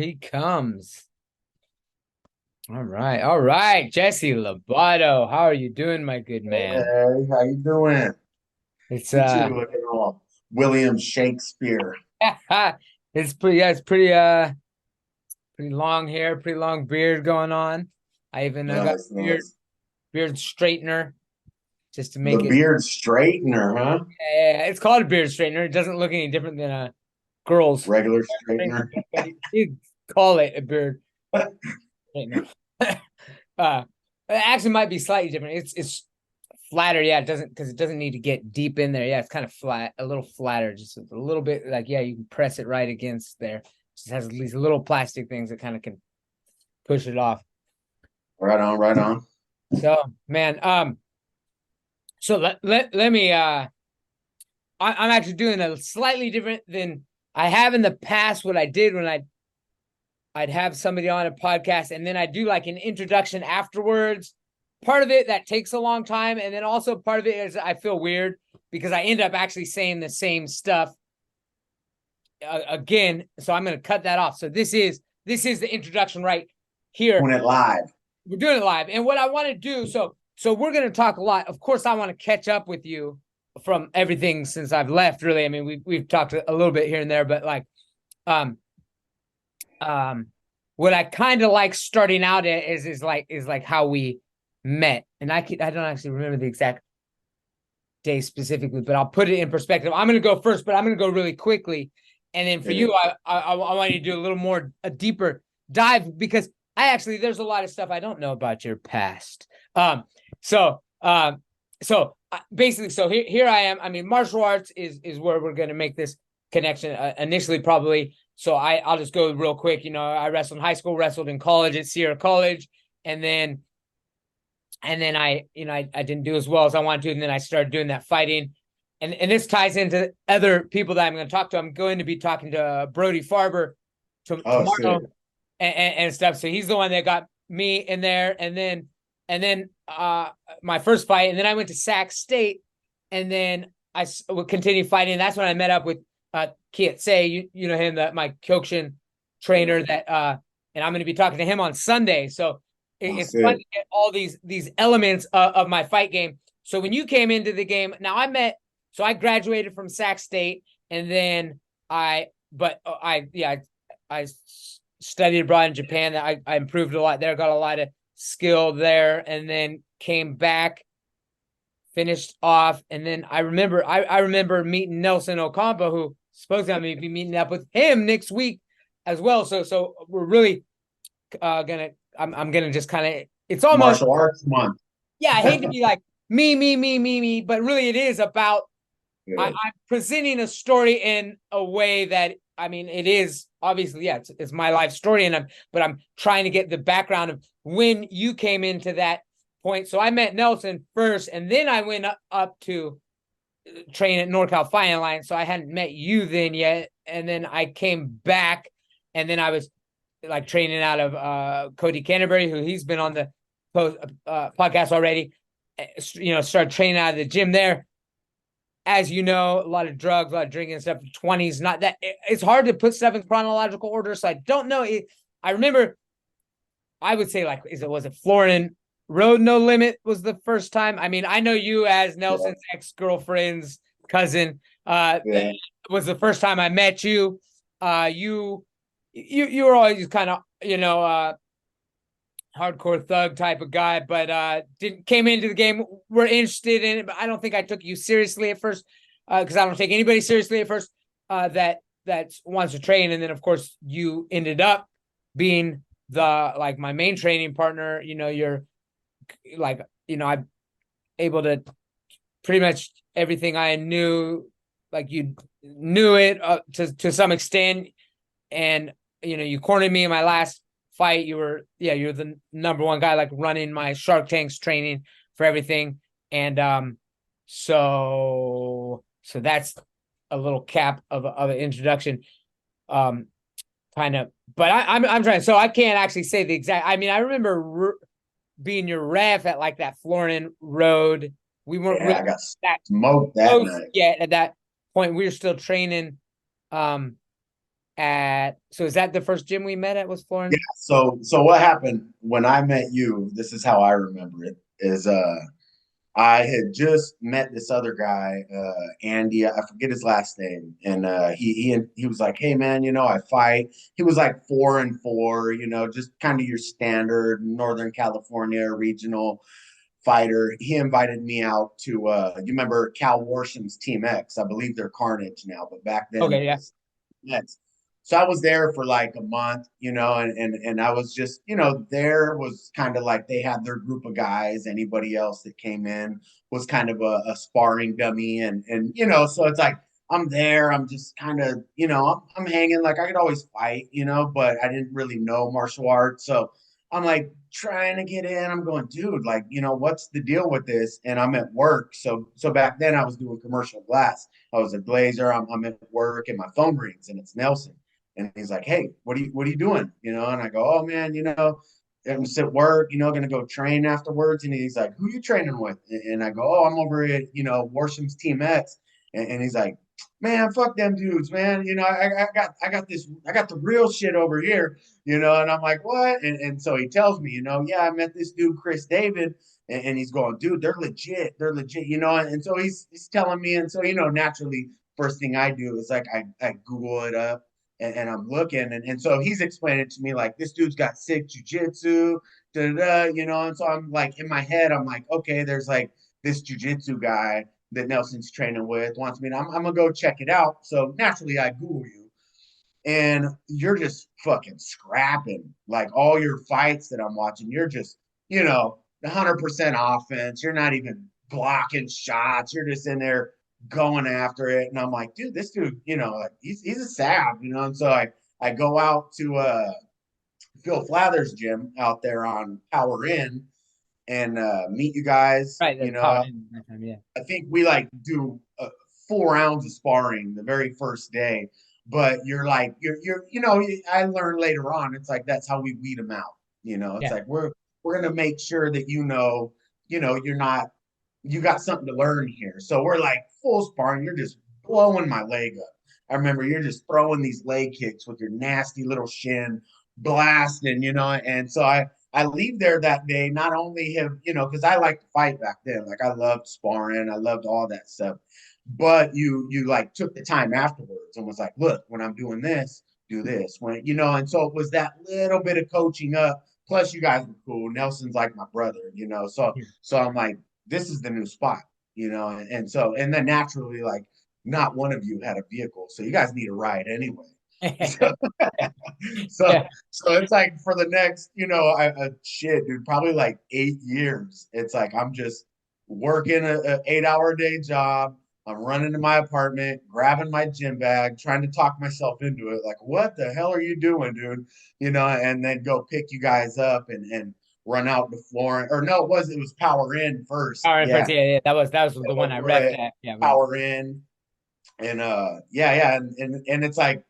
he comes. All right, Jesse Lobato. How are you doing, my good man? Hey, how you doing? It's Look at you looking all William Shakespeare. it's pretty long hair, pretty long beard going on. I got Nice, nice. beard straightener just to The make it. beard straightener, huh? It's called a beard straightener. It doesn't look any different than a girl's Regular straightener, straightener. but you call it a beard straightener. uh, it actually might be slightly different. It's flatter, yeah. It doesn't because it doesn't need to get deep in there. Yeah, it's kind of flat, a little flatter, just a little bit. Like yeah, you can press it right against there. It just has these little plastic things that kind of can push it off. Right on, right on. So man, so let me I'm actually doing a slightly different than I have in the past. What I did when I'd have somebody on a podcast and then I do like an introduction afterwards. Part of it that takes a long time, and then also part of it is I feel weird because I end up actually saying the same stuff again. So I'm going to cut that off. So this is the introduction right here. Doing it live. We're doing it live, and what I want to do. So we're going to talk a lot. Of course, I want to catch up with you from everything since I've left. Really, I mean we've talked a little bit here and there, but like um what I kind of like starting out is like how we met, and I don't actually remember the exact day specifically, but I'll put it in perspective. I'm going to go first, but I'm going to go really quickly, and then for Yeah. you, I want you to do a little more a deeper dive because I actually there's a lot of stuff I don't know about your past. So basically, so here I am. I mean, martial arts is where we're going to make this connection initially, probably. So I'll just go real quick. You know, I wrestled in high school, wrestled in college at Sierra College, and then I didn't do as well as I wanted to, and then I started doing that fighting, and this ties into other people that I'm going to talk to. I'm going to be talking to Brody Farber Oh, tomorrow shit. and stuff. So he's the one that got me in there, and then my first fight, and then I went to Sac State, and then I would continue fighting. That's when I met up with Kiet Say, you know him, that my Kyokushin trainer that and I'm going to be talking to him on Sunday. So Oh, it's fun shit. to get all these elements of my fight game. So when you came into the game, now I graduated from Sac State, and then I studied abroad in Japan. That I improved a lot there, got a lot of skill there, and then came back, finished off, and then I remember meeting Nelson Ocampo, who supposedly I'm gonna be meeting up with him next week as well. So we're really gonna I'm gonna just kind of it's almost Martial arts month. yeah, I hate to be like me, but really it is about Yeah. I'm presenting a story in a way that I mean it is obviously yeah it's my life story, and I'm trying to get the background of when you came into that point. So I met Nelson first, and then I went up to train at NorCal Fighting Alliance. So I hadn't met you then yet, and then I came back, and then I was like training out of Cody Canterbury, who he's been on the podcast already. You know, started training out of the gym there. As you know, a lot of drugs, a lot of drinking and stuff. 20s, not that it's hard to put stuff in chronological order. So I don't know. I remember, I would say like, was it Florian Road No Limit was the first time. I mean, I know you as Yeah. Nelson's ex girlfriend's cousin. Yeah. Was the first time I met you. You were always kind of hardcore thug type of guy, but didn't came into the game, were interested in it, but I don't think I took you seriously at first because I don't take anybody seriously at first that wants to train, and then of course you ended up being the like my main training partner. You know, you're like I'm able to pretty much everything I knew, like you knew it to some extent, and you cornered me in my last fight. You're the number one guy, like running my Shark Tanks training for everything, and so that's a little cap of an introduction, um, kind of. But I'm trying, so I can't actually say the exact. I mean, I remember being your ref at like that Florian Road. We weren't Yeah, really I got that smoked that close night. yet at that point. We were still training. Um, so is that the first gym we met at was Yeah. Florence? So what happened when I met you, this is how I remember it, is I had just met this other guy, Andy, I forget his last name. And he was like, "Hey man, I fight." He was like 4-4, just kind of your standard Northern California regional fighter. He invited me out to you remember Cal Warsham's Team X? I believe they're Carnage now, but back then it Okay, yeah. was X. So I was there for like a month, and I was just, there was kind of like they had their group of guys. Anybody else that came in was kind of a sparring dummy, and so it's like I'm there. I'm just kind of, I'm hanging. Like I could always fight, but I didn't really know martial arts, so I'm like trying to get in. I'm going, dude, like, what's the deal with this? And I'm at work. So back then I was doing commercial glass. I was a glazer. I'm at work and my phone rings and it's Nelson. And he's like, "Hey, what are you doing?" And I go, "Oh man, I'm just at work, gonna go train afterwards." And he's like, "Who are you training with?" And I go, "Oh, I'm over at, Warsham's Team X." And he's like, "Man, fuck them dudes, man. I got the real shit over here, and I'm like, "What?" And so he tells me, "Yeah, I met this dude, Chris David." And he's going, "Dude, they're legit. They're legit, And so he's telling me. And so, naturally, first thing I do is like I Google it up and I'm looking. And so he's explaining it to me like this dude's got sick jujitsu, da da da, And so I'm like in my head, I'm like, okay, there's like this jujitsu guy that Nelson's training with wants me to, I'm gonna go check it out. So naturally I Google you and you're just fucking scrapping like all your fights that I'm watching. You're just, 100% offense. You're not even blocking shots. You're just in there going after it. And I'm like, dude, this dude, like he's a sav, And so I go out to Phil Flather's gym out there on Power Inn and meet you guys. Right, that's power in that time, yeah. I think we like do 4 rounds of sparring the very first day, but you're like you're I learned later on it's like that's how we weed them out. It's Yeah. like we're gonna make sure that you're not you got something to learn here. So we're like full sparring. You're just blowing my leg up. I remember you're just throwing these leg kicks with your nasty little shin, blasting, And so I leave there that day. Not only have because I like to fight back then. Like I loved sparring, I loved all that stuff. But you like took the time afterwards and was like, look, when I'm doing this, do this. When and so it was that little bit of coaching up. Plus, you guys were cool. Nelson's like my brother, So I'm like, this is the new spot, and so and then naturally, like, not one of you had a vehicle, so you guys need a ride anyway. So, so, Yeah. so it's like for the next, shit, dude, probably like 8 years. It's like I'm just working a 8 hour day job. I'm running to my apartment, grabbing my gym bag, trying to talk myself into it. Like, what the hell are you doing, dude? And then go pick you guys up and run out to Florence. Or no, it was Power In first. Power in first, Yeah. yeah, yeah. That was the one I Over repped at at. Yeah, Power In. And yeah. And it's like,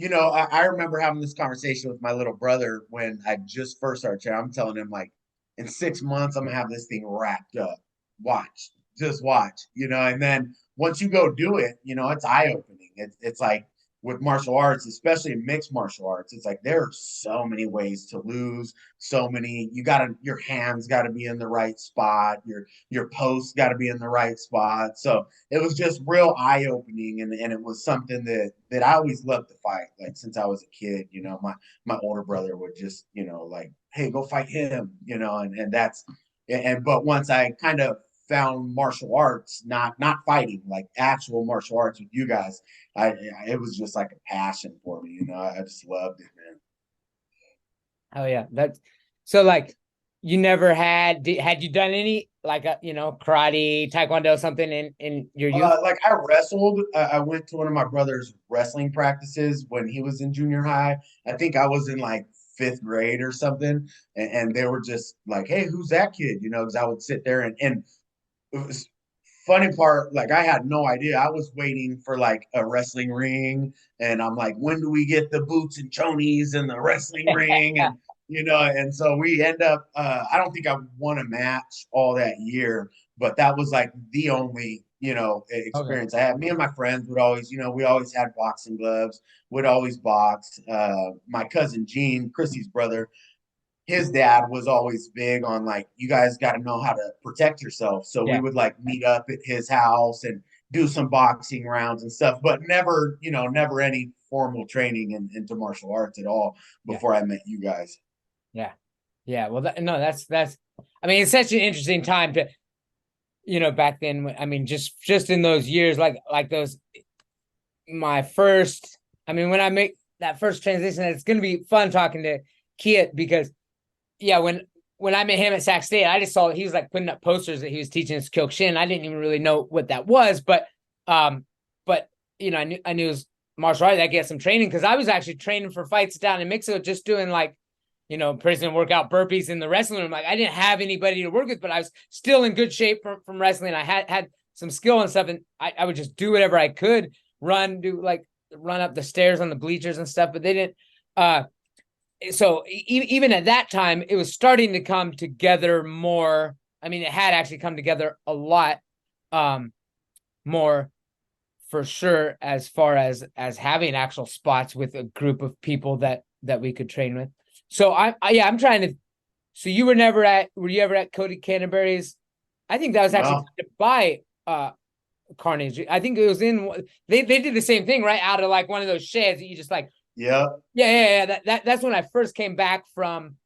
I remember having this conversation with my little brother when I just first started training. I'm telling him like, in 6 months, I'm gonna have this thing wrapped up. Watch, just watch, And then once you go do it, it's eye opening. It's like with martial arts, especially mixed martial arts, it's like there are so many ways to lose. So many, your hands got to be in the right spot. Your posts got to be in the right spot. So it was just real eye opening, and it was something that I always loved to fight. Like since I was a kid, my older brother would just like, hey, go fight him, and that's but once I kind of found martial arts, not fighting, like actual martial arts with you guys, it was just like a passion for me. I just loved it, man. Oh yeah, that's so like you never had you done any like karate, taekwondo, something in your youth? Like I wrestled. I went to one of my brother's wrestling practices when he was in junior high. I think I was in like fifth grade or something, and they were just like, "Hey, who's that kid?" Because I would sit there and it was funny part. Like I had no idea. I was waiting for like a wrestling ring, and I'm like, "When do we get the boots and chonies and the wrestling ring?" And so we end up. I don't think I won a match all that year, but that was like the only Okay. experience I had. Me and my friends would always, we always had boxing gloves, would always box. My cousin Gene, Chrissy's brother, his dad was always big on like, you guys got to know how to protect yourself. So we Yeah. would like meet up at his house and do some boxing rounds and stuff, but never, never any formal training into martial arts at all Yeah. before I met you guys. Yeah. Yeah. Well, no, that's, I mean, it's such an interesting time to, back then, I mean, just in those years, like those, my first, I mean, when I make that first transition, it's going to be fun talking to Kiet because, yeah, when I met him at Sac State, I just saw he was like putting up posters that he was teaching us Kyokushin. I didn't even really know what that was, um, but I knew it was martial arts. I get some training because I was actually training for fights down in Mexico, just doing like, prison workout burpees in the wrestling room. Like I didn't have anybody to work with, but I was still in good shape from wrestling. I had some skill and stuff, and I would just do whatever I could, run up the stairs on the bleachers and stuff. But they didn't. So even at that time, it was starting to come together more. I mean, it had actually come together a lot more for sure, as far as having actual spots with a group of people that we could train with. So I'm trying to. So were you ever at Cody Canterbury's? I think that was actually No. by Carnage. I think it was they did the same thing, right? Out of like one of those sheds that you just like. Yeah. Yeah. That's when I first came back from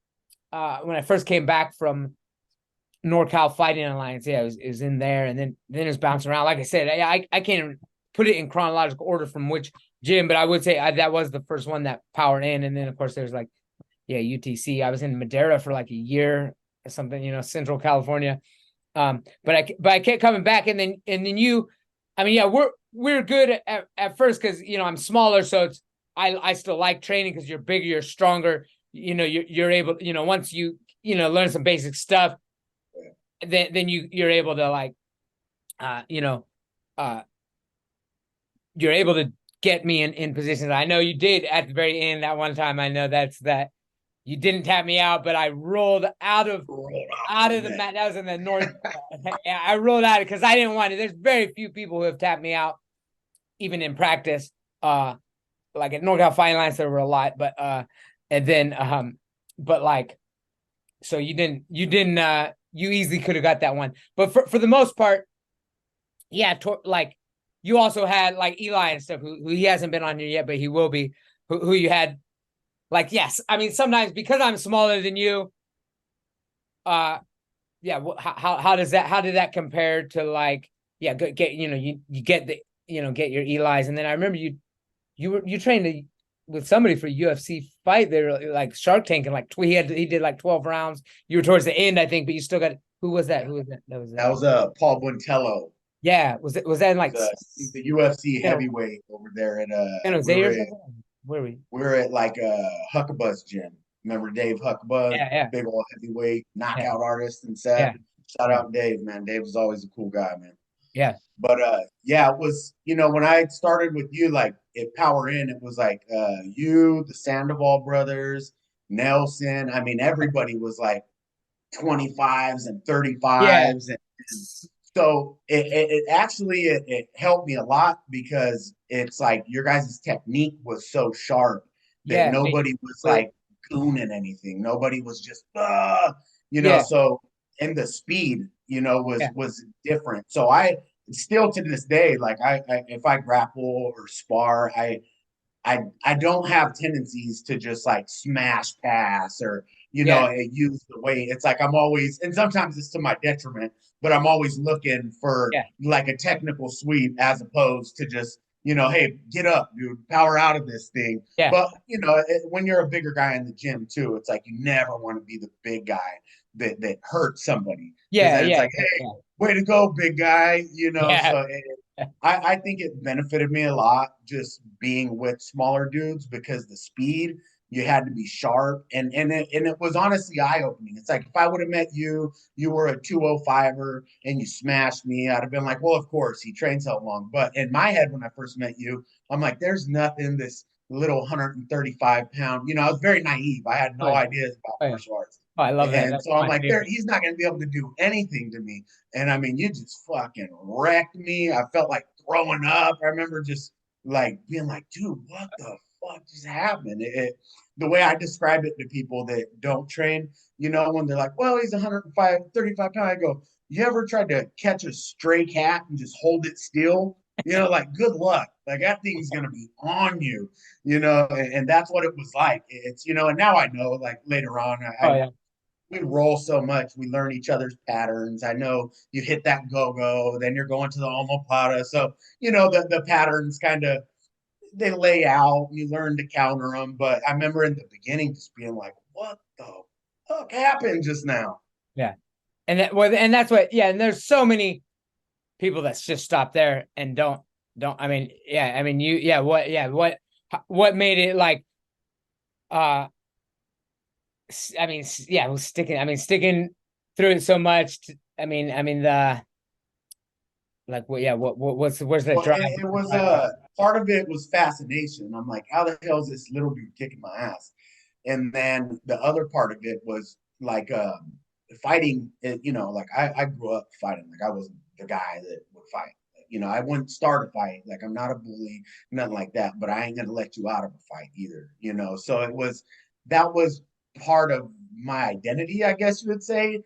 NorCal Fighting Alliance. Yeah, it was in there, and then it was bouncing around. Like I said, I can't even put it in chronological order from which gym, but I would say that was the first one that powered in, and then of course there's like, yeah, UTC. I was in Madera for like a year or something, Central California. But I kept coming back, and then you, I mean, yeah, we're good at first because I'm smaller, so it's I still like training because you're bigger, you're stronger. You're able, once you learn some basic stuff, then you're able to like, uh, you know, uh, you're able to get me in positions. I know you did at the very end that one time. I know that you didn't tap me out, but I rolled out of the mat. That was in the north. I rolled out because I didn't want it. There's very few people who have tapped me out, even in practice. Like at NorCal Fine Lines, there were a lot, and then, but like, so you didn't, you easily could have got that one. But for the most part, yeah, like you also had like Eli and stuff, who he hasn't been on here yet, but he will be. Who you had, like, yes, I mean sometimes because I'm smaller than you, yeah, how did that compare to like, yeah, get you get the get your Eli's, and then I remember you trained with somebody for a UFC fight. They were like Shark Tank, and like he did like 12 rounds. You were towards the end, I think, but you still got, who was that? Who was that? That was That was Paul Buntello. yeah. Was that in like He's the UFC San heavyweight over there at Jose or something? Where were we? we're at like Huckabuzz gym. Remember Dave Huckabuzz, Yeah, big old heavyweight yeah, knockout artist and set. yeah, Shout yeah, out Dave, man. Dave was always a cool guy, man. yeah, But yeah, it was, when I started with you, like at Power In, it was like you, the Sandoval brothers, Nelson. I mean, everybody was like 25s and yeah, 35s. And so it actually it helped me a lot because it's like your guys' technique was so sharp that yeah, nobody was like gooning anything. Nobody was just yeah, so, and the speed, yeah, was different. So I still to this day, like I if I grapple or spar, I don't have tendencies to just like smash pass or yeah, use the weight. It's like I'm always, and sometimes it's to my detriment, but I'm always looking for yeah, like a technical sweep as opposed to just hey, get up, dude, power out of this thing. yeah, But when you're a bigger guy in the gym too, it's like you never want to be the big guy that hurts somebody because yeah, then it's yeah, like, hey, yeah, way to go, big guy. yeah, So I think it benefited me a lot just being with smaller dudes because the speed, you had to be sharp, and it was honestly eye opening. It's like if I would have met you, you were a 205er and you smashed me, I'd have been like, well, of course he trains how long. But in my head, when I first met you, I'm like, there's nothing this little 135 pound. I was very naive. I had oh no yeah, ideas about oh yeah, martial arts. Oh, I love that. And That's so I'm my like, favorite. he's not going to be able to do anything to me. And I mean, you just fucking wrecked me. I felt like throwing up. I remember just like being like, dude, what the fuck just happened? The way I describe it to people that don't train, when they're like, well, he's 105, 35 pounds, I go, you ever tried to catch a stray cat and just hold it still? Like good luck. Like that thing's gonna be on you, and that's what it was like. It's, and now I know, like later on, Oh yeah. we roll so much, we learn each other's patterns. I know you hit that go-go, then you're going to the omoplata. So, the patterns kind of they lay out, you learn to counter them. But I remember in the beginning just being like, what the fuck happened just now? Yeah. And that's what, yeah, and there's so many people that's just stop there and don't, I mean, yeah, I mean, what made it like, uh, I mean, yeah, sticking through it so much. I mean, like, where's the Well, drive? it was part of it was fascination. I'm like, how the hell is this little dude kicking my ass? And then the other part of it was like fighting. Like I grew up fighting. Like I wasn't the guy that would fight. I wouldn't start a fight. Like I'm not a bully, nothing like that. But I ain't gonna let you out of a fight either. So that was part of my identity, I guess you would say.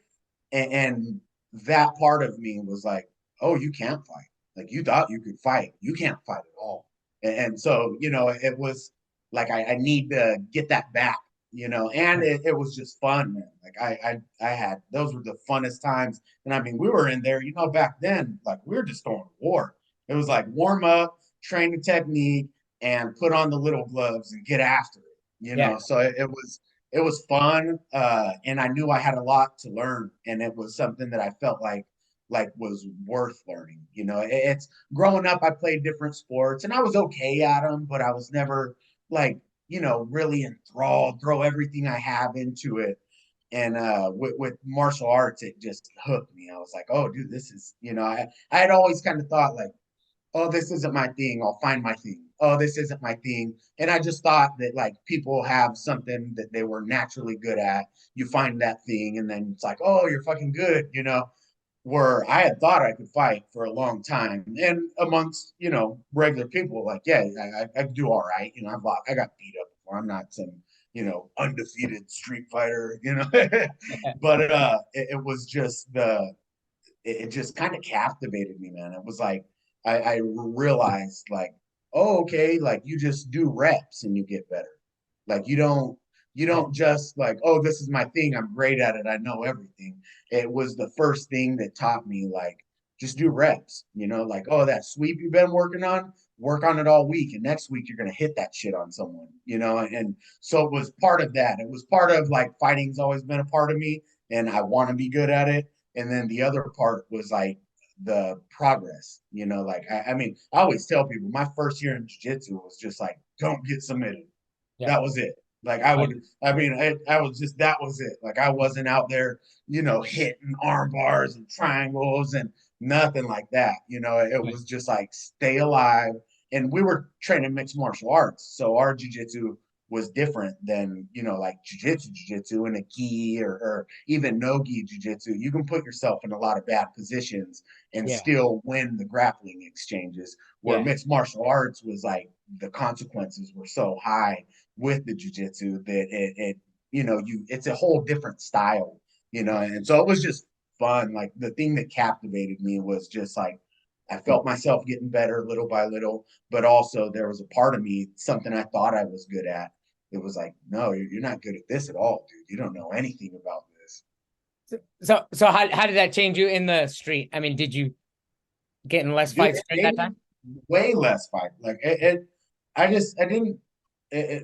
And that part of me was like, oh, you can't fight. Like you thought you could fight. You can't fight at all. And so, it was like I need to get that back, and it was just fun, man. Like I had those were the funnest times. And I mean, we were in there, back then, like we were just going to war. It was like warm up, train the technique, and put on the little gloves and get after it. Yeah, So it was fun, and I knew I had a lot to learn, and it was something that I felt like was worth learning. It's growing up. I played different sports, and I was okay at them, but I was never like really enthralled, throw everything I have into it. And with martial arts, it just hooked me. I was like, oh, dude, this is I had always kind of thought like, oh, this isn't my thing. I'll find my thing. Oh, this isn't my thing. And I just thought that like people have something that they were naturally good at. You find that thing, and then it's like, oh, you're fucking good. Where I had thought I could fight for a long time, and amongst regular people, like yeah, I do all right. I got beat up before. I'm not some undefeated street fighter. But it was just it just kind of captivated me, man. It was like I realized like, oh, okay, like you just do reps and you get better. Like you don't just like, oh, this is my thing. I'm great at it. I know everything. It was the first thing that taught me like just do reps. Like, oh, that sweep you've been working on, work on it all week, and next week you're gonna hit that shit on someone. And so it was part of that. It was part of like fighting's always been a part of me, and I want to be good at it. And then the other part was like the progress, like I mean, I always tell people my first year in jiu-jitsu was just like, don't get submitted. yeah. That was it. Like I mean, I was just, that was it. Like I wasn't out there, hitting arm bars and triangles and nothing like that. It was just like stay alive. And we were training mixed martial arts. So our jujitsu was different than, like jujitsu and a gi or even no gi jujitsu. You can put yourself in a lot of bad positions and Yeah, still win the grappling exchanges. Where yeah, mixed martial arts was like the consequences were so high with the jujitsu that it's a whole different style, and so it was just fun. Like the thing that captivated me was just like I felt myself getting better little by little, but also there was a part of me, something I thought I was good at. It was like, no, you're not good at this at all, dude. You don't know anything about this. so how did that change you in the street? I mean, did you get in less Dude, fights it during made that me time? way less fight. Like I didn't.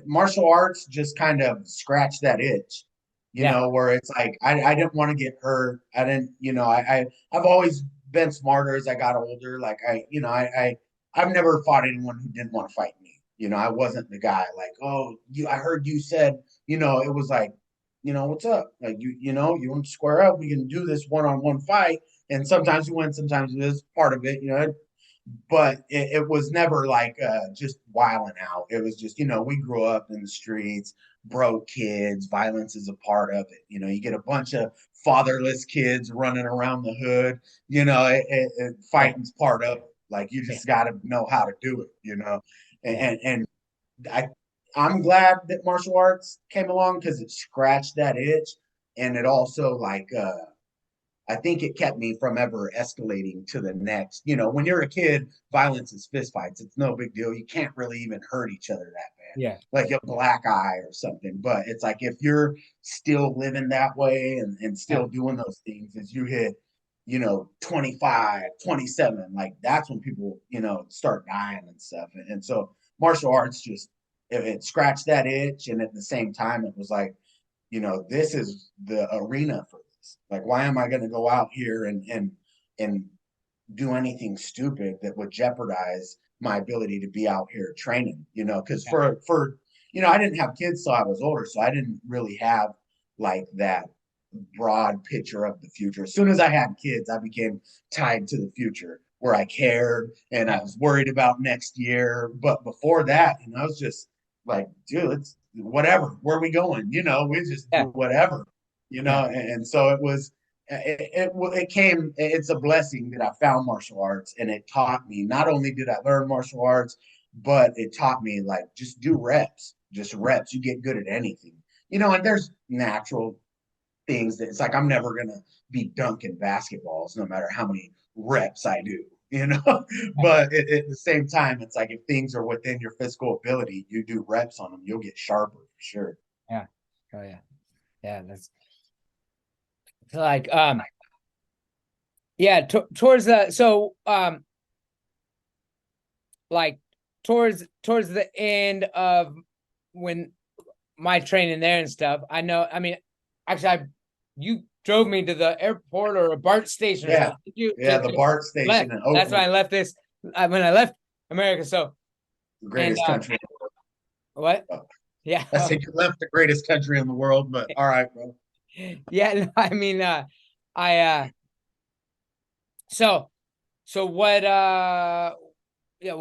Martial arts just kind of scratched that itch, Yeah, where it's like I didn't want to get hurt. I didn't, I've always been smarter as I got older. Like I've never fought anyone who didn't want to fight me. I wasn't the guy like, oh, I heard you said, it was like, what's up? Like you want to square up? We can do this one-on-one fight. And sometimes you win, sometimes it is part of it. but it was never like just wilding out. It was just, we grew up in the streets, broke kids, violence is a part of it. You get a bunch of fatherless kids running around the hood, Yeah. fighting's part of it. Like you Yeah. just got to know how to do it, and, Yeah. and I I'm glad that martial arts came along because it scratched that itch, and it also like I think it kept me from ever escalating to the next. When you're a kid, violence is fistfights. It's no big deal. You can't really even hurt each other that bad, Yeah. like a black eye or something. But it's like if you're still living that way and Yeah. still doing those things as you hit, 25, 27, like that's when people, start dying and stuff. And so martial arts just, it scratched that itch. And at the same time, it was like, this is the arena for this. Like, why am I going to go out here and do anything stupid that would jeopardize my ability to be out here training? Because Yeah. I didn't have kids till I was older, so I didn't really have like that broad picture of the future. As soon as I had kids, I became tied to the future where I cared and I Yeah. was worried about next year. But before that, I was just like, dude, it's whatever. Where are we going? We just do Yeah. whatever, Yeah. and so it was. It came. It's a blessing that I found martial arts, and it taught me. Not only did I learn martial arts, but it taught me like just do reps, just reps. You get good at anything, And there's natural things that it's like I'm never gonna be dunking basketballs no matter how many reps I do, but at the same time, it's like if things are within your physical ability, you do reps on them, you'll get sharper for sure. Yeah. Oh yeah. Yeah. That's like yeah, towards the like towards the end of when my training there and stuff. I know. I mean, actually, you drove me to the airport or a BART station or Yeah, something. You yeah, the BART left. station in That's when Oakland, I left this. When I left America. So the and greatest country. what? Oh, Yeah. I said you left the greatest country in the world, but all right, bro. Yeah. No, I mean, I so what? Yeah.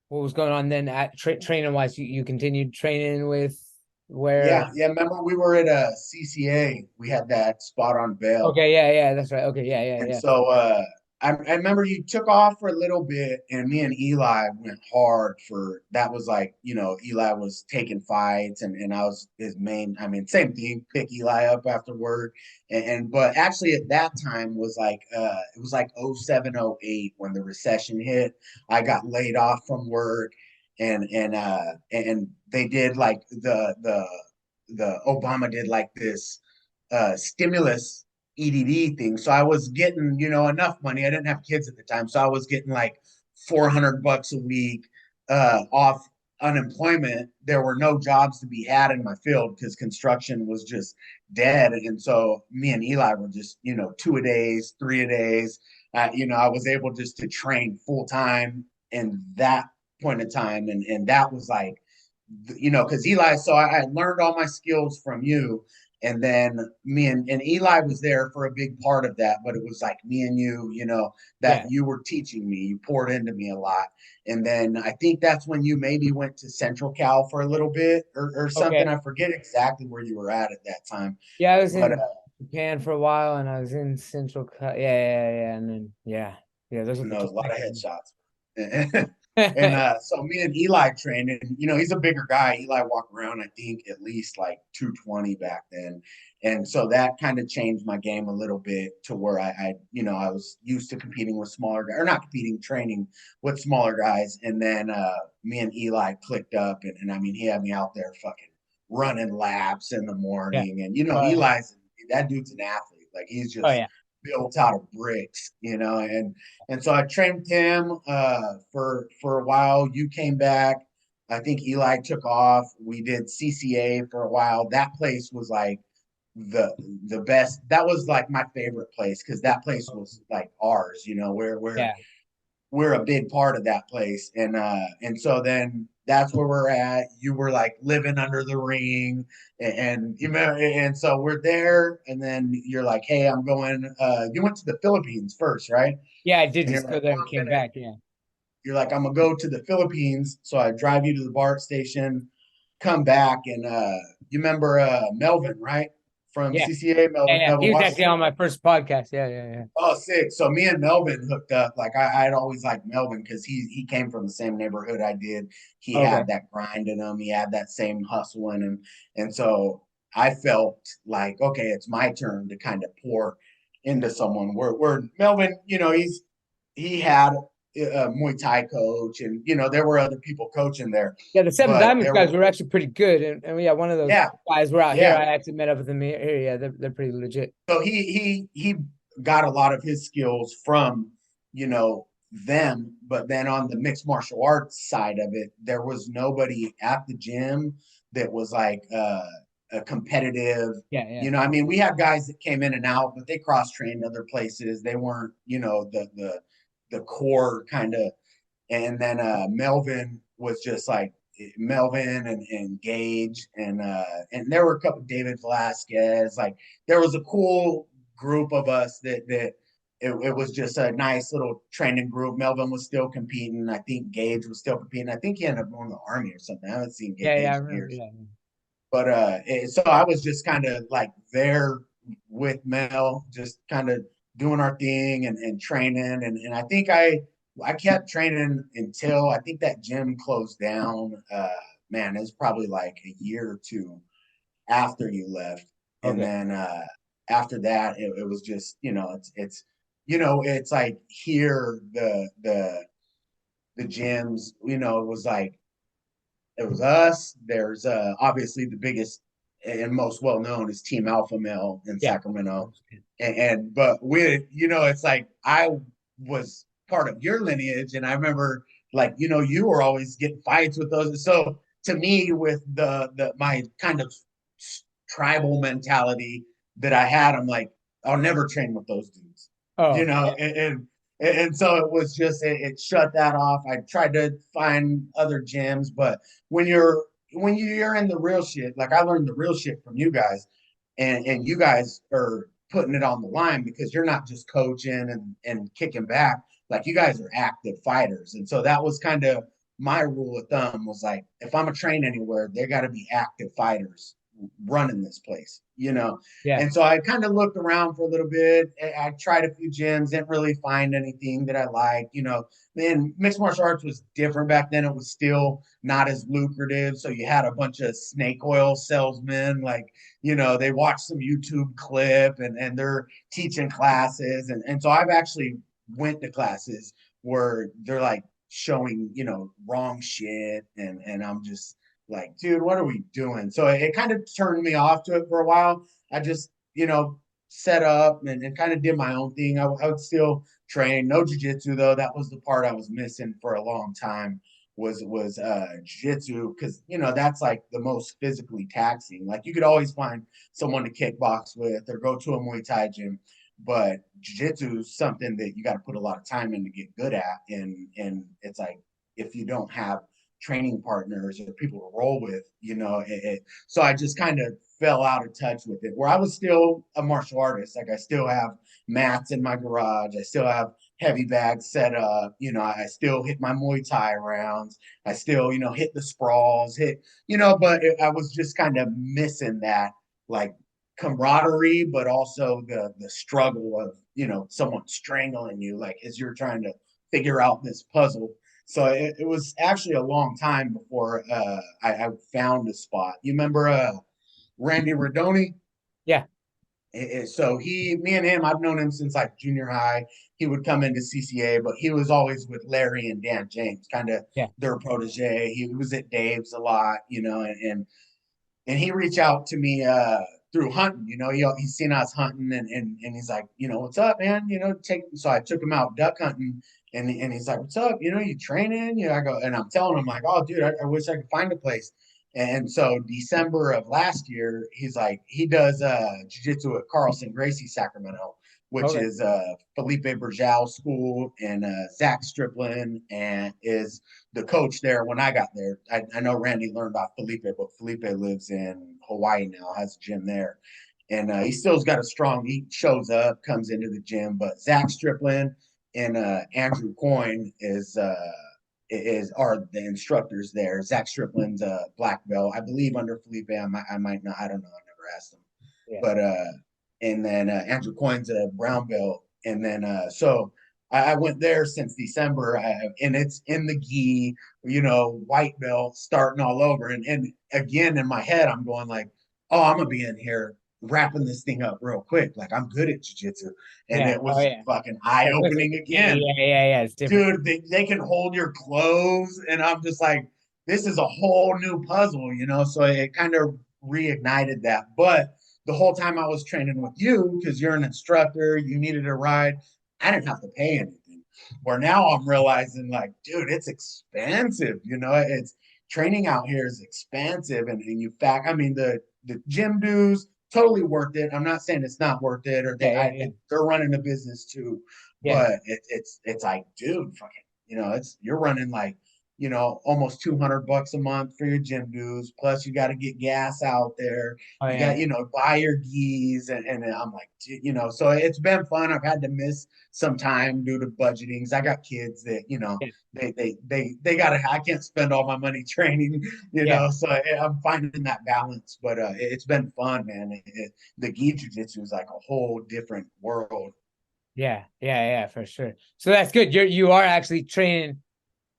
What was going on then at training wise? You continued training with where? Yeah, yeah. Remember we were at a CCA. We had that spot on bail. Okay, yeah, yeah, that's right. Okay, yeah, yeah, And yeah. so I remember you took off for a little bit, and me and Eli went hard for that. Was like, Eli was taking fights, and I was his main. I mean, same thing, pick Eli up after work. But actually, at that time was like, it was like 07, 08 when the recession hit. I got laid off from work, and they did like the Obama did like this stimulus EDD thing. So I was getting, enough money. I didn't have kids at the time. So I was getting like $400 a week off unemployment. There were no jobs to be had in my field because construction was just dead. And so me and Eli were just, 2 a days, 3 a days. I was able just to train full time in that point in time. And that was like, because Eli, so I learned all my skills from you, and then me and Eli was there for a big part of that, but it was like me and you, that Yeah. you were teaching me, you poured into me a lot. And then I think that's when you maybe went to Central Cal for a little bit or Okay. something. I forget exactly where you were at that time, Yeah, I was but in Japan for a while, and I was in Central. Yeah, yeah, yeah, and then yeah, yeah. Those are the two a lot of places. headshots. And so me and Eli trained, and he's a bigger guy. Eli walked around, I think, at least like 220 back then. And so that kind of changed my game a little bit to where I was used to competing with smaller guys, or not competing, training with smaller guys. And then me and Eli clicked up, and I mean, he had me out there fucking running laps in the Yeah. morning. And Oh yeah. Eli's that dude's an athlete. Like he's Oh just yeah. built out of bricks, and so I trained him for a while. You came back. I think Eli took off. We did CCA for a while. That place was like the the best. That was like my favorite place because that place was like ours, where Yeah. we're a big part of that place. And so then that's where we're at. You were like living under the ring, and you know, and so we're there, and then you're like, hey, I'm going. You went to the Philippines first, right? Yeah, I did And you're just like, go there well, and came back. Yeah. you're like, I'm gonna go to the Philippines. So I drive you to the BART station, come back, and you remember Melvin, right? From Yeah. CCA, Yeah, Melvin, yeah. He Melvin was actually Washington. on my first podcast. Yeah, yeah, yeah. Oh, sick. So me and Melvin hooked up. Like I'd always liked Melvin because he came from the same neighborhood I did. He Okay. had that grind in him. He had that same hustle in him. And so I felt like, okay, it's my turn to kind of pour into someone. Where Melvin, you know, he had a Muay Thai coach, and you know there were other people coaching there, Yeah, the Seven but Diamonds there guys were were actually pretty good, and yeah, one of those yeah, guys were out here. yeah. I actually met up with them here. Yeah, they're pretty legit. So he got a lot of his skills from you know them, but then on the mixed martial arts side of it, there was nobody at the gym that was like a competitive. Yeah, yeah. You know, I mean, we had guys that came in and out, but they cross trained other places. They weren't, you know, the core kind of. And then Melvin was just like Melvin and Gage and there were a couple David Velasquez. Like there was a cool group of us that it was just a nice little training group. Melvin was still competing. I think Gage was still competing. I think he ended up going to the army or something. I haven't seen Yeah, yeah, I Gage in remember. years. Yeah. But so I was just kind of like there with Mel, just kind of doing our thing and training. And I think I kept training until I think that gym closed down. Man, it's probably like a year or two after you left. And Okay. then after that, it was just, you know, you know, it's like here the gyms, you know, it was us. There's obviously the biggest and most well known is Team Alpha Male in Yeah. Sacramento, and but we, you know, it's like I was part of your lineage, and I remember like you know you were always getting fights with those. So to me, with the my kind of tribal mentality that I had, I'm like I'll never train with those dudes, you Oh, know, and so it was just it shut that off. I tried to find other gyms, but when you're in the real shit, like I learned the real shit from you guys, and you guys are putting it on the line because you're not just coaching and kicking back, like you guys are active fighters. And so that was kind of my rule of thumb was like if I'm a train anywhere, they got to be active fighters running this place, you know. yeah. And so I kind of looked around for a little bit. I tried a few gyms, didn't really find anything that I liked, you know. Then mixed martial arts was different back then. It was still not as lucrative. So you had a bunch of snake oil salesmen, like, you know, they watch some YouTube clip and they're teaching classes. And so I've actually went to classes where they're like showing, you know, wrong shit. And I'm just like, dude, what are we doing? So it kind of turned me off to it for a while. I just, you know, set up and kind of did my own thing. I would still train. No jujitsu though. That was the part I was missing for a long time was jiu-jitsu because you know that's like the most physically taxing. Like you could always find someone to kickbox with or go to a Muay Thai gym, but jiu-jitsu is something that you got to put a lot of time in to get good at, and it's like if you don't have training partners or people to roll with, you know, so I just kind of fell out of touch with it. Where I was still a martial artist, like I still have mats in my garage, I still have heavy bags set up. You know, I still hit my Muay Thai rounds. I still, you know, hit the sprawls, you know, but I was just kind of missing that like camaraderie, but also the struggle of, you know, someone strangling you like as you're trying to figure out this puzzle. So it was actually a long time before I found a spot. You remember Randy Rodoni? Yeah. So me and him, I've known him since like junior high. He would come into CCA, but he was always with Larry and Dan James, kind of Yeah. their protege. He was at Dave's a lot, you know, and he reached out to me through hunting. You know, he's seen us hunting, and he's like, you know, what's up, man? You know, take. So I took him out duck hunting, and he's like, what's up? You know, you training? You know, I go, and I'm telling him like, oh, dude, I wish I could find a place. And so December of last year, he's like, he does jujitsu at Carlson Gracie Sacramento, which Okay. is Felipe Berjal School, and Zach Striplin and is the coach there. When I got there, I know Randy learned about Felipe, but Felipe lives in Hawaii now, has a gym there, and he still's got a strong. He shows up, comes into the gym, but Zach Striplin and Andrew Coyne is are the instructors there. Zach Striplin's a black belt, I believe, under Felipe. I might not. I don't know. I never asked him, Yeah. but and then Andrew Coyne's a brown belt, and then so I went there since December, and it's in the gi, white belt, starting all over, and again in my head I'm going like, oh, I'm gonna be in here wrapping this thing up real quick, like I'm good at jiu-jitsu, and Yeah. it Oh was yeah. fucking eye-opening again. Yeah. It's different. Dude, they can hold your clothes, and I'm just like, this is a whole new puzzle. So it kind of reignited that. But the whole time I was training with you, because you're an instructor, you needed a ride, I didn't have to pay anything. Where now I'm realizing, like, dude, it's expensive. It's training out here is expensive, and you fact, I mean, the gym dues totally worth it. I'm not saying it's not worth it, or they're running a business too, Yeah. but it's like, dude, fucking, it's you're running like, almost $200 a month for your gym dues. Plus, you got to get gas out there. Oh You yeah. got, buy your geese, and I'm like, so it's been fun. I've had to miss some time due to budgetings. I got kids that, Yeah. they gotta. I can't spend all my money training, Yeah. So I'm finding that balance. But it's been fun, man. The gi jiu-jitsu is like a whole different world. Yeah, for sure. So that's good. You are actually training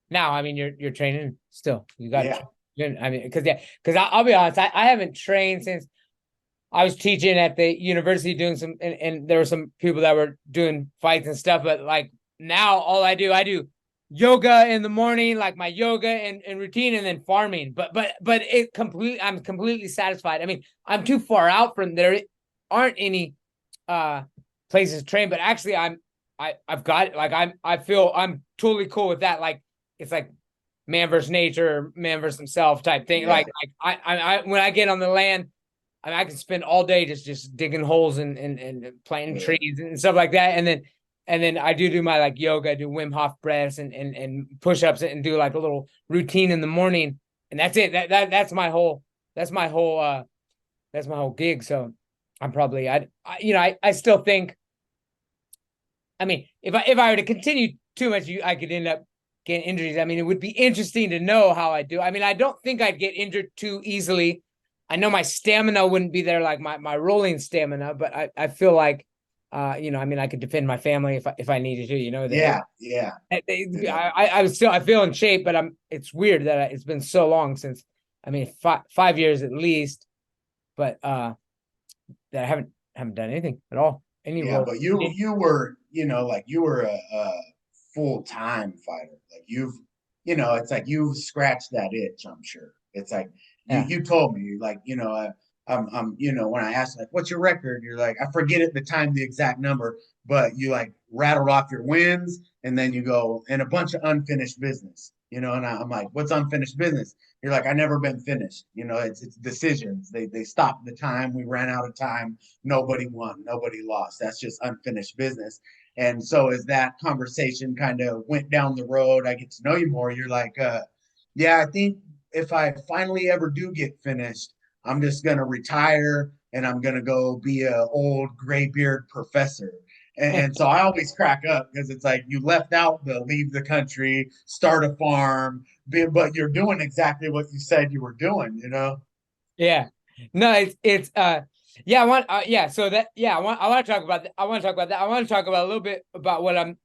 now. I mean, you're training still. You got Yeah. to. I mean, because I'll be honest, I haven't trained since I was teaching at the university doing some, and there were some people that were doing fights and stuff. But like now, all I do yoga in the morning, like my yoga and routine, and then farming. But I'm completely satisfied. I mean, I'm too far out from there. Aren't any places to train, but actually I've got it. Like I feel I'm totally cool with that. Like it's like man versus nature, man versus himself type thing. Yeah. Like when I get on the land, I mean, I can spend all day just digging holes and planting trees and stuff like that. And then I do my like yoga, I do Wim Hof breaths and push-ups and do like a little routine in the morning. And that's it. That's my whole gig. So I'm probably I still think, I mean, if I were to continue too much, I could end up getting injuries. I mean, it would be interesting to know how I do. I mean, I don't think I'd get injured too easily. I know my stamina wouldn't be there like my rolling stamina, but I feel like I mean, I could defend my family if I needed to. Yeah. I feel in shape, but it's weird that it's been so long since, I mean, 5 years at least, but that I haven't done anything at all. Yeah, but you were, like you were a full-time fighter. Like it's like you've scratched that itch, I'm sure. It's like you told me, like, when I asked, like, what's your record? You're like, I forget at the time the exact number, but you like rattled off your wins, and then you go, and a bunch of unfinished business, and I'm like, what's unfinished business? You're like, I never been finished. It's decisions. They stopped the time. We ran out of time. Nobody won. Nobody lost. That's just unfinished business. And so as that conversation kind of went down the road, I get to know you more. You're like, yeah, I think if I finally ever do get finished, I'm just gonna retire and I'm gonna go be a old gray beard professor. And so I always crack up because it's like you left out the leave the country, start a farm, but you're doing exactly what you said you were doing. Yeah. No, it's yeah, I want so that I want to talk about that. I want to talk about that. I want to talk about a little bit about what I'm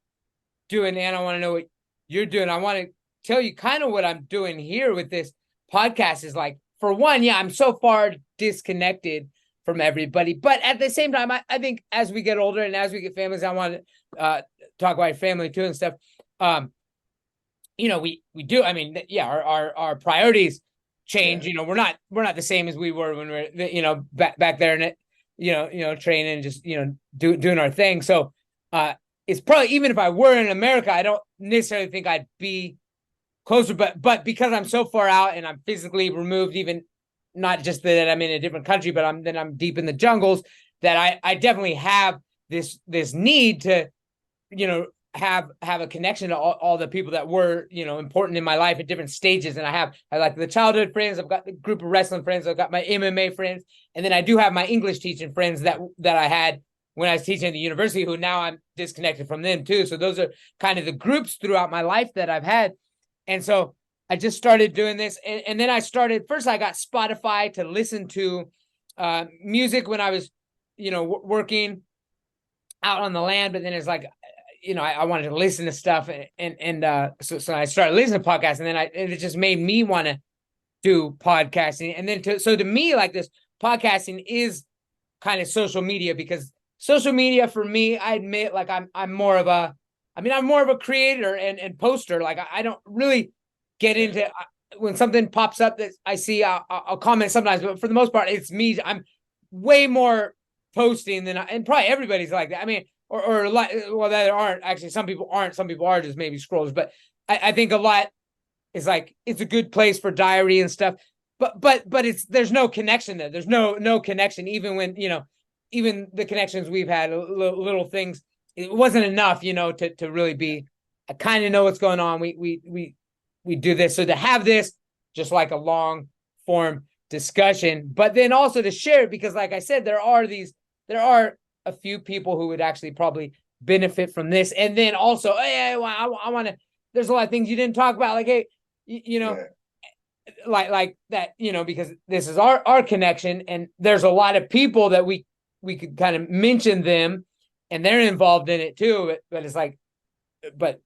doing, and I want to know what you're doing. I want to tell you kind of what I'm doing here with this podcast is like, for one, I'm so far disconnected from everybody, but at the same time, I think as we get older and as we get families, I want to talk about family too and stuff. We do. I mean, our priorities change. We're not the same as we were when we were, back there and training and just, doing our thing. So it's probably, even if I were in America, I don't necessarily think I'd be closer, but because I'm so far out and I'm physically removed, even not just that I'm in a different country, but I'm deep in the jungles, that I definitely have this need to, you know, have a connection to all the people that were, you know, important in my life at different stages. And I like the childhood friends, I've got the group of wrestling friends, I've got my MMA friends, and then I do have my English teaching friends that I had when I was teaching at the university, who now I'm disconnected from them too. So those are kind of the groups throughout my life that I've had. And so I just started doing this. And then I started, first I got Spotify to listen to music when I was, you know, working out on the land. But then it's like, you know, I wanted to listen to stuff. So I started listening to podcasts, and then it just made me want to do podcasting. And then to me, like, this podcasting is kind of social media, because social media for me, I admit, like, I'm more of a creator and poster. Like, I don't really get into when something pops up that I see, I'll comment sometimes, but for the most part, it's me. I'm way more posting than and probably everybody's like that. I mean, or well, that aren't actually, some people aren't, some people are just maybe scrolls, but I think a lot is like, it's a good place for diary and stuff, but there's no connection there. There's no connection, even when, you know, even the connections we've had, little things, it wasn't enough, you know, to really be, I kind of know what's going on. We do this. So to have this, just like a long form discussion, but then also to share it, because like I said, there are a few people who would actually probably benefit from this. And then also, hey, I want to, there's a lot of things you didn't talk about. Like, hey, you know, like that, you know, because this is our connection, and there's a lot of people that we could kind of mention them and they're involved in it too. But it's like, but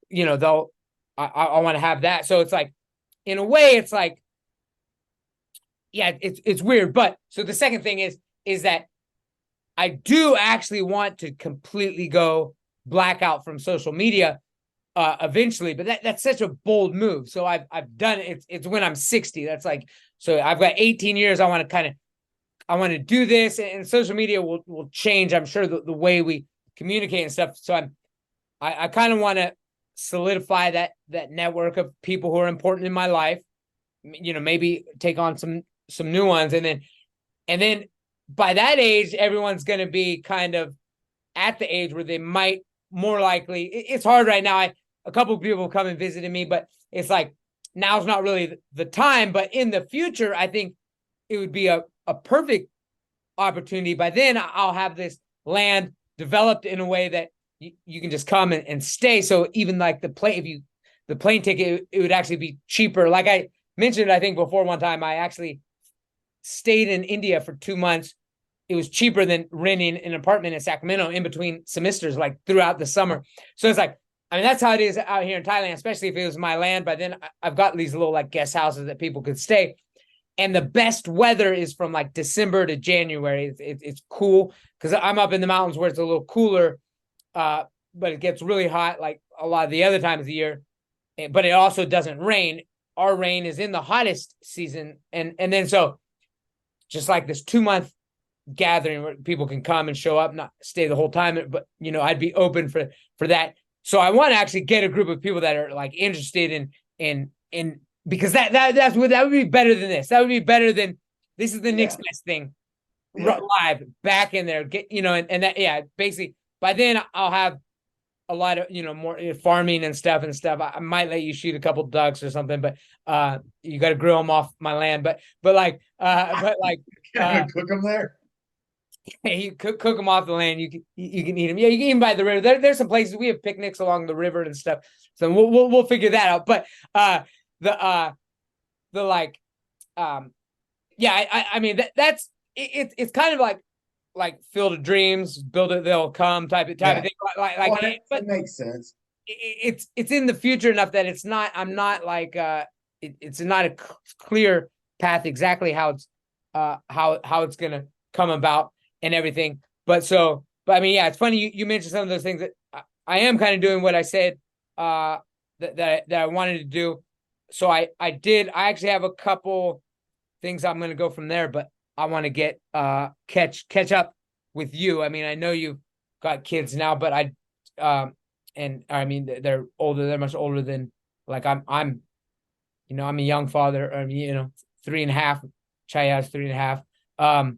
you know, I want to have that. So it's like, in a way, it's like, yeah, it's weird. But so the second thing is that I do actually want to completely go blackout from social media eventually, but that's such a bold move. So I've done it. It's when I'm 60. That's like, so I've got 18 years. I want to do this, and social media will change, I'm sure, the way we communicate and stuff. So I kind of want to solidify that network of people who are important in my life, you know, maybe take on some new ones. And then by that age, everyone's going to be kind of at the age where they might more likely, it's hard right now. A couple of people come and visited me, but it's like, now's not really the time. But in the future, I think it would be a perfect opportunity. By then, I'll have this land developed in a way that you can just come and stay. So even like the plane ticket, it would actually be cheaper. Like I mentioned, I think before, one time I actually stayed in India for 2 months. It was cheaper than renting an apartment in Sacramento in between semesters, like throughout the summer. So it's like, I mean, that's how it is out here in Thailand, especially if it was my land. By then, I've got these little like guest houses that people could stay. And the best weather is from like December to January. It's cool because I'm up in the mountains where it's a little cooler, but it gets really hot like a lot of the other times of the year. But it also doesn't rain. Our rain is in the hottest season. And then so just like this 2 month gathering where people can come and show up, not stay the whole time, but you know, I'd be open for that. So I want to actually get a group of people that are like interested in because that would be better than this. That would be better than, this is the next best thing. Live back in there, get, you know, and that, yeah, basically by then I'll have a lot of, you know, more farming and stuff. I might let you shoot a couple ducks or something, but you got to grill them off my land. But like cook them there. You cook them off the land. You can eat them. Yeah, you can eat them by the river. There's some places we have picnics along the river and stuff. So we'll figure that out. But the like yeah, I mean that's it's kind of like Field of Dreams, build it, they'll come type of thing. It makes sense. It's in the future enough that it's not. I'm not like it's not a clear path exactly how it's gonna come about and everything. But I mean, yeah, it's funny you mentioned some of those things that I am kind of doing what I said that I wanted to do. So I actually have a couple things I'm going to go from there, but I want to get catch up with you. I mean, I know you've got kids now, but and I mean they're older. They're much older than like I'm you know, I'm a young father. I mean, you know, 3.5. Chaya is 3.5.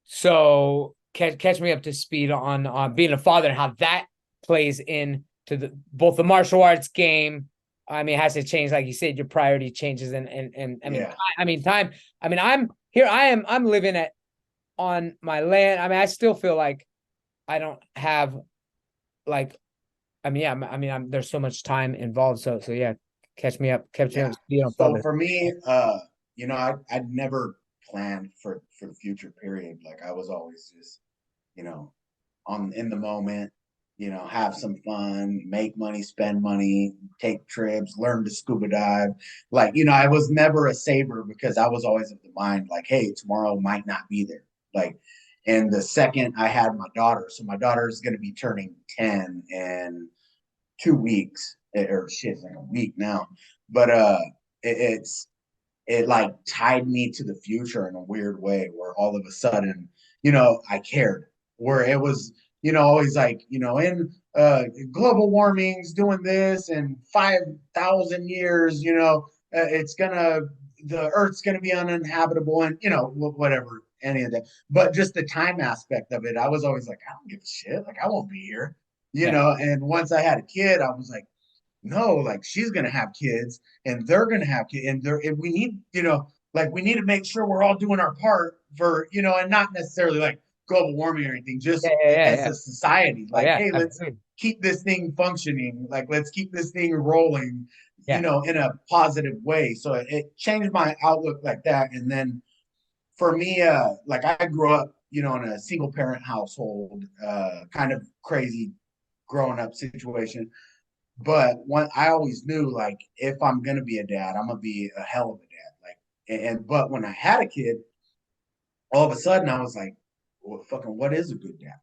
So catch me up to speed on being a father and how that plays in to both the martial arts game. I mean, it has to change, like you said, your priority changes, and I mean, Yeah. time. I mean, I'm here. I'm living on my land. I mean, I still feel like I don't have like. I mean, yeah. I mean, there's so much time involved. So yeah, catch me up Yeah. to speed on So father. for me, I'd never planned for the future period. Like I was always just, you know, on in the moment, have some fun, make money, spend money, take trips, learn to scuba dive. Like, I was never a saver because I was always of the mind, like, hey, tomorrow might not be there. Like, and the second I had my daughter, so my daughter is going to be turning 10 in 2 weeks, or shit, like a week now. But it's it like tied me to the future in a weird way where all of a sudden, I cared. Where it was, always like, in global warming's doing this and 5,000 years, it's gonna the Earth's gonna be uninhabitable and whatever any of that. But just the time aspect of it, I was always like, I don't give a shit. Like I won't be here, Yeah, And once I had a kid, I was like, no, like she's gonna have kids and they're gonna have kids and we need, like we need to make sure we're all doing our part for, and not necessarily like global warming or anything, yeah, just yeah, yeah, as yeah. a society, Oh like, yeah, hey, let's absolutely. keep this thing functioning, like let's keep this thing rolling, Yeah, in a positive way. So it changed my outlook like that. And then for me, like I grew up, in a single parent household, kind of crazy growing up situation. But one, I always knew like if I'm gonna be a dad, I'm gonna be a hell of a dad. Like, but when I had a kid, all of a sudden I was like, well, fucking, what is a good dad?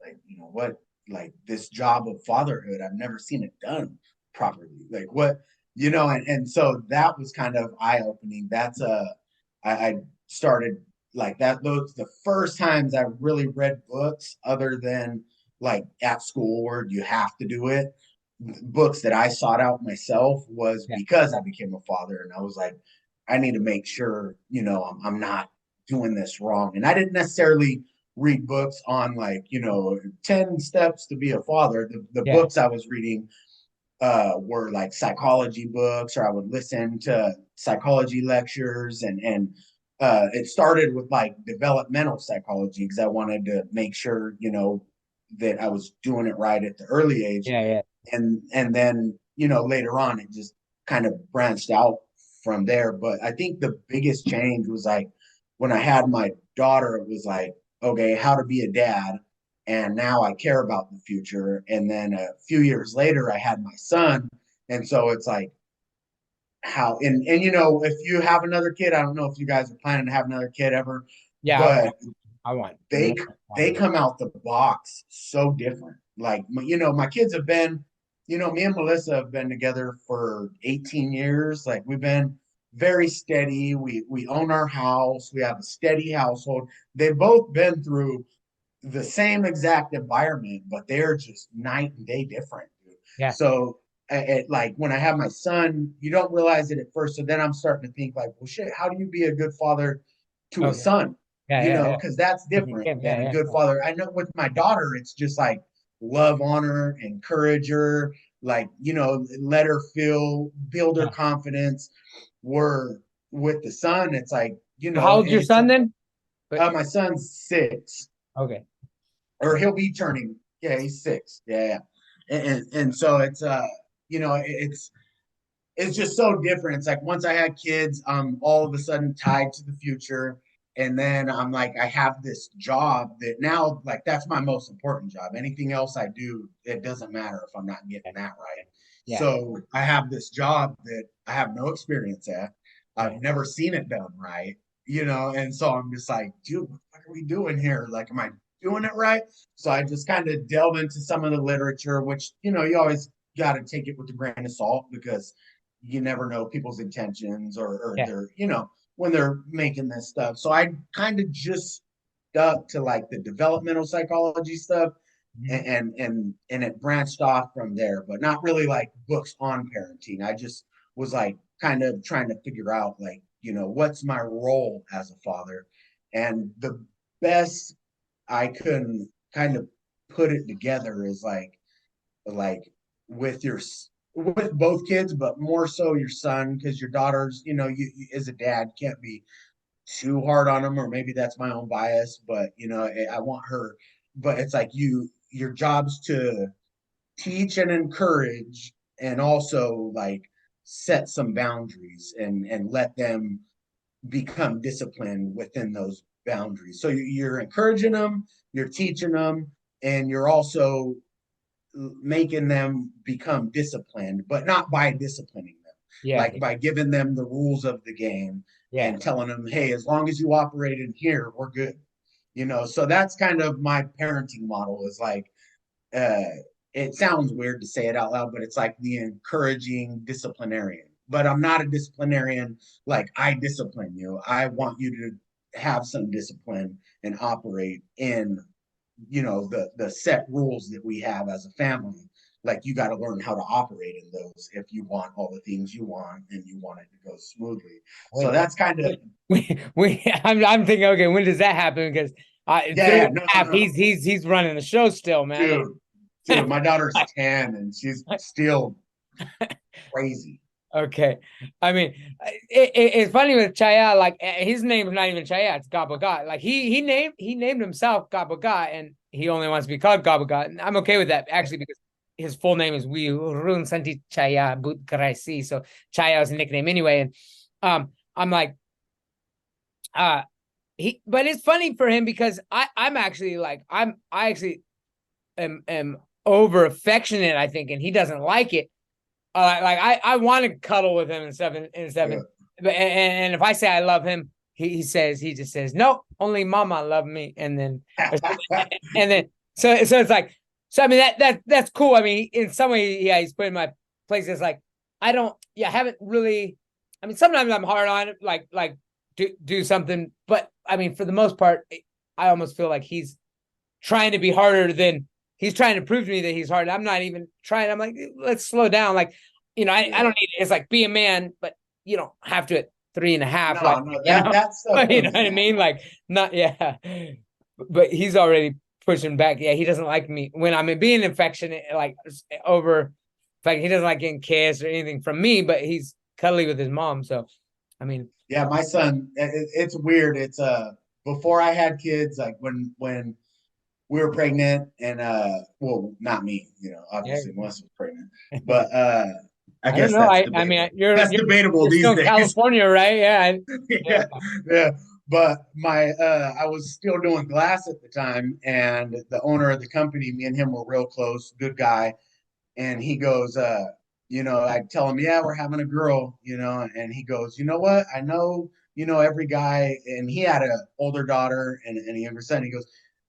Like, what, like this job of fatherhood, I've never seen it done properly. Like, what, and so that was kind of eye opening. That's I started like that. Those the first times I really read books other than like at school where you have to do it. Books that I sought out myself was yeah, because I became a father, and I was like, I need to make sure, I'm not doing this wrong. And I didn't necessarily read books on like, 10 steps to be a father. The yeah, books I was reading were like psychology books, or I would listen to psychology lectures, and it started with like developmental psychology because I wanted to make sure, that I was doing it right at the early age. yeah, yeah. And then, later on it just kind of branched out from there. But I think the biggest change was like when I had my daughter, it was like, okay, how to be a dad, and now I care about the future. And then a few years later I had my son, and so it's like how, and if you have another kid, I don't know if you guys are planning to have another kid ever, Yeah, but I want they more they father. come out the box so different. Like, my kids have been, me and Melissa have been together for 18 years. Like we've been very steady. We own our house. We have a steady household. They've both been through the same exact environment, but they're just night and day different, dude. Yeah. So like when I have my son, you don't realize it at first. So then I'm starting to think like, well, shit, how do you be a good father to a Okay. son? Yeah, yeah, yeah. Because that's different Yeah, than a yeah, good yeah. father. I know with my daughter, it's just like love, honor, encourage her, like, let her feel, build her Yeah. confidence. Where with the son, it's like, So how old's your it's son then? But my son's 6, okay. or he'll be turning, yeah, he's 6. Yeah, yeah. And so it's it's just so different. It's like once I had kids, I'm all of a sudden tied to the future. And then I'm like, I have this job that now, like, that's my most important job. Anything else I do, it doesn't matter if I'm not getting that right. Yeah, So I have this job that I have no experience at. yeah, I've never seen it done right, and so I'm just like, dude, what are we doing here? Like, am I doing it right? So I just kind of delve into some of the literature, which, you always got to take it with a grain of salt because you never know people's intentions, or yeah. they're, when they're making this stuff. So I kind of just stuck to like the developmental psychology stuff, Mhm. and it branched off from there, but not really like books on parenting. I just was like kind of trying to figure out like, what's my role as a father. And the best I couldn't kind of put it together as like with your with both kids, but more so your son, because your daughters, you as a dad can't be too hard on them, or maybe that's my own bias, but I want her, but it's like your job's to teach and encourage, and also like set some boundaries and let them become disciplined within those boundaries. So you're encouraging them, you're teaching them, and you're also making them become disciplined, but not by disciplining them, Yeah. like by giving them the rules of the game Yeah. and telling them, hey, as long as you operate in here, we're good. So that's kind of my parenting model is like, uh, it sounds weird to say it out loud, but it's like the encouraging disciplinarian. But I'm not a disciplinarian like I discipline you. I want you to have some discipline and operate in the set rules that we have as a family. Like you got to learn how to operate in those if you want all the things you want and you want it to go smoothly. So Wait, that's kind of I'm thinking, okay, when does that happen? Because yeah, three yeah, and no, a half, no, no. he's running the show still, man. Dude, my daughter's 10 and she's still crazy. Okay, I mean, it's funny with Chaya. Like his name's not even Chaya; it's Gabagat. Like he named himself Gabagat, and he only wants to be called Gabagat. And I'm okay with that actually because his full name is Wirun Santi Chaya Butkarasi. So Chaya is a nickname anyway. And I'm like, uh, but it's funny for him because I'm actually like I actually am over affectionate, I think, and he doesn't like it. Like I want to cuddle with him and stuff and stuff. Yeah. But and if I say I love him, he just says no, only mama love me, and then and then so it's like so. I mean that's cool. I mean in some way, yeah, he's put in my place. It's like I don't, yeah, haven't really. I mean sometimes I'm hard on it, like do something, but I mean for the most part, I almost feel like he's trying to be harder than he's trying to prove to me that he's hard. I'm not even trying. I'm like, let's slow down. Like, I don't need it's like be a man, but you don't have to at 3.5. Like, No, that stuff you know comes what I mean? natural. Like, not, yeah. But he's already pushing back. Yeah, he doesn't like me when I'm being affectionate, like over. Like, he doesn't like getting kissed or anything from me, but he's cuddly with his mom. So, I mean, Yeah, my son, it's weird. It's before I had kids, like when we were pregnant and well, not me, yeah. obviously Melissa was pregnant, but I I don't guess know. that's I mean, debatable. That's debatable you're these still in days. California, right? Yeah. Yeah. Yeah, yeah. But I was still doing glass at the time, and the owner of the company, me and him were real close, good guy. And he goes, I tell him, yeah, we're having a girl, and he goes, you know what? I know, every guy, and he had an older daughter and a younger son. He goes,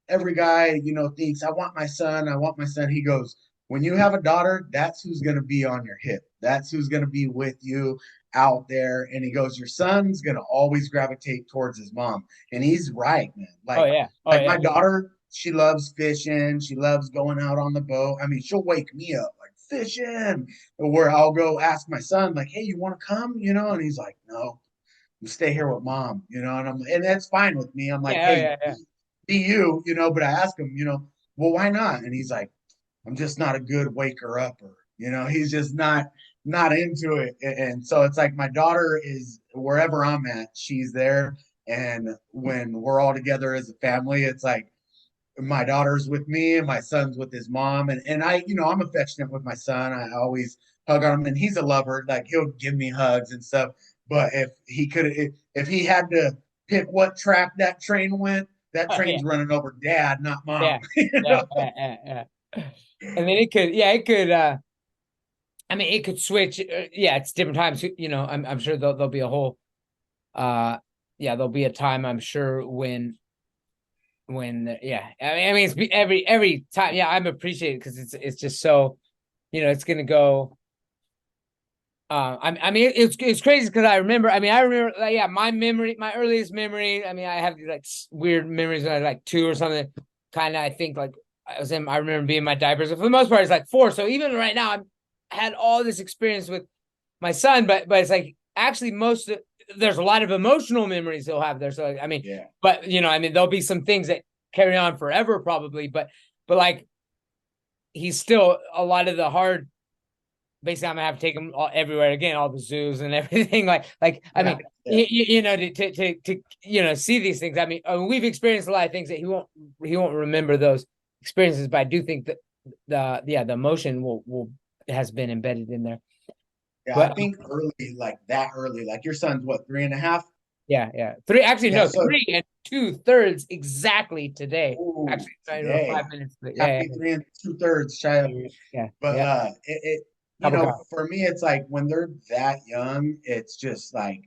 every guy, thinks, I want my son, I want my son. He goes, when you have a daughter, that's who's going to be on your hip. That's who's going to be with you out there. And he goes, your son's going to always gravitate towards his mom. And he's right, man. Oh Like, yeah. Oh like yeah. my daughter, she loves fishing. She loves going out on the boat. I mean, she'll wake me up like fishing, where I'll go ask my son, like, hey, you want to come? And he's like, no, you stay here with mom, and that's fine with me. I'm like, Yeah. Oh hey, yeah. Yeah. be you, but I ask him, well, why not? And he's like, I'm just not a good waker upper. He's just not into it. And so it's like my daughter is wherever I'm at, she's there. And when we're all together as a family, it's like my daughter's with me and my son's with his mom. And I, I'm affectionate with my son. I always hug on him and he's a lover. Like he'll give me hugs and stuff. But if he had to pick what track that train went, that Oh, yeah. train's running over dad, not Yeah. mom. Yeah. Yeah. Yeah. Yeah. And then it could, I mean, it could switch. Yeah, it's different times. I'm sure there'll be a whole, uh, yeah, there'll be a time. I'm sure yeah. I mean, it's every time. Yeah, I'm appreciated because it's just so, it's gonna go. I mean, it's crazy because I remember. I mean, like, yeah, my earliest memory. I mean, I have these like weird memories when I was like 2 or something. Kind of, I think like I remember being in my diapers. But for the most part, it's like 4. So even right now, I had all this experience with my son, but it's like actually there's a lot of emotional memories he'll have there. So I mean, Yeah. but I mean, there'll be some things that carry on forever probably, but like he's still a lot of the hard. Basically, I'm gonna have to take him everywhere again, all the zoos and everything. I mean, you know, to you know, see these things. I mean, we've experienced a lot of things that he won't remember those experiences, but I do think that the emotion will has been embedded in there. Yeah, I But think early, like that early, like your son's what, 3.5? yeah, three actually Yeah, no so 3 2/3 exactly today. ooh, Actually, not even today, 5 minutes. But happy 3 2/3, child. But Yeah. you Couple know, copies. for me, it's like when they're that young, it's just like,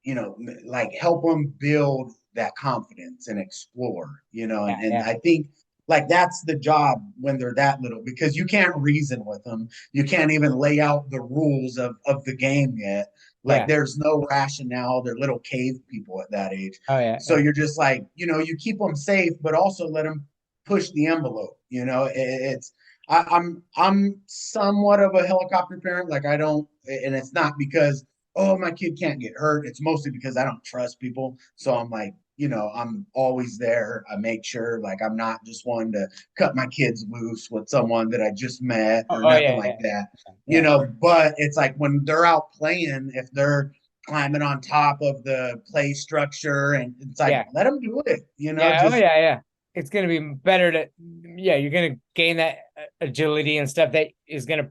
you know, like help them build that confidence and explore, you know, and Yeah. I think like that's the job when they're that little because you can't reason with them. You can't even lay out the rules of the game yet. Like Yeah. there's no rationale. They're little cave people at that age. Oh yeah. So Yeah. you're just like, you know, you keep them safe, but also let them push the envelope. You know, it's I'm somewhat of a helicopter parent. Like I don't, and it's not because oh, my kid can't get hurt. It's mostly because I don't trust people. So I'm like, you know, I'm always there. I make sure like I'm not just one to cut my kids loose with someone that I just met or Oh nothing yeah. like that. You Yeah. know, but it's like when they're out playing, if they're climbing on top of the play structure and it's like Yeah. let them do it, you know, Yeah. Oh just yeah. It's gonna be better to yeah. You're gonna gain that agility and stuff that is gonna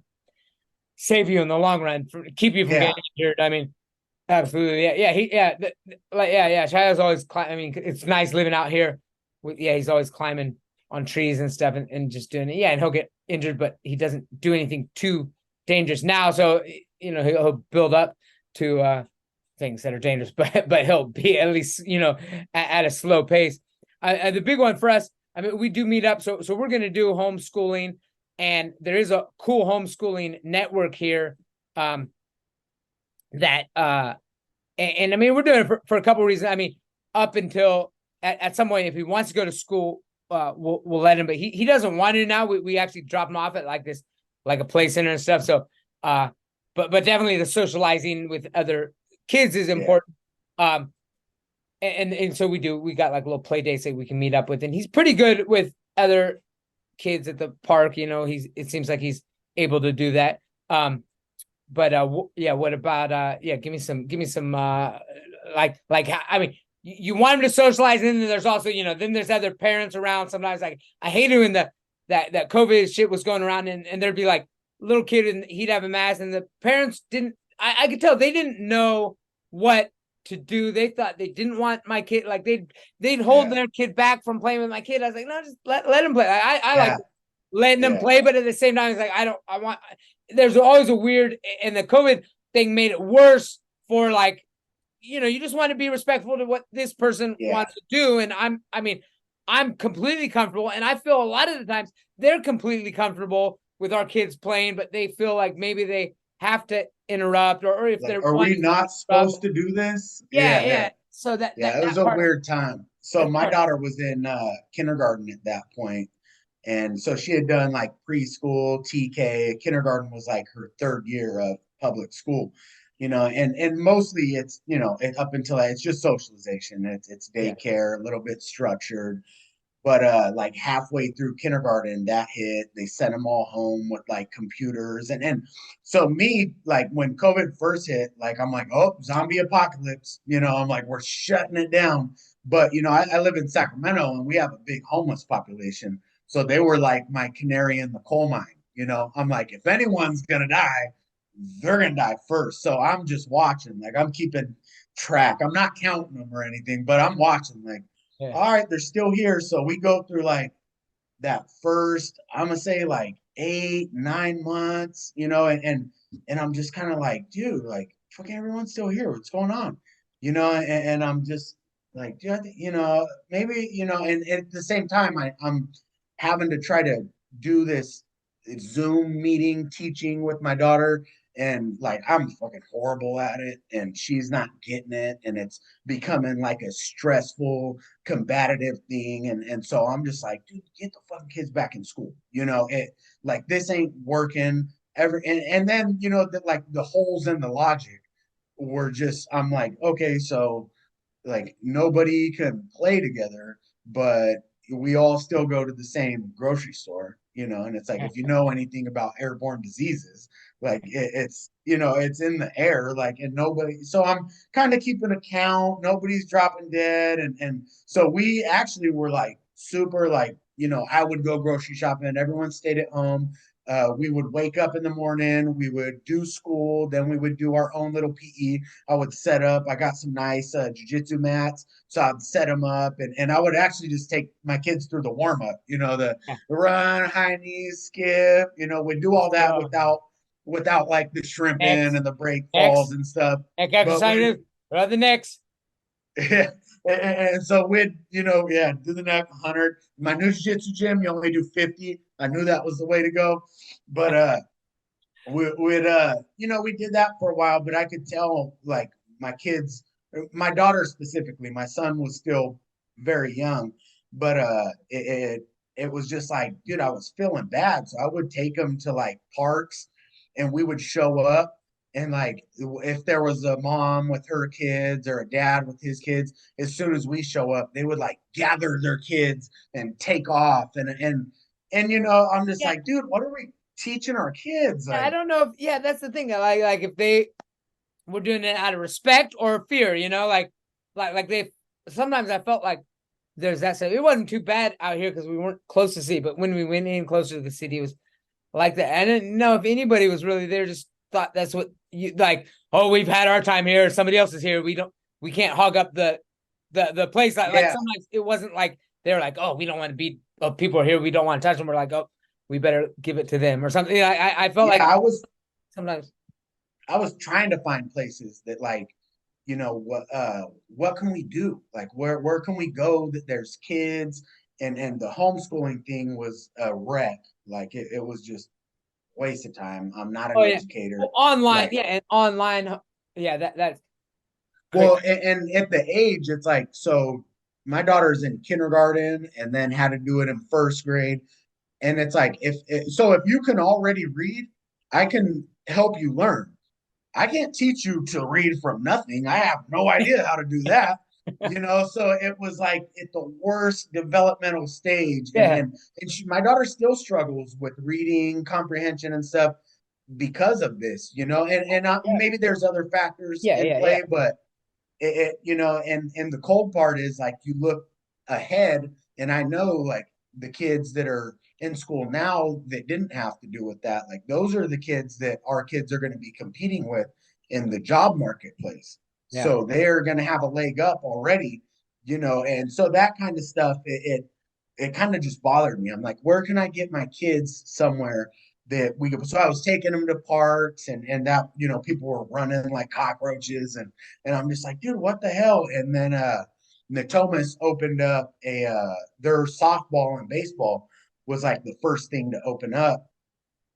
save you in the long run, keep you from yeah, getting injured. I mean, absolutely. Yeah. Chaya's always I mean, it's nice living out here. He's always climbing on trees and stuff and just doing it. Yeah, and he'll get injured, but he doesn't do anything too dangerous now. So you know he'll build up to things that are dangerous, but he'll be at least at a slow pace. The big one for us. I mean, we do meet up, so we're going to do homeschooling, and there is a cool homeschooling network here. That and I mean we're doing it for a couple of reasons. I mean, up until at some point, if he wants to go to school, we'll let him. But he doesn't want to now. We actually drop him off at like this, like a play center and stuff. So, but definitely the socializing with other kids is yeah. important. And so we got like little play dates that we can meet up with, and he's pretty good with other kids at the park. You know, it seems like he's able to do that. But yeah, what about yeah, give me some like I mean you want him to socialize, and then there's also, then there's other parents around. Sometimes like I hate it when that COVID shit was going around, and there'd be like little kid and he'd have a mask, and the parents didn't I could tell they didn't know what to do. They thought they didn't want my kid, like they'd hold Yeah. their kid back from playing with my kid. I was like, no, just let him play. I like Yeah. letting them Yeah. play, but at the same time, it's like I want. There's always a weird, and the COVID thing made it worse for like, you just want to be respectful to what this person Yeah. wants to do, and I mean, I'm completely comfortable, and I feel a lot of the times they're completely comfortable with our kids playing, but they feel like maybe they have to interrupt, or if Like, they're are we wanting to not interrupt. supposed to do this? Yeah, Yeah. yeah. Yeah. So Yeah, it was that a part, weird time. So that my part. daughter was in kindergarten at that point, and so she had done like preschool, TK. Kindergarten was like her third year of public school, you know, and mostly it's up until that, it's just socialization. It's Yeah, daycare, a little bit structured, but like halfway through kindergarten, that hit. They sent them all home with like computers, and so me, like when COVID first hit, like I'm like, oh, zombie apocalypse. You know, I'm like, we're shutting it down. But I live in Sacramento, and we have a big homeless population. So they were like my canary in the coal mine. You know, I'm like, if anyone's gonna die, they're gonna die first. So I'm just watching, like I'm keeping track. I'm not counting them or anything, but I'm watching, like, yeah, all right, they're still here. So we go through like that first, I'm gonna say like 8 9 months, and I'm just kind of like, dude, like fucking everyone's still here. What's going on? And I'm just like, dude, maybe, and at the same time, I'm having to try to do this Zoom meeting teaching with my daughter. And like, I'm fucking horrible at it, and she's not getting it. And it's becoming like a stressful, combative thing. And so I'm just like, dude, get the fucking kids back in school. Like this ain't working ever. And then, like the holes in the logic were just, I'm like, okay, so like nobody can play together, but we all still go to the same grocery store, and it's like, if you know anything about airborne diseases, like it's, it's in the air, like, and nobody, so I'm kind of keeping account, nobody's dropping dead. And so we actually were like super, like, I would go grocery shopping and everyone stayed at home. We would wake up in the morning, we would do school, then we would do our own little PE. I would set up, I got some nice jiu-jitsu mats, so I'd set them up, and I would actually just take my kids through the warm up, the run, high knees, skip, we'd do all that So without like the shrimping X, and the break falls X, and stuff. X But we exercise, or the next. and so we'd, yeah, do the neck 100. My new jiu-jitsu gym, you only do 50. I knew that was the way to go. But we did that for a while, but I could tell, like, my kids, my daughter specifically, my son was still very young, but it was just like, dude, I was feeling bad, so I would take them to like parks, and we would show up, and like, if there was a mom with her kids or a dad with his kids, as soon as we show up, they would like gather their kids and take off, and I'm just Yeah, like, dude, what are we teaching our kids? I Like, don't know if, yeah, that's the thing. Like if they were doing it out of respect or fear, like they, sometimes I felt like there's that stuff. It wasn't too bad out here because we weren't close to the city, but when we went in closer to the city, it was like that. I didn't know if anybody was really there, just thought that's what you like. Oh, we've had our time here. Somebody else is here. We can't hog up the place. Like yeah, sometimes it wasn't like they were like, oh, we don't want to be, oh, people are here. We don't want to touch them. We're like, oh, we better give it to them or something. I felt yeah, like I was sometimes. I was trying to find places that, like, what can we do? Like, where can we go that there's kids, and the homeschooling thing was a wreck. Like, it was just waste of time. I'm not an Oh yeah. educator. Well, online, Like, yeah, and online, yeah, that's great. well, and at the age, it's like, so my daughter's in kindergarten and then had to do it in first grade. And it's like, if you can already read, I can help you learn. I can't teach you to read from nothing. I have no idea how to do that. So it was like at the worst developmental stage. And Yeah, and and my daughter still struggles with reading comprehension and stuff because of this, and yeah, maybe there's other factors yeah, in yeah, yeah. play, but and the cold part is, like, you look ahead, and I know, like, the kids that are in school now that didn't have to do with that, like, those are the kids that our kids are going to be competing with in the job marketplace, Yeah. so they're going to have a leg up already, and so that kind of stuff, it kind of just bothered me. I'm like, where can I get my kids somewhere that we could? So I was taking them to parks, and that, people were running like cockroaches, and I'm just like, dude, what the hell? And then Natomas opened up their softball and baseball was like the first thing to open up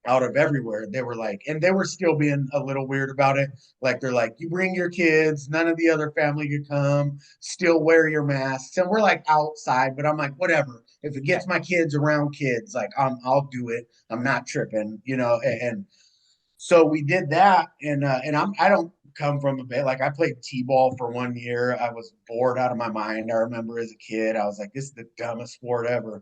out of everywhere. They were like, and they were still being a little weird about it. Like, they're like, you bring your kids, none of the other family could come, still wear your masks. And we're like outside, but I'm like, whatever. If it Yeah. gets my kids around kids, like, I'll do it. I'm not tripping, and so we did that, and I don't come from a bit, like, I played t-ball for 1 year. I was bored out of my mind. I remember as a kid, I was like, this is the dumbest sport ever.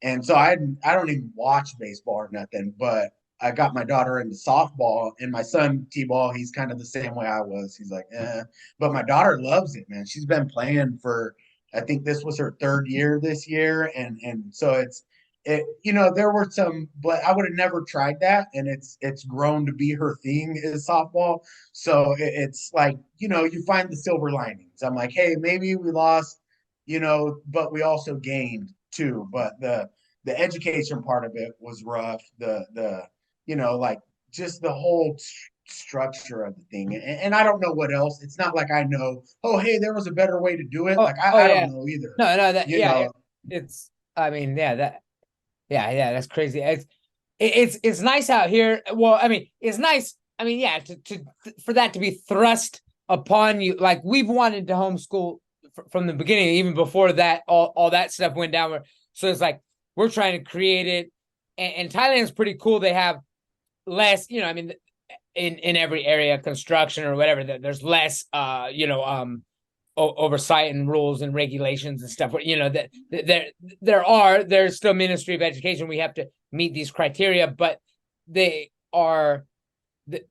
And so I don't even watch baseball or nothing, but I got my daughter into softball, and my son t-ball. He's kind of the same way I was. He's like, but my daughter loves it, man. She's been playing for, I think this was her third year this year, and so there were some, but I would have never tried that, and it's grown to be her thing is softball. So it's like, you find the silver linings. I'm like, hey, maybe we lost, but we also gained too. But the education part of it was rough. Like, just the whole structure of the thing, and I don't know what else. It's not like I know, oh, hey, there was a better way to do it. Oh, Like, oh I don't yeah. know either. No, that, you yeah, know it's, I mean, yeah, that, yeah, that's crazy. It's nice out here. Well, I mean, it's nice. I mean, yeah, to for that to be thrust upon you. Like, we've wanted to homeschool from the beginning, even before that, all that stuff went down. So it's like we're trying to create it, and Thailand's pretty cool. They have less, I mean, in every area, construction or whatever, that there's less, oversight and rules and regulations and stuff. You know, that there's still Ministry of Education. We have to meet these criteria, but they are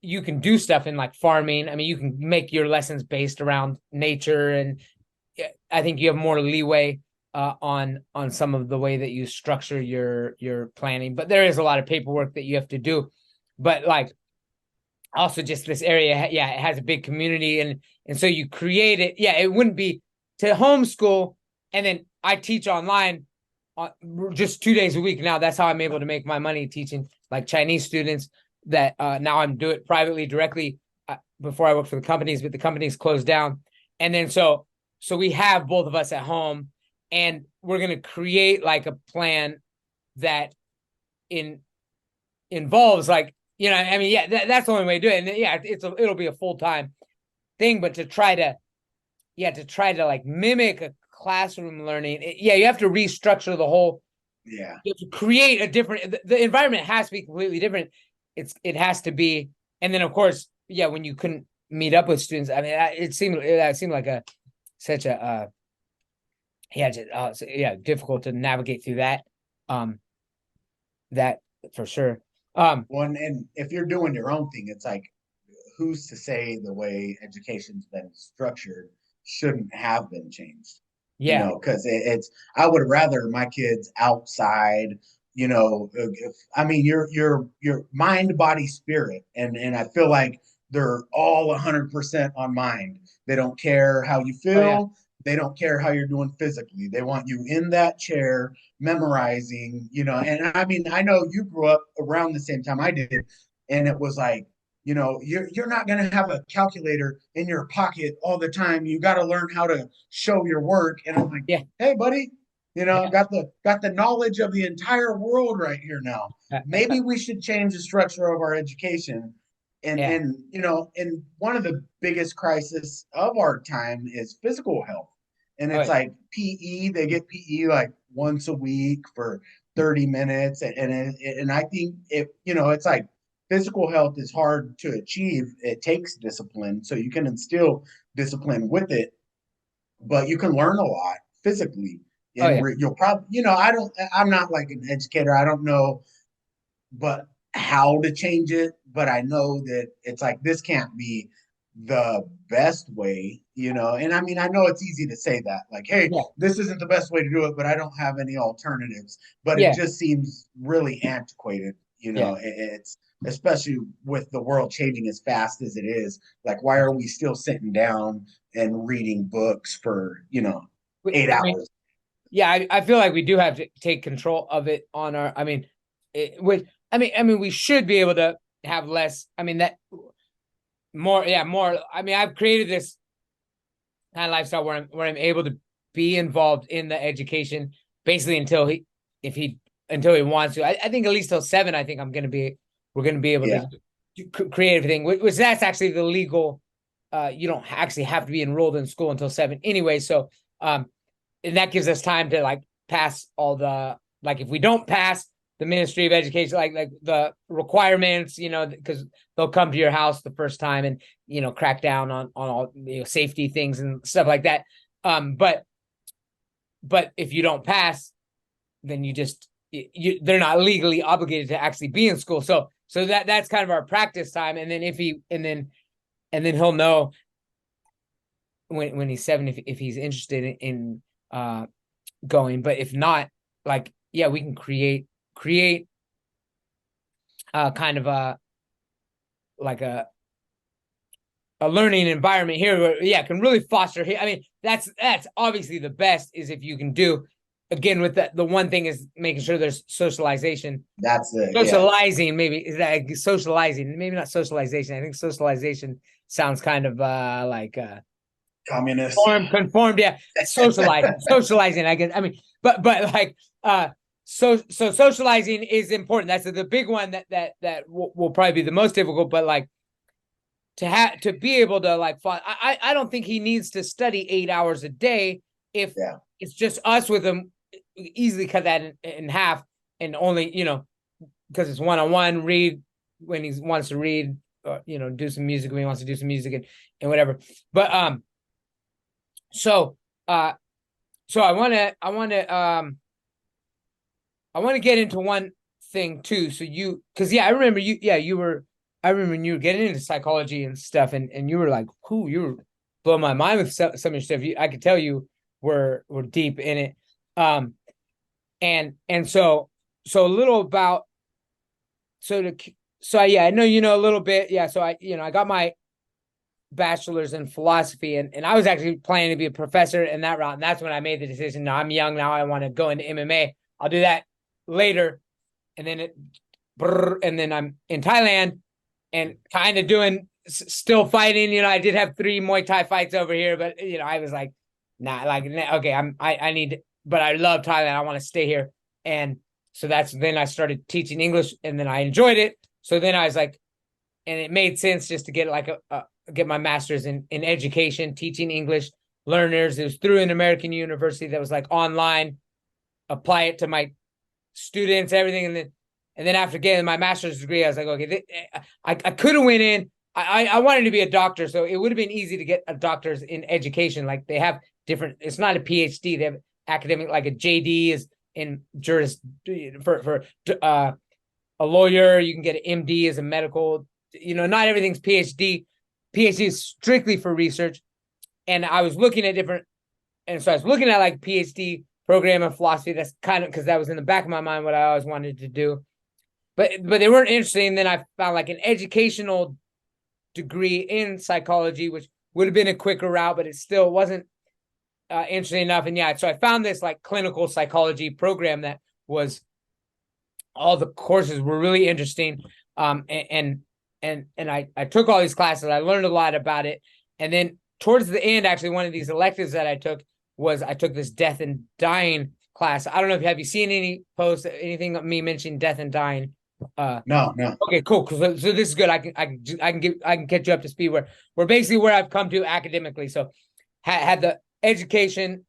you can do stuff in like farming. I mean, you can make your lessons based around nature, and I think you have more leeway on some of the way that you structure your planning. But there is a lot of paperwork that you have to do. But like also just this area, yeah, it has a big community, and so you create it. Yeah, it wouldn't be to homeschool and then I teach online just 2 days a week now. That's how I'm able to make my money teaching like Chinese students that now I'm do it privately directly before I worked for the companies, but the companies closed down. And then so we have both of us at home, and we're going to create like a plan that involves like, you know, I mean, yeah, that's the only way to do it. And yeah, it'll be a full-time thing, but to try to like mimic a classroom learning, you have to restructure the whole. Yeah. You have to create a different. The environment has to be completely different. It has to be, and then of course, yeah, when you couldn't meet up with students, I mean, it seemed like such a difficult to navigate through that. That for sure. One, and if you're doing your own thing, it's like, who's to say the way education's been structured shouldn't have been changed? You Yeah. know, because I would rather my kids outside. You know, I mean, your mind, body, spirit, and I feel like they're all 100% on mind. They don't care how you Oh yeah. feel. They don't care how you're doing physically. They want you in that chair memorizing, you know. And I mean, I know you grew up around the same time I did, and it was like, you know, you're not going to have a calculator in your pocket all the time. You got to learn how to show your work. And I'm like, Yeah. hey, buddy, you know, Yeah. got the knowledge of the entire world right here now. Maybe we should change the structure of our education. Yeah. And you know, and one of the biggest crises of our time is physical health. And Oh it's yeah. like PE, they get PE like once a week for 30 minutes. And I think if, you know, it's like physical health is hard to achieve. It takes discipline. So you can instill discipline with it, but you can learn a lot physically. Oh And yeah. you'll probably, you know, I'm not like an educator. I don't know, but how to change it. But I know that it's like, this can't be the best way, you know. And I mean, I know it's easy to say that, like, hey, Yeah. this isn't the best way to do it, but I don't have any alternatives. But it Yeah. just seems really antiquated, you Yeah. know. It's especially with the world changing as fast as it is. Like, why are we still sitting down and reading books for, you know, eight I mean, hours? yeah, I feel like we do have to take control of it on our. I mean, we should be able to have less. I mean, that more. Yeah, more. I mean, I've created this kind of lifestyle where I'm able to be involved in the education basically until he wants to. I think at least till 7. I think we're gonna be able Yeah. to create everything. Which that's actually the legal. You don't actually have to be enrolled in school until 7 anyway. So and that gives us time to like pass all the, like, if we don't pass the Ministry of Education, like the requirements, you know, because they'll come to your house the first time and, you know, crack down on all, you know, safety things and stuff like that. But if you don't pass, then they're not legally obligated to actually be in school. So that's kind of our practice time. And then he'll know when he's 7 if he's interested in going. But if not, like, yeah, we can create kind of like a learning environment here where, yeah, can really foster. I mean, that's obviously the best is if you can do, again, with the one thing is making sure there's socialization. That's it. Yeah. Socializing, maybe is that socializing, maybe not socialization. I think socialization sounds kind of like Communist. conformed, yeah. Socializing, I guess. I mean, but like so socializing is important. That's the big one that will probably be the most difficult. But like to be able to like I don't think he needs to study 8 hours a day if it's just us with him. Easily cut that in half, and only, you know, because it's one-on-one, read when he wants to read, or, you know, do some music when he wants to do some music, and whatever. But So, so I want to get into one thing too. So because yeah, I remember I remember when you were getting into psychology and stuff, and you were like, "Who you were blowing my mind with some of your stuff." I could tell you were deep in it. Um, and so a little about so to so yeah, I know you know a little bit. Yeah, so I got my bachelor's in philosophy, and I was actually planning to be a professor in that route. And that's when I made the decision. Now I'm young. Now I want to go into MMA. I'll do that later. And then and then I'm in Thailand and kind of doing still fighting. I did have 3 Muay Thai fights over here, but I was like, nah, like okay, I need, but I love Thailand. I want to stay here. And so that's then I started teaching English, and then I enjoyed it. So then I was like, and it made sense just to get like get my master's in education, teaching English learners. It was through an American university that was like online, apply it to my students, everything. And then after getting my master's degree, I was like, okay, I could have went in. I wanted to be a doctor, so it would have been easy to get a doctor's in education. Like they have different. It's not a PhD. They have academic, like a JD is in juris for a lawyer. You can get an MD as a medical. Not everything's PhD. PhD is strictly for research. And I was looking at different, and so I was looking at like PhD program in philosophy. That's kind of because that was in the back of my mind what I always wanted to do. But they weren't interesting. Then I found like an educational degree in psychology, which would have been a quicker route, but it still wasn't interesting enough. And yeah, so I found this like clinical psychology program that was all the courses were really interesting. And I took all these classes. I learned a lot about it. And then towards the end, actually, one of these electives that I took was I took this death and dying class. I don't know if have you seen any posts, anything of me mentioning death and dying? No, no. Okay, cool. So this is good. I can get you up to speed where basically where I've come to academically. So had the education,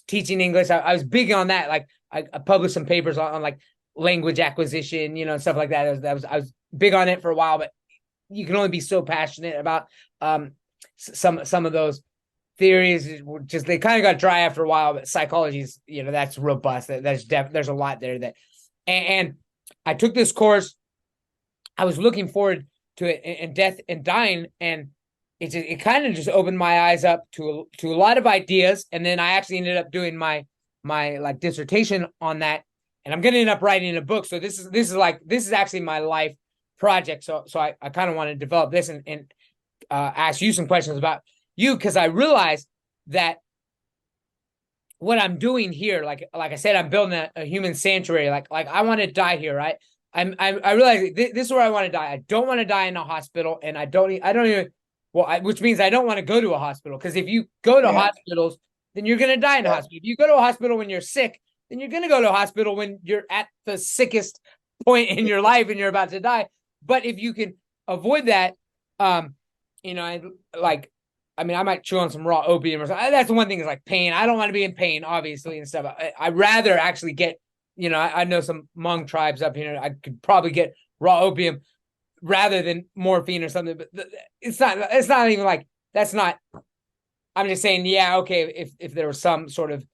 teaching English. I was big on that. Like I published some papers on like language acquisition, stuff like that. I was big on it for a while, but you can only be so passionate about some of those theories. Just they kind of got dry after a while. But psychology is that's robust. There's a lot there and I took this course. I was looking forward to it in death and dying, and it kind of just opened my eyes up to a lot of ideas. And then I actually ended up doing my like dissertation on that, and I'm going to end up writing a book. So this is actually my life project. So I kind of want to develop this and ask you some questions about you, because I realized that what I'm doing here, like I said, I'm building a human sanctuary. Like I want to die here, right? I realize this is where I want to die. I don't want to die in a hospital, and I don't even which means I don't want to go to a hospital, because if you go to hospitals, then you're gonna die in a hospital. If you go to a hospital when you're sick, then you're gonna go to a hospital when you're at the sickest point in your life and you're about to die. But if you can avoid that, I mean, I might chew on some raw opium or something. That's the one thing is like pain. I don't want to be in pain, obviously, and stuff. I'd rather actually get, I know some Hmong tribes up here. I could probably get raw opium rather than morphine or something. But it's not even like, that's not, I'm just saying, yeah, okay, if there was some sort of,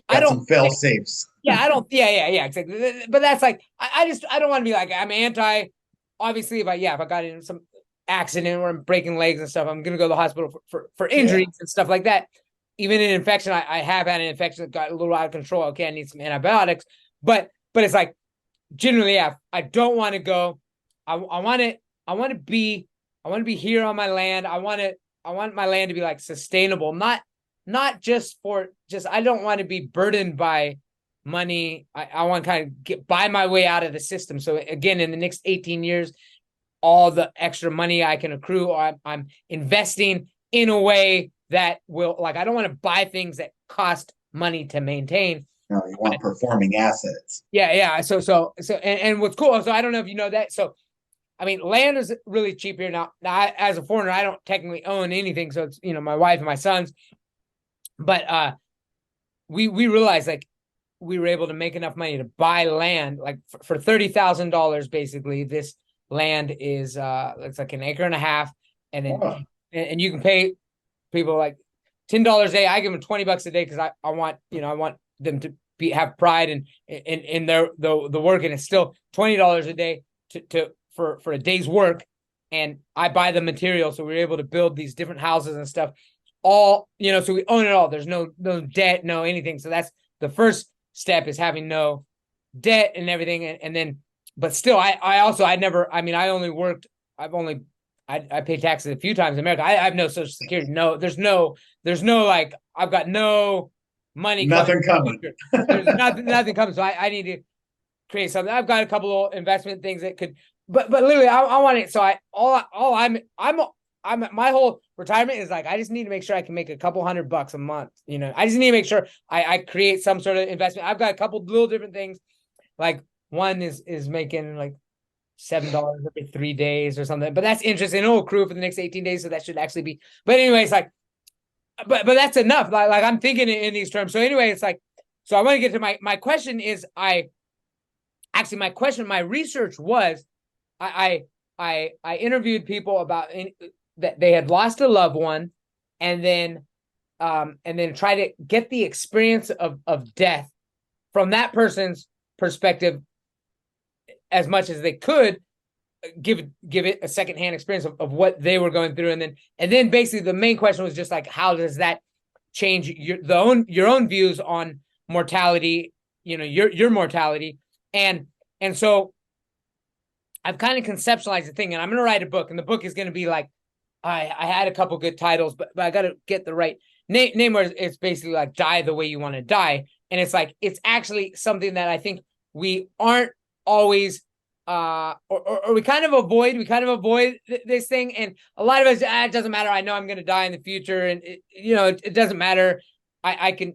I Got don't, some fail safes. yeah, I don't, yeah, exactly. But that's like, I don't want to be like, I'm anti, obviously, if I got in some accident or I'm breaking legs and stuff, I'm gonna go to the hospital for injuries and stuff like that. Even an infection, I have had an infection that got a little out of control. Okay, I need some antibiotics, but it's like generally, I don't want to go. I want to be here on my land. I want my land to be like sustainable, not just I don't want to be burdened by money. I want to kind of get buy my way out of the system. So again, in the next 18 years, all the extra money I can accrue, I'm investing in a way that will, like, I don't want to buy things that cost money to maintain. No, you want performing assets. Yeah. So and what's cool, so I don't know if you know that. So I mean, land is really cheap here now. As a foreigner, I don't technically own anything. So it's, my wife and my sons. But we realized, like, we were able to make enough money to buy land, like for $30,000 basically. This land is it's like an acre and a half, and then and you can pay people like $10 a day. I give them $20 a day because I want, I want them to have pride in their the work, and it's still $20 a day for a day's work. And I buy the material, so we're able to build these different houses and stuff. All, so we own it all. There's no debt, no anything. So that's the first step, is having no debt and everything. And then, but still, I never, I only worked, I pay taxes a few times in America. I have no Social Security. No, there's no like, I've got no money Nothing coming. There's nothing coming. So I need to create something. I've got a couple of investment things that could, but literally I want it. So I'm my whole retirement is like, I just need to make sure I can make a couple $100 a month. I just need to make sure I create some sort of investment. I've got a couple little different things. Like one is making like $7 every 3 days or something, but that's interesting. It'll accrue for the next 18 days. So that should actually be, but anyway, it's like, but that's enough. Like I'm thinking in these terms. So anyway, it's like, so I want to get to my question is, my research was, I interviewed people about that they had lost a loved one, and then try to get the experience of death from that person's perspective as much as they could, give it a secondhand experience of what they were going through, and then basically the main question was just like, how does that change your own views on mortality, your mortality, and so I've kind of conceptualized the thing, and I'm going to write a book, and the book is going to be like, I had a couple good titles, but I got to get the right name where it's basically like Die the Way You Want to Die, and it's like, it's actually something that I think we aren't always or we kind of avoid this thing, and a lot of us, it doesn't matter, I know I'm going to die in the future, and it doesn't matter, I can,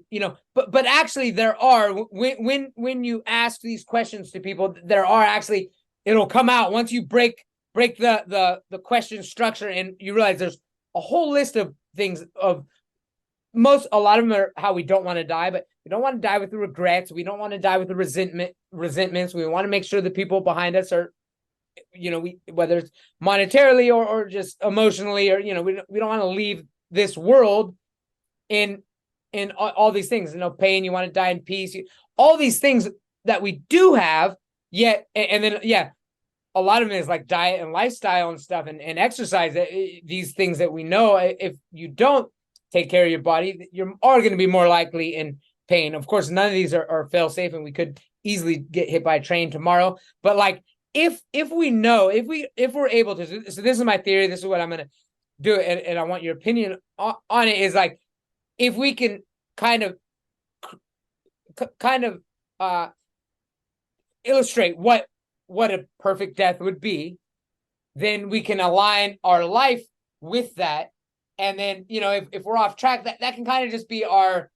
but actually there are, when you ask these questions to people, there are actually, it'll come out once you break the question structure, and you realize there's a whole list of things, a lot of them are how we don't want to die, but we don't want to die with the regrets. We don't want to die with the resentments. We want to make sure the people behind us are, whether it's monetarily or just emotionally, or, we don't want to leave this world in all these things, pain. You want to die in peace. All these things that we do have, yet, and then, yeah, a lot of it is like diet and lifestyle and stuff, and exercise. These things that we know, if you don't take care of your body, you are going to be more likely in pain. Of course, none of these are fail safe, and we could easily get hit by a train tomorrow. But like, if we know, if we're able to, so this is my theory, this is what I'm going to do, and I want your opinion on it, is like, if we can kind of illustrate what a perfect death would be, then we can align our life with that. And then, if we're off track, that can kind of just be our,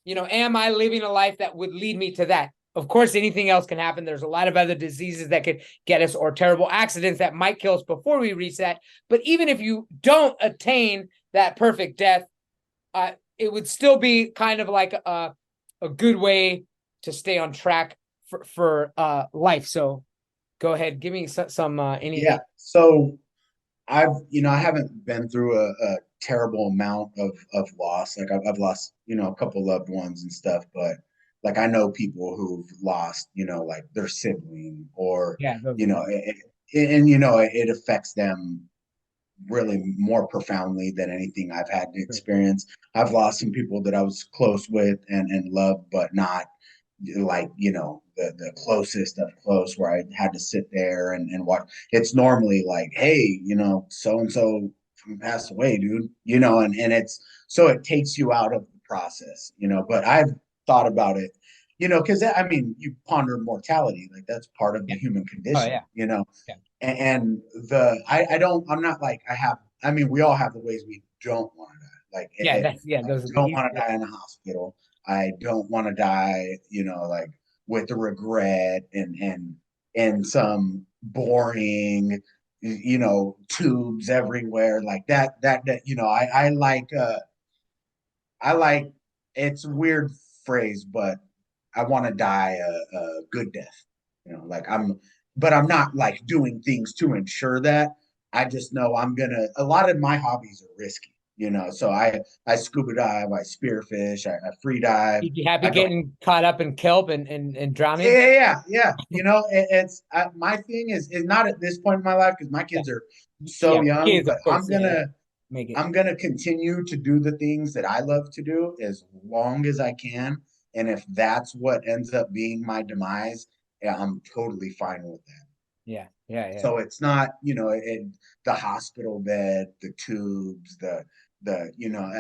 am I living a life that would lead me to that? Of course, anything else can happen. There's a lot of other diseases that could get us, or terrible accidents that might kill us before we reach that. But even if you don't attain that perfect death, it would still be kind of like a good way to stay on track for life. So go ahead, give me some any. Yeah. So I haven't been through a terrible amount of loss. Like I've lost, a couple loved ones and stuff, but like I know people who've lost, like their sibling, or, Yeah, it affects them really more profoundly than anything I've had to experience. I've lost some people that I was close with and loved, but not like, the closest of close, where I had to sit there and watch. It's normally like, hey, so and so passed away, dude, and it's, so it takes you out of the process, but I've thought about it, because you ponder mortality, like that's part of the human oh condition, yeah, yeah, and I'm not like, we all have the ways we don't want to die. Like, I those are the don't easy. want to die in a hospital. I don't want to die, like with the regret and some boring, tubes everywhere, like that, I like, it's a weird phrase, but I want to die a good death. Like but I'm not like doing things to ensure that. I just know a lot of my hobbies are risky. you know. So I scuba dive, I spearfish, I free dive. You'd be happy I go, getting caught up in kelp and drowning. yeah. You know, it's my thing is not at this point in my life because my Yeah, kids are so yeah, young, kids, but of course. Yeah, make it. I'm gonna continue to do the things that I love to do as long as I can. And if that's what ends up being my demise, yeah, I'm totally fine with that. Yeah, yeah, yeah. So it's not, you know, the hospital bed, the tubes, you know,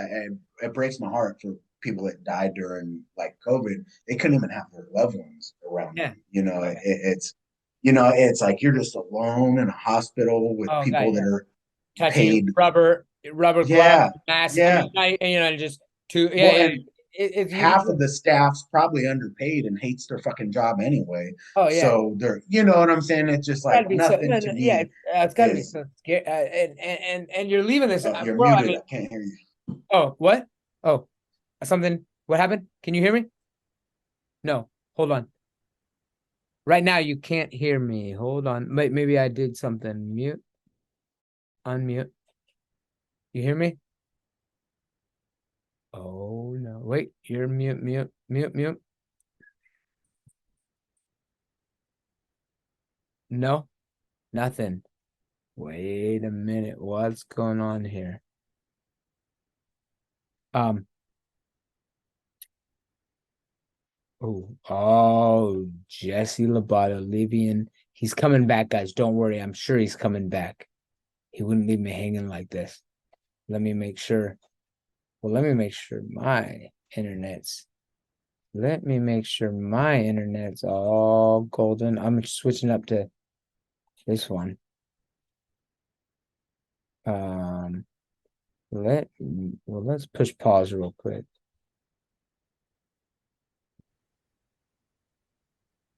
it breaks my heart for people that died during like COVID. They couldn't even have their loved ones around Yeah. them. You know, Oh, yeah. you know, it's like you're just alone in a hospital with Oh, God, people that yeah. are Touching paid. rubber glove, Yeah, mask. I yeah. mean, just two. Yeah, Well, yeah. and It's half you. of the staff's probably underpaid and hates their fucking job anyway. Oh, yeah. So they're, you know what I'm saying? It's just Got like to be so. nothing No, to no, yeah. me It's got to be is, so scary. And you're leaving this, you're bro. I muted. mean, I can't hear you. oh, what? Oh, something. What happened? Can you hear me? No. Hold on. Right now, you can't hear me. Hold on. Maybe I did something. Mute, unmute. You hear me? Oh no. Wait, you're mute. No, nothing. Wait a minute. What's going on here? Um, Jesse Lobato, Livian. He's coming back, guys. Don't worry. I'm sure he's coming back. He wouldn't leave me hanging like this. Let me make sure. Well, let me make sure my internet's all golden. I'm switching up to this one. Um, let's push pause real quick.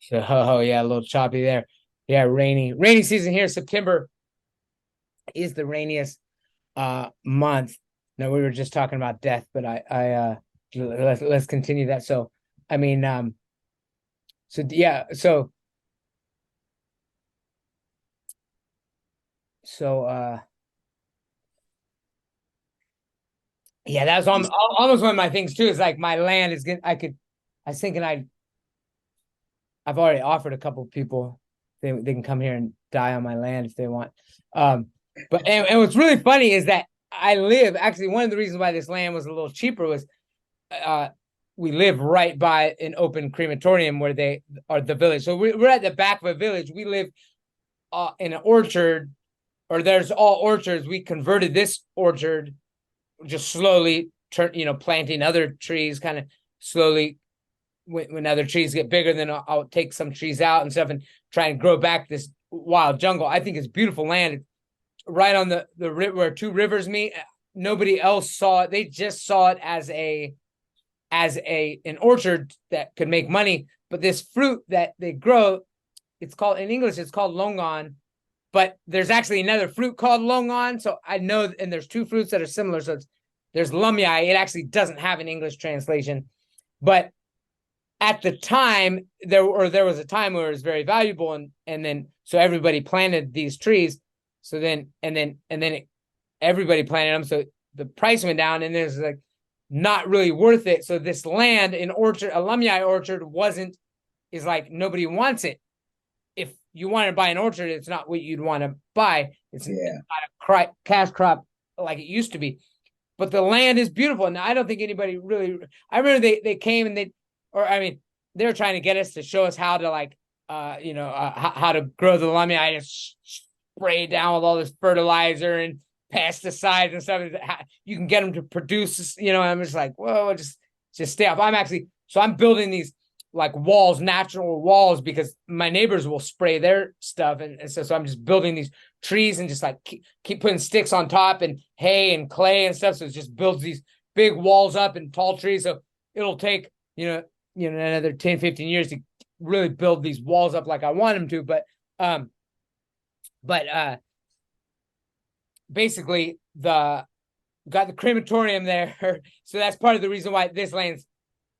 So, oh yeah, a little choppy there. Yeah, rainy season here. September is the rainiest month. No, we were just talking about death, but let's continue that. So, I mean, so yeah, so yeah, that was almost one of my things too. Is like my land is good. I was thinking I've already offered a couple people they can come here and die on my land if they want. But and what's really funny is that I live actually one of the reasons why this land was a little cheaper was uh we live right by an open crematorium where they are the village. So we're at the back of a village. We live in an orchard, or there's all orchards. We converted this orchard just slowly planting other trees kind of slowly. When other trees get bigger, then I'll take some trees out and stuff and try and grow back this wild jungle. I think it's beautiful land. It's right on the river where two rivers meet. Nobody else saw it. They just saw it as an orchard that could make money. But this fruit that they grow, it's called in English, it's called longan. But there's actually another fruit called longan. So I know, and there's two fruits that are similar. So there's lumyai. It actually doesn't have an English translation, but at the time there was a time where it was very valuable, and then so everybody planted these trees. So then everybody planted them. So the price went down, and there's like not really worth it. So this land in orchard, a lumyai orchard, is like nobody wants it. If you want to buy an orchard, it's not what you'd want to buy. It's not a cash crop like it used to be. But the land is beautiful. Now I don't think anybody really. I remember they came and they were trying to get us to show us how to how to grow the lumia. I just spray it down with all this fertilizer and pesticides and stuff. You can get them to produce. I'm just like, whoa, just stay off. I'm building these like walls, natural walls, because my neighbors will spray their stuff, and so I'm just building these trees and just like keep putting sticks on top and hay and clay and stuff. So it just builds these big walls up and tall trees. So it'll take another 10, 15 years to really build these walls up like I want them to. But basically got the crematorium there. So that's part of the reason why this land's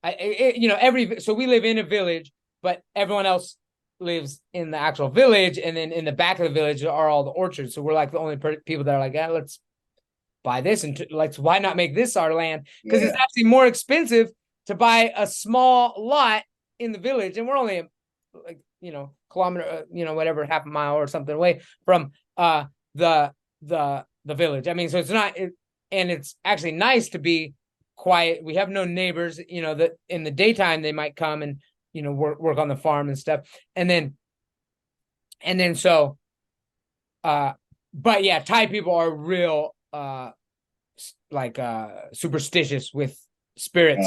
so we live in a village, but everyone else lives in the actual village, and then in the back of the village are all the orchards. So we're like the only people that are like, let's buy this and like, why not make this our land? Because Yeah. it's actually more expensive to buy a small lot in the village, and we're only like, kilometer, whatever, half a mile or something away from the village. I mean, so it's not, and it's actually nice to be quiet. We have no neighbors, that in the daytime they might come and work on the farm and stuff. And then so but yeah, Thai people are real superstitious with spirits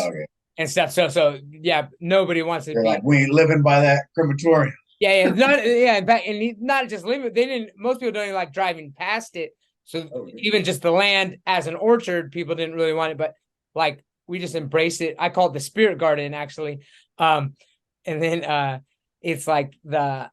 and stuff. So yeah, nobody wants to They're be like, we ain't living by that crematorium. yeah, not yeah, in fact, and not just living. They didn't. Most people don't even like driving past it. So even just the land as an orchard, people didn't really want it. But like we just embraced it. I call it the spirit garden, actually. And then it's like the.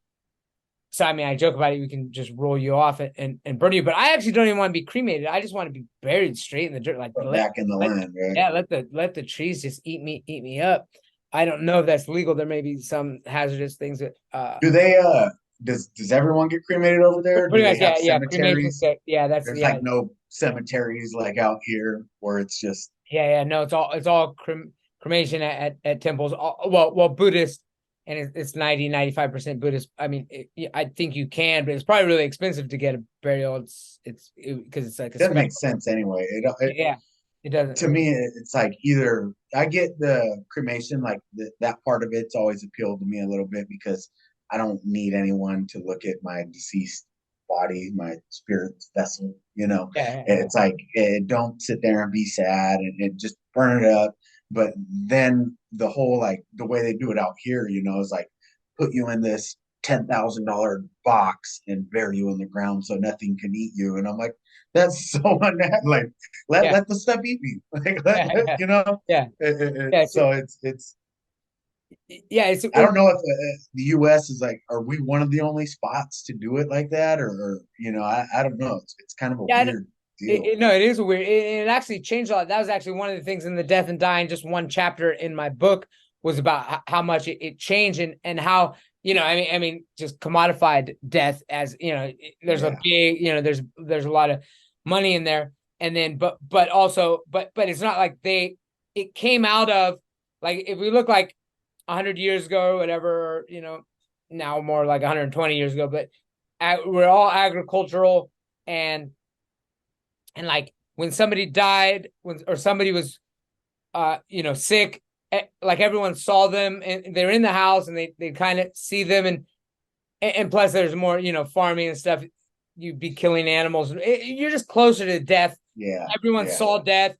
So I mean, I joke about it. We can just roll you off and burn you. But I actually don't even want to be cremated. I just want to be buried straight in the dirt, like back in the land. Right? Yeah, let the trees just eat me up. I don't know if that's legal. There may be some hazardous things that do they does everyone get cremated over there? Do pretty they much, have yeah, cemeteries? yeah, that's There's yeah. like no cemeteries like out here where it's just Yeah, no, it's all cremation at temples. Well, Buddhist, and it's 90-95% Buddhist. I mean, I think you can, but it's probably really expensive to get a burial. It's because it's like it doesn't make sense anyway. Yeah, it doesn't. To me, it's like either I get the cremation, like that part of it's always appealed to me a little bit because I don't need anyone to look at my deceased body, my spirit vessel. It's like don't sit there and be sad and just burn it up. But then the whole like the way they do it out here, is like put you in this $10,000 box and bury you in the ground so nothing can eat you. And I'm like, that's so unnatural. Like, let the stuff eat me. Like, yeah, yeah. So it's Yeah, it's I don't know if the U.S. is like, are we one of the only spots to do it like that, or I don't know. It's kind of a weird deal. No, it is weird. It actually changed a lot. That was actually one of the things in the Death and Dying. Just one chapter in my book was about how much it changed and how I mean, just commodified death as there's a big there's a lot of money in there, and then but also but it's not like it came out of like if we look like 100 years ago or whatever, now more like 120 years ago, but we're all agricultural and like when somebody died or somebody was sick, like everyone saw them and they're in the house and they kind of see them and plus there's more farming and stuff. You'd be killing animals. You're just closer to death. Yeah, everyone saw death.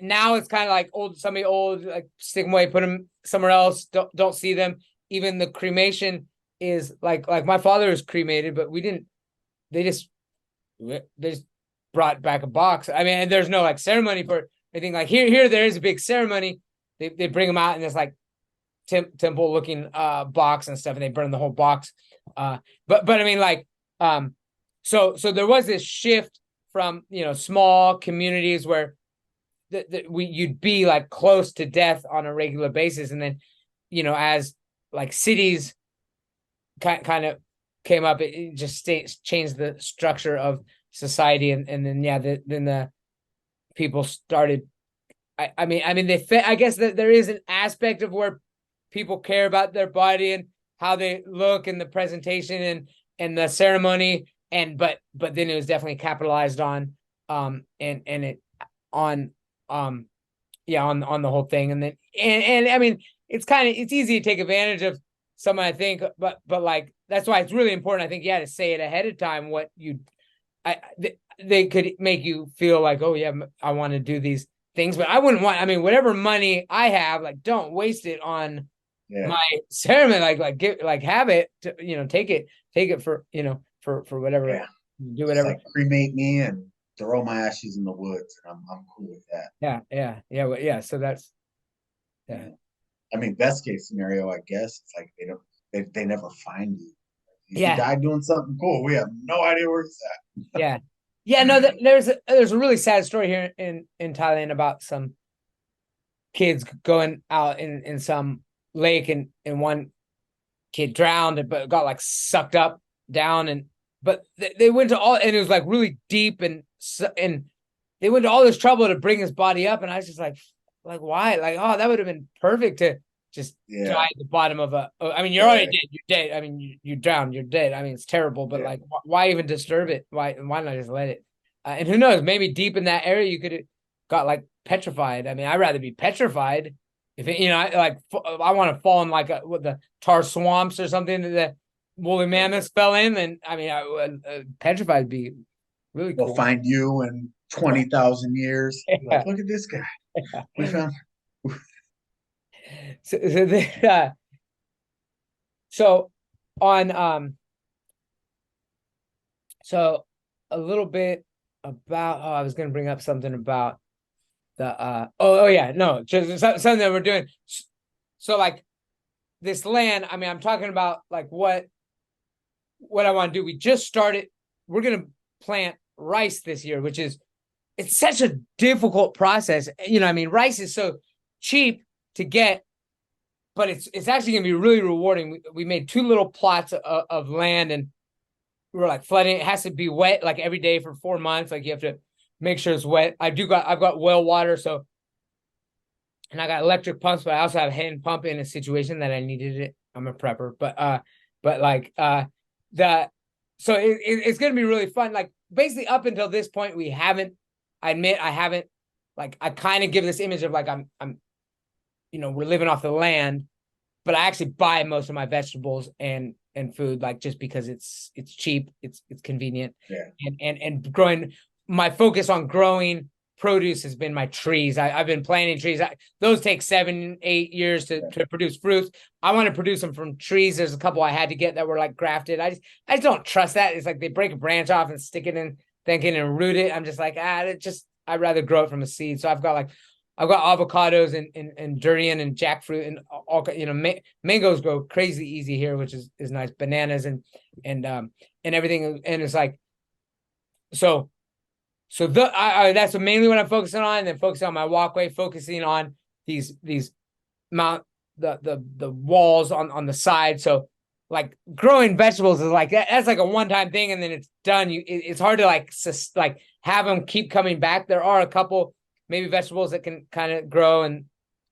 Now it's kind of like somebody old, like stick them away, put them somewhere else. Don't see them. Even the cremation is like my father was cremated, but we didn't. They just brought back a box. I mean, and there's no like ceremony for anything. Like here there is a big ceremony. They bring them out and there's like temple looking box and stuff, and they burn the whole box. But I mean like so there was this shift from small communities where you'd be like close to death on a regular basis, and then as like cities kind of came up, it just changed the structure of society, and then then the people started. I mean I guess that there is an aspect of where people care about their body and how they look and the presentation and the ceremony, and but then it was definitely capitalized on and it on on the whole thing, and then and I mean it's easy to take advantage of someone, I think, but like that's why it's really important, I think, to say it ahead of time what they could make you feel like, oh yeah, I want to do these things, but I wouldn't want, I mean, whatever money I have, like don't waste it on my ceremony, like have it to, take it for for whatever, do whatever. Just like cremate me and throw my ashes in the woods, and I'm cool with that. Yeah. So that's I mean, best case scenario, I guess it's like they never find you. If you died doing something cool, we have no idea where it's at. No, there's a really sad story here in Thailand about some kids going out in some lake, and one kid drowned but got like sucked up down, but they went to all, and it was like really deep and they went to all this trouble to bring his body up, and I was just like why? Like, oh, that would have been perfect to just die at the bottom of a. I mean, you're already dead. You're dead. I mean, you drowned. You're dead. I mean, it's terrible. But like, why even disturb it? Why not just let it? And who knows? Maybe deep in that area, you could have got like petrified. I mean, I'd rather be petrified. If it, I want to fall in like with the tar swamps or something that the woolly mammoths fell in. Then I mean, petrified would be really cool. We'll find you in 20,000 years. Like, look at this guy. We found. So on so a little bit about I was going to bring up something about the just something that we're doing. So like this land, I mean, I'm talking about like what I want to do. We just started. We're going to plant rice this year, which is it's such a difficult process. You know, I mean, rice is so cheap to get, but it's actually going to be really rewarding. We made 2 little plots of land, and we were like flooding. It has to be wet like every day for 4 months. Like you have to make sure it's wet. I've got well water, so, and I got electric pumps, but I also have a hand pump in a situation that I needed it. I'm a prepper, so it's going to be really fun. Like basically up until this point, I admit I haven't, like, I kind of give this image of like, I'm, we're living off the land, but I actually buy most of my vegetables and food, like just because it's cheap, it's convenient. And growing, my focus on growing produce has been my trees. I've been planting trees. Those take 7-8 years to produce fruits. I want to produce them from trees. There's a couple I had to get that were like grafted. I just don't trust that. It's like they break a branch off and stick it in, thinking and root it. I'm just like, I'd rather grow it from a seed. So I've got avocados and durian and jackfruit and all, mangoes grow crazy easy here, which is nice. Bananas and everything. And it's like, so that's mainly what I'm focusing on. And then focusing on my walkway, focusing on these the walls on the side. So like growing vegetables is like that's like a one-time thing, and then it's done. It's hard to like have them keep coming back. There are a couple maybe vegetables that can kind of grow and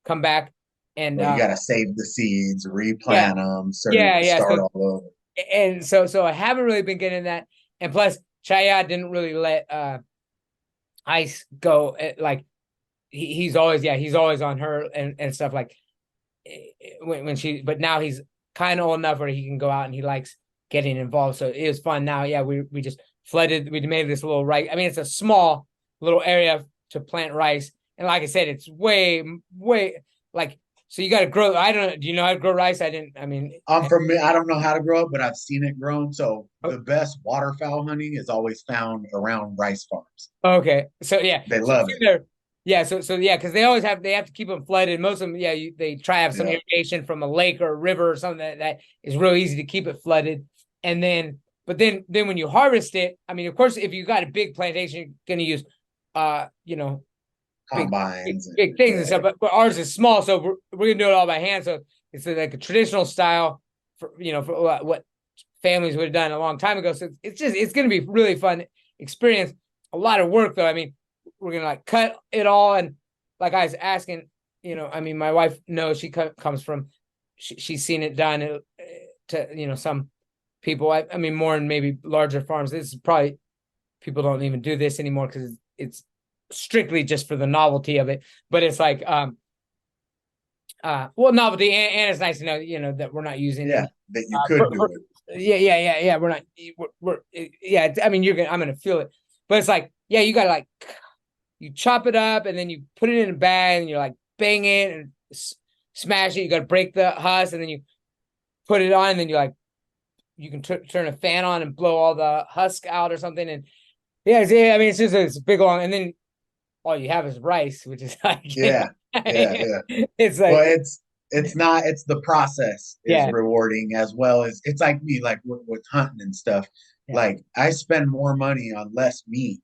come back, and you gotta save the seeds, replant them, start all over. And so I haven't really been getting that, and plus Chaya didn't really let Ice go. Like he's always on her and stuff, like when she, but now he's kind of old enough where he can go out and he likes getting involved. So it was fun. Now, we just flooded. We made this little rice. I mean, it's a small little area to plant rice, and like I said, it's way like. So you got to grow. Do you know how to grow rice? I mean, I don't know how to grow it, but I've seen it grown. So the best waterfowl hunting is always found around rice farms. Okay, so yeah, they love it. Yeah, so because they have to keep them flooded. Most of them, they try to have some irrigation from a lake or a river or something that is real easy to keep it flooded. And then, but then when you harvest it, I mean, of course, if you got a big plantation, you're going to use, combines, big things and stuff. But ours is small, so we're gonna do it all by hand. So it's like a traditional style for what families would have done a long time ago. So it's gonna be really fun experience. A lot of work though. I mean, we're gonna like cut it all, and like I was asking, I mean, my wife knows, she comes from, she's seen it done to some people. I mean, more in maybe larger farms. This is probably, people don't even do this anymore because it's strictly just for the novelty of it. But it's like novelty, and it's nice to know that we're not using that you could do it. We're I mean, I'm gonna feel it, but it's like you gotta like, you chop it up and then you put it in a bag and you're like bang it and smash it. You gotta break the husk and then you put it on, and then you can turn a fan on and blow all the husk out or something. And I mean, it's just it's big long, and then all you have is rice, which is like it's like, well, it's the process is rewarding, as well as it's like me, like with hunting and stuff. Like I spend more money on less meat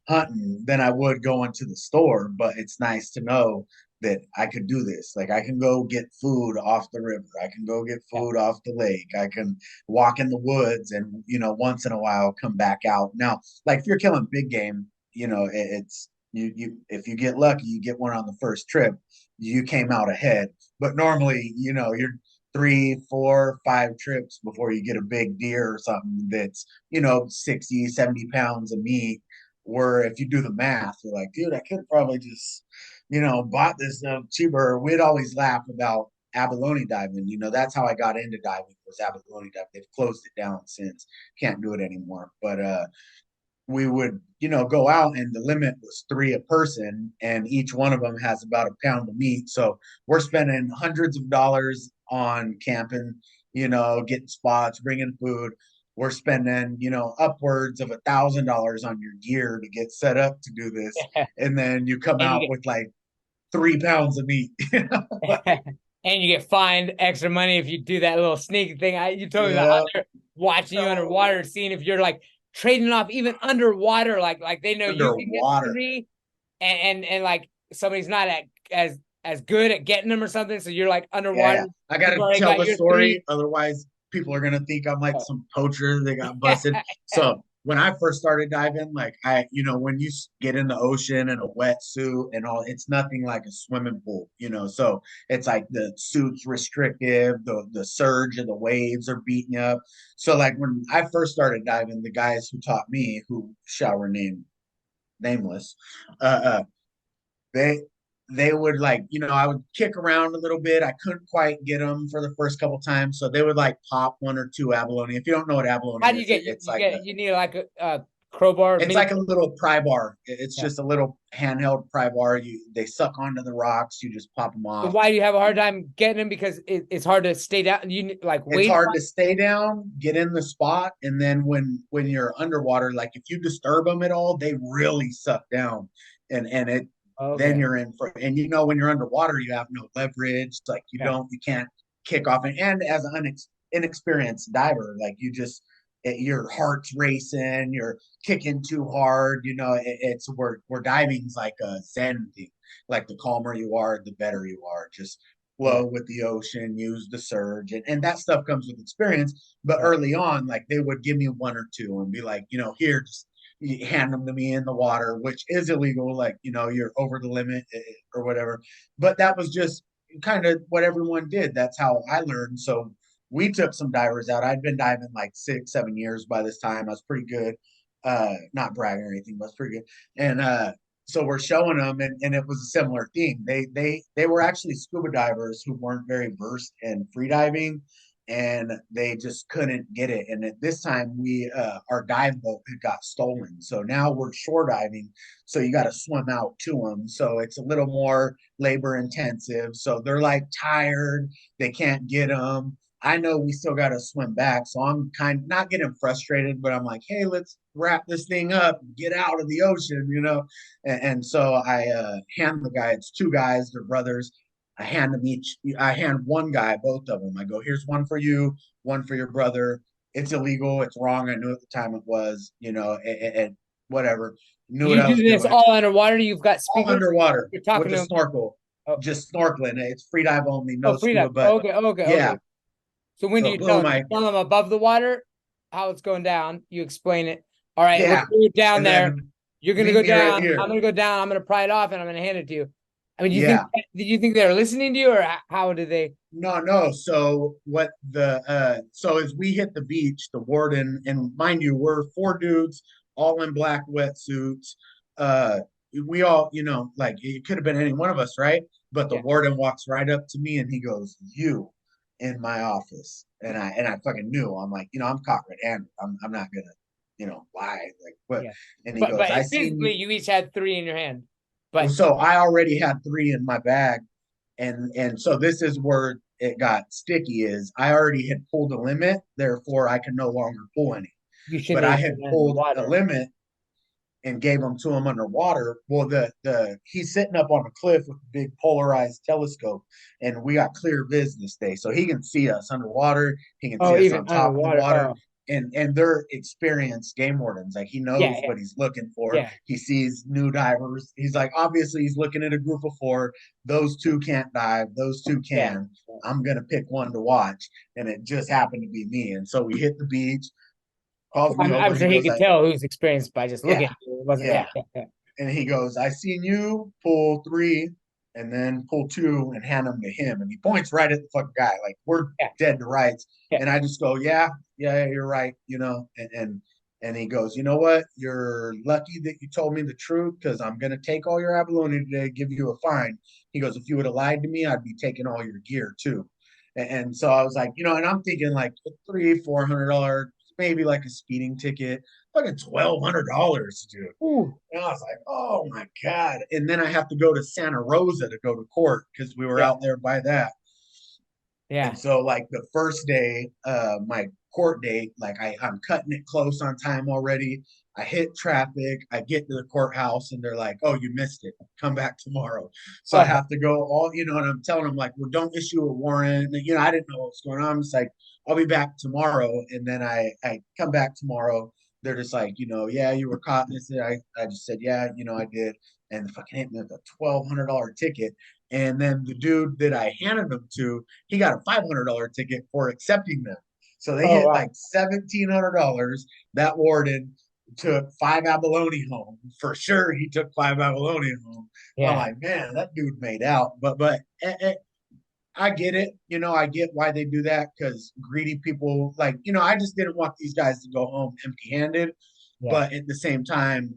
hunting than I would going to the store, but it's nice to know that I could do this. Like I can go get food off the river, I can go get food off the lake, I can walk in the woods and once in a while come back out. Now, like if you're killing big game, it's you if you get lucky, you get one on the first trip, you came out ahead. But normally, you're 3, 4, 5 trips before you get a big deer or something that's 60, 70 pounds of meat. Where if you do the math, you're like, dude, I could probably just bought this cheaper. We'd always laugh about abalone diving. That's how I got into diving, was abalone diving. They've closed it down since. Can't do it anymore. But we would, go out, and the limit was 3 a person, and each one of them has about a pound of meat. So we're spending hundreds of dollars on camping, getting spots, bringing food. We're spending, upwards of $1,000 on your gear to get set up to do this. And then you come And out you with like 3 pounds of meat. get and you get fined extra money if you do that little sneaky thing. You told me Yeah. about watching you underwater, seeing if you're like trading off even underwater, like they know you can get Underwater. 3, and like somebody's not as good at getting them or something, so you're like Yeah, underwater. yeah. I You've gotta already tell got the your 3. story, otherwise people are gonna think I'm like some poacher that got busted. So when I first started diving, like when you get in the ocean in a wetsuit and all, it's nothing like a swimming pool, So it's like the suit's restrictive, the surge of the waves are beating you up. So like when I first started diving, the guys who taught me, who shall remain nameless, uh, they they would like I would kick around a little bit. I couldn't quite get them for the first couple times, so they would like pop 1 or 2 abalone. If you don't know what abalone How do you is, get it's you like get you need like a crowbar it's mini? like a little pry bar. It's Yeah. just a little handheld pry bar. They suck onto the rocks. You just pop them So off. why do you have a hard time getting them? Because it's hard to stay down. You like It's weight. hard to stay down, get in the spot, and then when you're underwater, like if you disturb them at all, they really suck down, and it then Okay. you're in for. And when you're underwater, you have no leverage. Like Yeah. you can't kick off, and as an inexperienced diver, like your heart's racing, you're kicking too hard. It's where diving's like a zen thing. Like the calmer you are, the better you are. Just Yeah. flow with the ocean, use the surge, and that stuff comes with experience. But Right. early on, like they would give me 1 or 2 and be like, here, just hand them to me in the water, which is illegal. Like, you're over the limit or whatever. But that was just kind of what everyone did. That's how I learned. So we took some divers out. I'd been diving like 6, 7 years by this time. I was pretty good. Not bragging or anything, but I was pretty good. And so we're showing them, and it was a similar thing. They were actually scuba divers who weren't very versed in free diving, and they just couldn't get it. And at this time, we our dive boat had got stolen, so now we're shore diving. So you got to swim out to them. So it's a little more labor intensive. So they're like tired. They can't get them. I know we still got to swim back. So I'm kind of not getting frustrated, but I'm like, hey, let's wrap this thing up, get out of the ocean. And so I hand the guy, it's 2 guys, they're brothers. I hand them each, I hand one guy, both of them. I go, here's one for you, one for your brother. It's illegal. It's wrong. I knew at the time it was, and whatever. Knew what You I was do this doing. all underwater. You've got All speakers. underwater You're talking with to a them. snorkel, Oh, just snorkeling. It's free dive only, no oh, free scuba. dive. But Okay, okay, yeah, okay. So when do so you tell boom, them? You tell them above the water how it's going down. You explain it. All right, we're yeah. gonna go down And there. then You're gonna meet go me right down. I'm here. gonna go down. I'm gonna pry it off, and I'm gonna hand it to you. I mean, Yeah. did you think they were listening to you, or how did they? No, no. So what so as we hit the beach, the warden, and mind you, we're 4 dudes all in black wetsuits. Uh we all, like it could have been any one of us, right? But the Yeah, warden walks right up to me and he goes, "You in my office." And I fucking knew. I'm like, I'm caught red-handed. I'm not gonna, lie. Like what? yeah. And he But goes, "I seen physically, you." you each had 3 in your hand. But So I already had 3 in my bag, and so this is where it got sticky. Is I already had pulled a limit, therefore I could no longer pull any. you But shouldn't I have had been in the pulled a water. limit and gave them to him underwater. Well, the he's sitting up on a cliff with a big polarized telescope, and we got clear viz this day, so he can see us underwater. He can Oh, see us even on top of the underwater. water. Oh, And they're experienced game wardens. Like he yeah, knows yeah, what he's looking for. yeah, He sees new divers. He's like, obviously, he's looking at a group of 4. Those 2 can't dive. Those 2 yeah. can. I'm gonna pick one to watch, and it just happened to be me. And so we hit the beach. Calls me I'm over. He sure he goes, could tell who's experienced by just looking yeah, at you. It wasn't, yeah. yeah, yeah, yeah. And he goes, I seen you pull three and then pull two and hand them to him. And he points right at the fucking guy. Like, we're Yeah. dead to rights. Yeah. And I just go, yeah, you're right. And he goes, you know what? You're lucky that you told me the truth because I'm going to take all your abalone today, give you a fine. He goes, if you would have lied to me, I'd be taking all your gear too. And so I was like, and I'm thinking like $300-400, maybe like a speeding ticket, fucking $1,200, dude. Ooh. And I was like, oh my God. And then I have to go to Santa Rosa to go to court because we were Yeah. out there by that. Yeah. And so like the first day, my court date, like I'm cutting it close on time already. I hit traffic, I get to the courthouse and they're like, oh, you missed it. Come back tomorrow. So I Oh, have to go and I'm telling them like, well, don't issue a warrant. I didn't know what was going on. It's like, I'll be back tomorrow. And then I come back tomorrow. They're just like, yeah, you were caught. And I just said, yeah, I did. And fucking hit me with a $1,200 ticket. And then the dude that I handed them to, he got a $500 ticket for accepting them. So they oh hit wow. like $1,700. That warden took 5 abalone home. For sure, he took 5 abalone home. I'm Yeah. like, man, that dude made out. But I get it. I get why they do that because greedy people, like, I just didn't want these guys to go home empty handed. Yeah. But at the same time,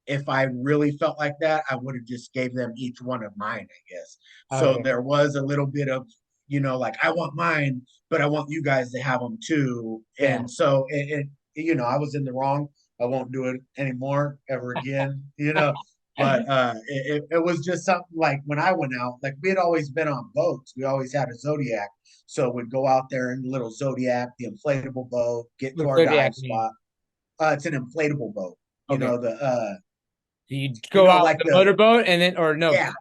if I really felt like that, I would have just gave them each one of mine, I guess. So Okay. there was a little bit of, like I want mine, but I want you guys to have them too. Yeah. And so I was in the wrong. I won't do it anymore ever again, But it was just something like when I went out, like we had always been on boats. We always had a Zodiac. So we'd go out there in the little Zodiac, the inflatable boat, get to What's our dive zodiac mean? spot. It's an inflatable boat. Okay. The Do you go out like with the motorboat and then, or no? yeah,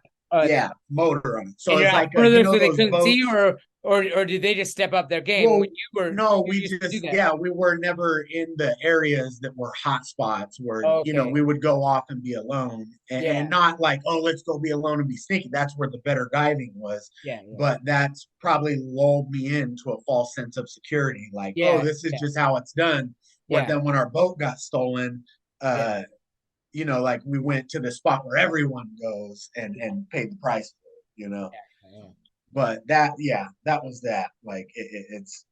yeah, motor on it. So And you're it's out like further so they those couldn't see you, boats. or did they just step up their game when Well, you were no, you we used to do just that? yeah, we were never in the areas that were hot spots where Okay. we would go off and be alone and Yeah. not like, oh, let's go be alone and be sneaky. That's where the better diving was. Yeah. Yeah. But that's probably lulled me into a false sense of security, like, oh, Yeah. this is Yeah. just how it's done. But Yeah. then when our boat got stolen, Yeah. like we went to the spot where everyone goes and paid the price for it. Yeah. But that was that. Like it's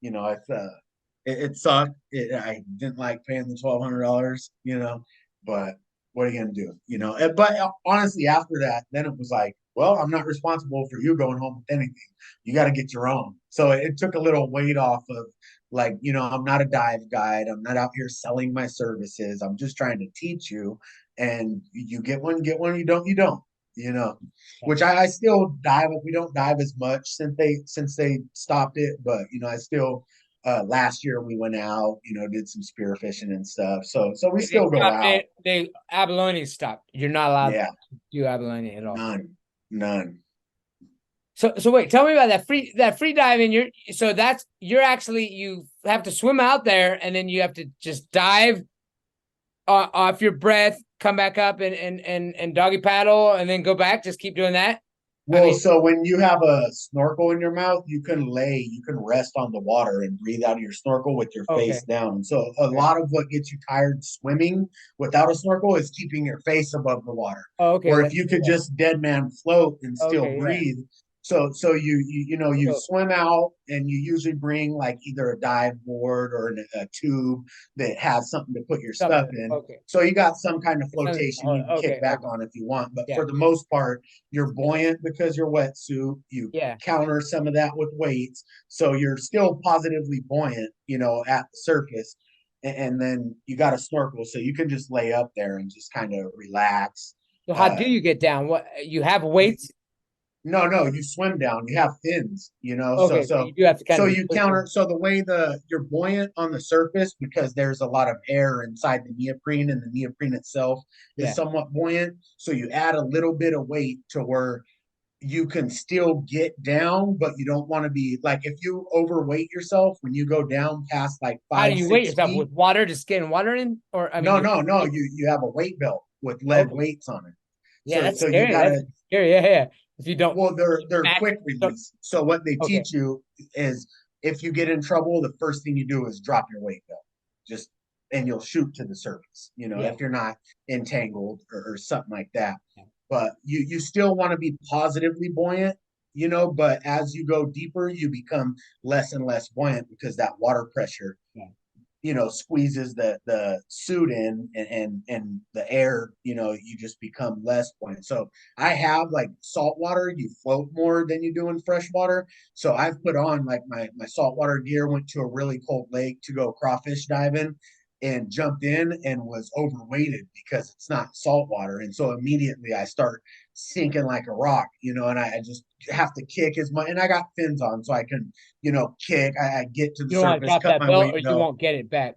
it sucked. I didn't like paying the $1,200, but what are you gonna do? But honestly, after that, then it was like, well, I'm not responsible for you going home with anything. You got to get your own. So it took a little weight off of like, I'm not a dive guide. I'm not out here selling my services. I'm just trying to teach you. And you get one, get one. You don't. You know, which I still dive. We don't dive as much since they stopped it, but I still last year we went out, did some spearfishing and stuff. So we They still go stopped out. it. They abalone stopped. You're not allowed to Yeah, do abalone at all. none. So wait, tell me about that free diving. You're actually you have to swim out there and then you have to just dive off your breath, come back up and doggy paddle and then go back. Just keep doing that. I Well, mean, so when you have a snorkel in your mouth, you can rest on the water and breathe out of your snorkel with your okay, face down. So a okay, lot of what gets you tired swimming without a snorkel is keeping your face above the water. okay, Or if you could yeah, just dead man float and still okay, yeah. breathe. So you So, swim out and you usually bring like either a dive board or a tube that has something to put your stuff something. in. Okay, So you got some kind of flotation you can okay, kick back okay, on if you want. But yeah, for the most part, you're buoyant because you're wetsuit. You yeah. counter some of that with weights. So you're still positively buoyant, at the surface. And then you got a snorkel. So you can just lay up there and just kind of relax. So how Uh, do you get down? What you have you, weights? no, you swim down. You have fins, So Okay, so so you do have to kind so of you counter. So the way you're buoyant on the surface because there's a lot of air inside the neoprene, and the neoprene itself is yeah. somewhat buoyant. So you add a little bit of weight to where you can still get down, but you don't want to be like if you overweight yourself when you go down past like How do five, you weight six yourself feet. with water? Just getting water in, or I mean, No, you have a weight belt with lead okay, weights on it. yeah, So that's so you scary. That's gotta scary. Yeah, yeah. If you don't well, they're match, quick release. So what they okay, teach you is if you get in trouble, the first thing you do is drop your weight belt. Just and you'll shoot to the surface, you know, Yeah. if you're not entangled or something like that. Yeah. But you still want to be positively buoyant, you know, but as you go deeper, you become less and less buoyant because that water pressure, Yeah. you know, squeezes the suit in, and the air, you know, you just become less buoyant. So I have like saltwater, you float more than you do in freshwater. So I've put on like my saltwater gear, went to a really cold lake to go crawfish diving, and jumped in and was overweighted because it's not saltwater. And so immediately I start sinking like a rock, you know, and I just have to kick as much, and I got fins on so I can, you know, kick. I get to the You don't want to surface, drop cut that my belt weight or you belt. won't get it back.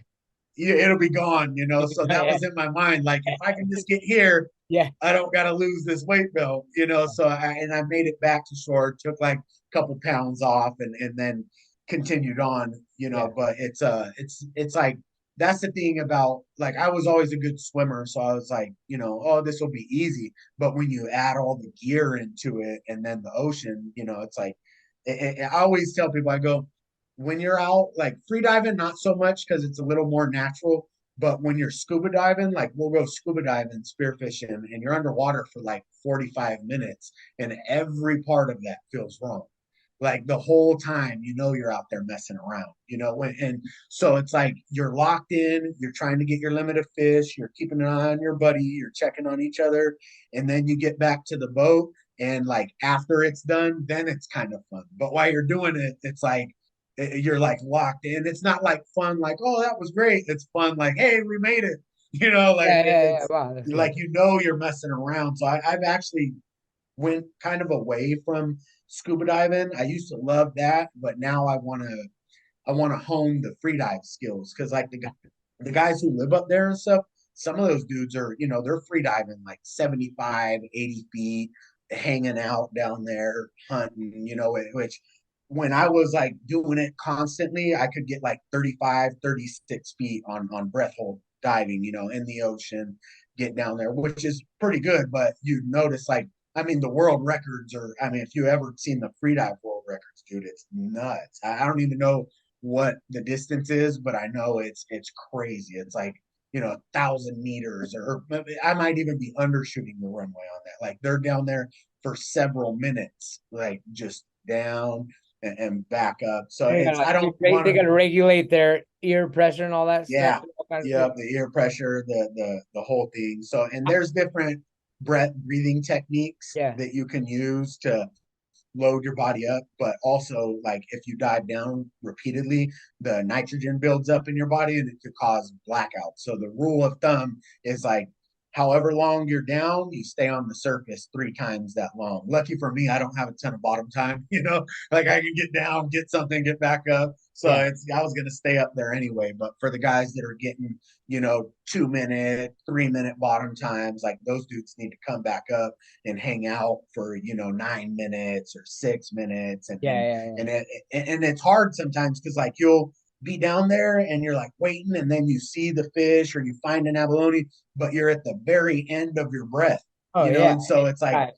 Yeah, it'll be gone, you know. So that Yeah. was in my mind. Like, if I can just get here, Yeah. I don't got to lose this weight belt, you know. So I made it back to shore, took like a couple pounds off, and then continued on, you Yeah. know. But it's like, that's the thing about, like, I was always a good swimmer, so I was like, you know, oh, this will be easy. But when you add all the gear into it and then the ocean, you know, it's like, I always tell people, I go, when you're out like free diving, not so much because it's a little more natural. But when you're scuba diving, like we'll go scuba diving, spearfishing, and you're underwater for like 45 minutes, and every part of that feels wrong. Like the whole time, you know, you're out there messing around, you know, and so it's like you're locked in, you're trying to get your limit of fish, you're keeping an eye on your buddy, you're checking on each other, and then you get back to the boat, and like after it's done, then it's kind of fun. But while you're doing it, it's like you're like locked in. It's not like fun, like, oh, that was great. It's fun, like, hey, we made it. You know, like Yeah. Yeah. Yeah. it's Wow. That's good. like, you know, you're messing around. So I've actually went kind of away from scuba diving. I used to love that, but now I want to hone the free dive skills, because like the guys who live up there and stuff, some of those dudes are, you know, they're free diving like 75, 80 feet, hanging out down there hunting, you know, which when I was like doing it constantly, I could get like 35, 36 feet on breath hold diving, you know, in the ocean, get down there, which is pretty good. But you notice, like, I mean, the world records are, I mean, if you ever seen the free dive world records, dude, it's nuts. I don't even know what the distance is, but I know it's crazy. It's like, you know, 1,000 meters, or I might even be undershooting the runway on that. Like they're down there for several minutes, like just down and back up. So it's, I don't want They to. gotta regulate their ear pressure and all that stuff. Yeah, All kinds of yeah, the ear pressure, the whole thing. So, and there's different breathing techniques yeah. that you can use to load your body up, but also, like, if you dive down repeatedly, the nitrogen builds up in your body and it could cause blackout. So the rule of thumb is like, however long you're down, you stay on the surface 3 times that long. Lucky for me, I don't have a ton of bottom time, you know, like I can get down, get something, get back up. So Yeah. it's, I was gonna stay up there anyway. But for the guys that are getting, you know, 2 minute, 3 minute bottom times, like those dudes need to come back up and hang out for, you know, 9 minutes or 6 minutes, and Yeah. Yeah. Yeah. and it's hard sometimes because like you'll be down there and you're like waiting, and then you see the fish or you find an abalone, but you're at the very end of your breath, Oh you know, yeah. and so it's like Right.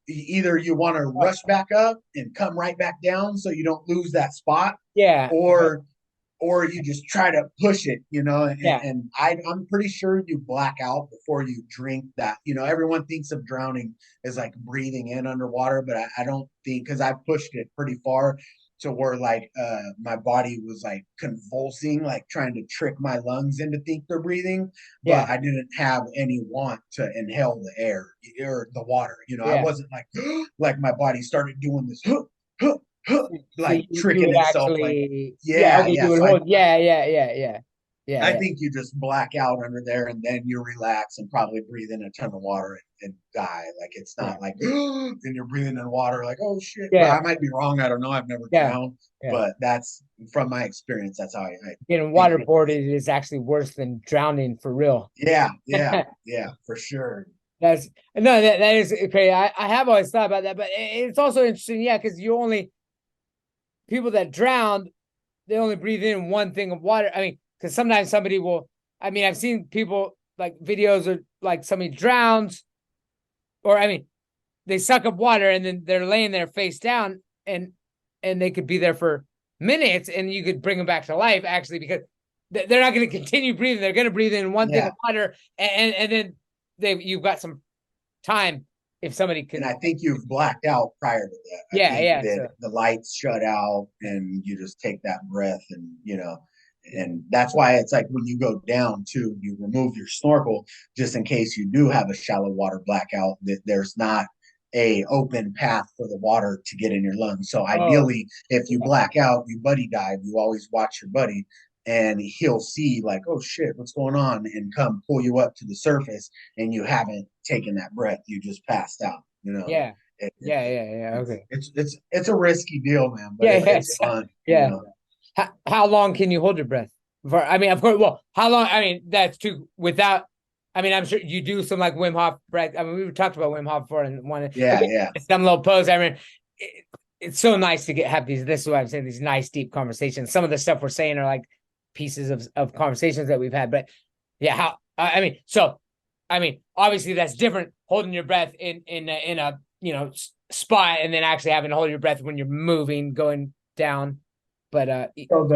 either you want to rush back up and come right back down so you don't lose that spot, Yeah. or you just try to push it, you know, Yeah. I'm pretty sure you black out before you drink that. You know, everyone thinks of drowning as like breathing in underwater, but I don't think, because I pushed it pretty far to where like my body was like convulsing, like trying to trick my lungs into think they're breathing, but Yeah. I didn't have any want to inhale the air or the water. You know, I Yeah. wasn't like like my body started doing this So like you tricking would itself, like, actually, yeah, yeah, okay, you yeah. would So hold, yeah, yeah, yeah, yeah, yeah, I yeah, think you just black out under there, and then you relax and probably breathe in a ton of water and die. Like it's yeah, not like and you're breathing in water like, oh shit. But yeah, I might be wrong. I don't know. I've never yeah, drowned, yeah. but that's from my experience. That's how I Getting think it is. waterboarded is actually worse than drowning for real. Yeah, yeah, yeah, for sure. That's no, that is crazy. I have always thought about that, but it's also interesting, yeah, because you only people that drown, they only breathe in one thing of water. I mean, because sometimes somebody will. I mean, I've seen people like videos of like somebody drowns, or I mean, they suck up water and then they're laying there face down, and they could be there for minutes and you could bring them back to life actually, because they're not going to continue breathing. They're going to breathe in one thing Yeah. of water, and then you've got some time if somebody And can. I think you've blacked out prior to that. I Yeah, think yeah. that So the lights shut out and you just take that breath and, and that's why it's like when you go down too, you remove your snorkel just in case you do have a shallow water blackout, that there's not a open path for the water to get in your lungs. So oh ideally, if you yeah, black out, you buddy dive, you always watch your buddy and he'll see like, oh shit, what's going on? And come pull you up to the surface and you haven't taken that breath. You just passed out, yeah, it, it, yeah, yeah, yeah. Okay. it's a risky deal, man, but Yeah, it's yes, fun, yeah. How long can you hold your breath? For, I mean, of course. Well, how long? I mean, that's too without. I mean, I'm sure you do some like Wim Hof breath. I mean, we talked about Wim Hof before and one. Yeah, yeah. Some little pose. I mean, it's so nice to have these. This is what I'm saying. These nice deep conversations. Some of the stuff we're saying are like pieces of conversations that we've had. But yeah, how? I mean, so I mean, obviously that's different. Holding your breath in a spot and then actually having to hold your breath when you're moving, going down. But So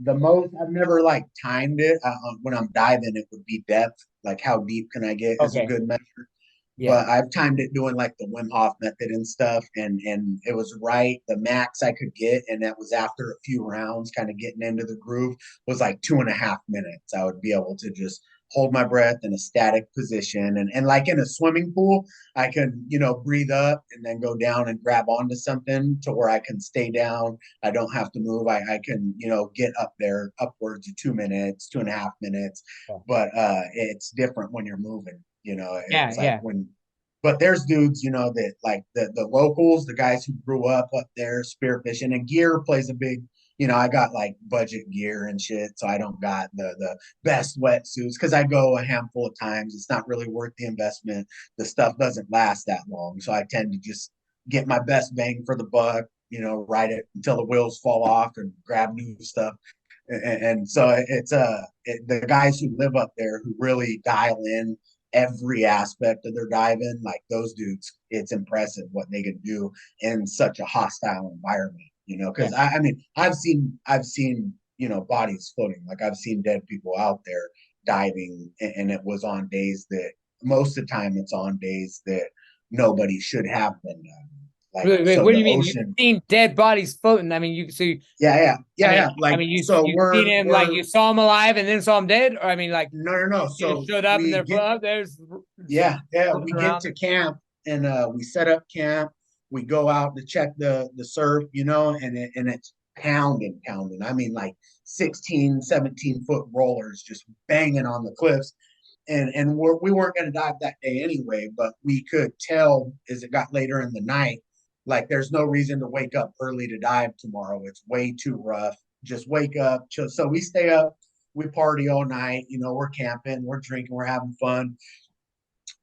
the most I've never like timed it when I'm diving, it would be depth. Like how deep can I get is a okay, good measure. yeah, But I've timed it doing like the Wim Hof method and stuff, and it was right. The max I could get, and that was after a few rounds, kind of getting into the groove, was like 2.5 minutes. I would be able to just hold my breath in a static position, and like in a swimming pool, I could breathe up and then go down and grab onto something to where I can stay down. I don't have to move. I can get up there upwards of 2 minutes, 2.5 minutes, but it's different when you're moving. yeah, It's like yeah. when, but there's dudes, that like the locals, the guys who grew up there spearfishing, and gear plays a big. I got like budget gear and shit, so I don't got the best wetsuits because I go a handful of times. It's not really worth the investment. The stuff doesn't last that long, so I tend to just get my best bang for the buck. Ride it until the wheels fall off and grab new stuff. And so the guys who live up there who really dial in every aspect of their diving, like those dudes, it's impressive what they can do in such a hostile environment. Yeah. Because I mean, I've seen bodies floating. Like I've seen dead people out there diving, and it was on days that most of the time it's on days that nobody should have been diving. Like Wait, so, what do the you mean? You've ocean. seen dead bodies floating? I mean, Yeah, yeah, I yeah, mean, yeah. Like so, you seen we're him like we're you saw him alive and then saw him dead, or I mean, like no, no, no. you just So showed up and we they're get up. There's just yeah, yeah. We floating get around. to camp and we set up camp. We go out to check the surf, and it's pounding, pounding. I mean, like 16, 17 foot rollers just banging on the cliffs. And we weren't going to dive that day anyway, but we could tell as it got later in the night, like there's no reason to wake up early to dive tomorrow. It's way too rough. Just wake up. So we stay up, we party all night. We're camping, we're drinking, we're having fun.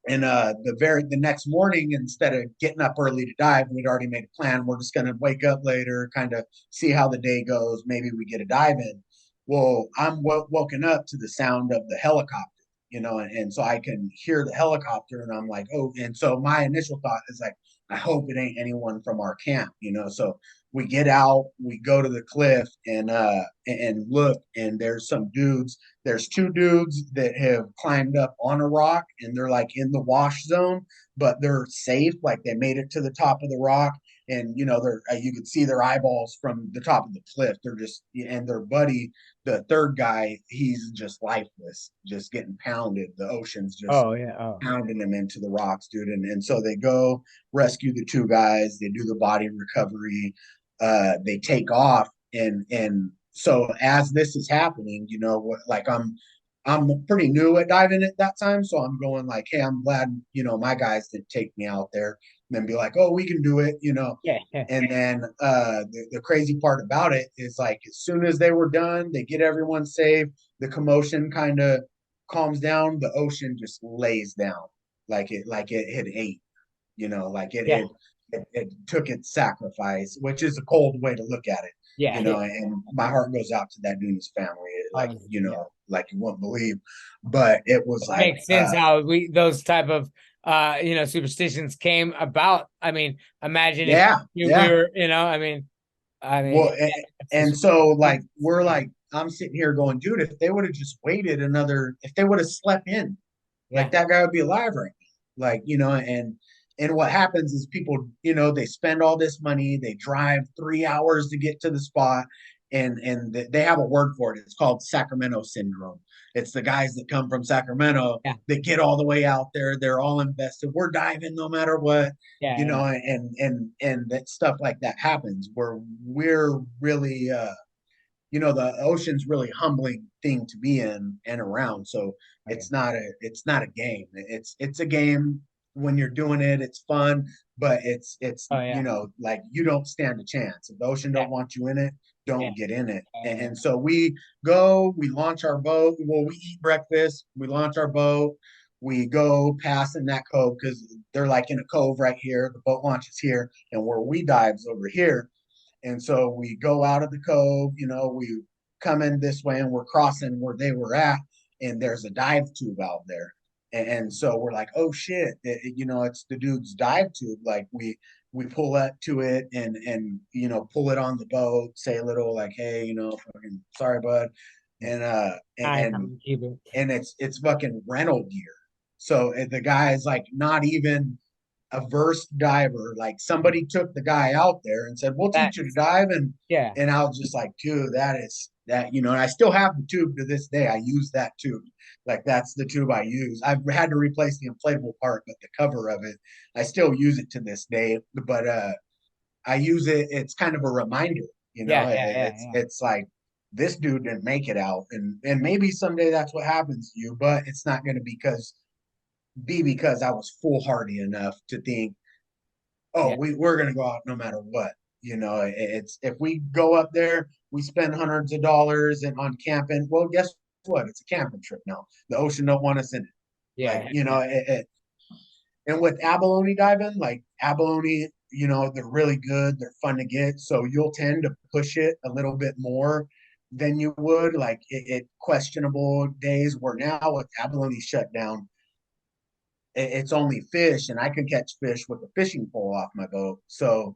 And the next morning, instead of getting up early to dive, we'd already made a plan. We're just going to wake up later, kind of see how the day goes. Maybe we get a dive in. Well, I'm woken up to the sound of the helicopter, and so I can hear the helicopter, and I'm like, oh, and so my initial thought is like, I hope it ain't anyone from our camp. So we get out, we go to the cliff, and look, and there's two dudes that have climbed up on a rock, and they're like in the wash zone, but they're safe, like they made it to the top of the rock. And they're you could see their eyeballs from the top of the cliff. They're just, and their buddy, the third guy, he's just lifeless, just getting pounded. The ocean's just Oh yeah. Oh pounding him into the rocks, dude. And so they go rescue the two guys. They do the body recovery. They take off, and so as this is happening, like I'm pretty new at diving at that time, so I'm going like, hey, I'm glad my guys didn't take me out there, and then be like, oh, we can do it. yeah. Yeah. And then the crazy part about it is like as soon as they were done, they get everyone safe. The commotion kind of calms down. The ocean just lays down like it had ate. Like Yeah. it took its sacrifice, which is a cold way to look at it. Yeah. Yeah. And my heart goes out to that dude's family, like Yeah. like you won't believe. But it was like, Makes sense how we those type of superstitions came about. I mean, imagine if yeah, we yeah. were, I mean, Well, it's and so like we're like I'm sitting here going, dude, if they would have just waited another, if they would have slept in, like Yeah. that guy would be alive right now. Like, and what happens is people, they spend all this money, they drive 3 hours to get to the spot, and they have a word for it. It's called Sacramento syndrome. It's the guys that come from Sacramento Yeah. that get all the way out there. They're all invested. We're diving no matter what, Yeah. Yeah. and that stuff like that happens where we're really the ocean's really humbling thing to be in and around. So Okay. it's not a game. It's a game when you're doing it, it's fun, but it's Oh yeah. like you don't stand a chance. If the ocean Yeah. don't want you in it, Yeah. don't get in it. And, Yeah. and so we launch our boat. Well, we eat breakfast, we launch our boat, we go past in that cove because they're like in a cove right here. The boat launch is here, and where we dives over here. And so we go out of the cove, we come in this way and we're crossing where they were at, and there's a dive tube out there. And so we're like, oh shit, it's the dude's dive tube. Like we pull up to it and pull it on the boat, say a little like, hey, fucking sorry, bud. And Nice. I'm and it's fucking rental gear. So the guy is like not even a versed diver. Like somebody took the guy out there and said, "We'll that. teach you to dive," and Yeah. and I was just like, "Dude, that is that." And I still have the tube to this day. I use that tube. Like that's the tube I use. I've had to replace the inflatable part, but the cover of it, I still use it to this day. But I use it. It's kind of a reminder. Yeah. Yeah. Yeah. It's Yeah. it's like this dude didn't make it out, and maybe someday that's what happens to you, but it's not going to because I was foolhardy enough to think, oh, Yeah. we're gonna go out no matter what. It's if we go up there, we spend hundreds of dollars and on camping. Well, guess what? It's a camping trip now. The ocean don't want us in it. Like Yeah. Yeah. and with abalone diving, like abalone, they're really good. They're fun to get, so you'll tend to push it a little bit more than you would like it questionable days. Where now with abalone shut down, it's only fish, and I can catch fish with a fishing pole off my boat. So,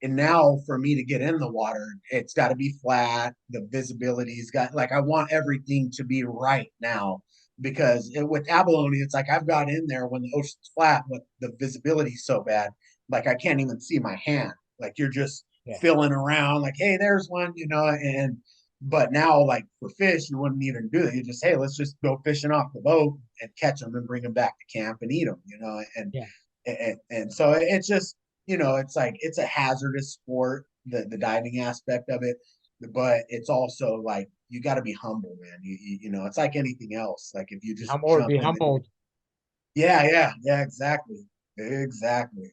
and now for me to get in the water, it's got to be flat. The visibility's got like I want everything to be right now because with abalone, it's like I've got in there when the ocean's flat, but the visibility's so bad, like I can't even see my hand. Like you're just Yeah. filling around, like hey, there's one, and but now, like for fish, you wouldn't even do that. You just, hey, let's just go fishing off the boat and catch them and bring them back to camp and eat them, Yeah. and so it's just, it's like it's a hazardous sport, the diving aspect of it, but it's also like you got to be humble, man. It's like anything else. Like if you just Be jump in, humbled. yeah, exactly, exactly.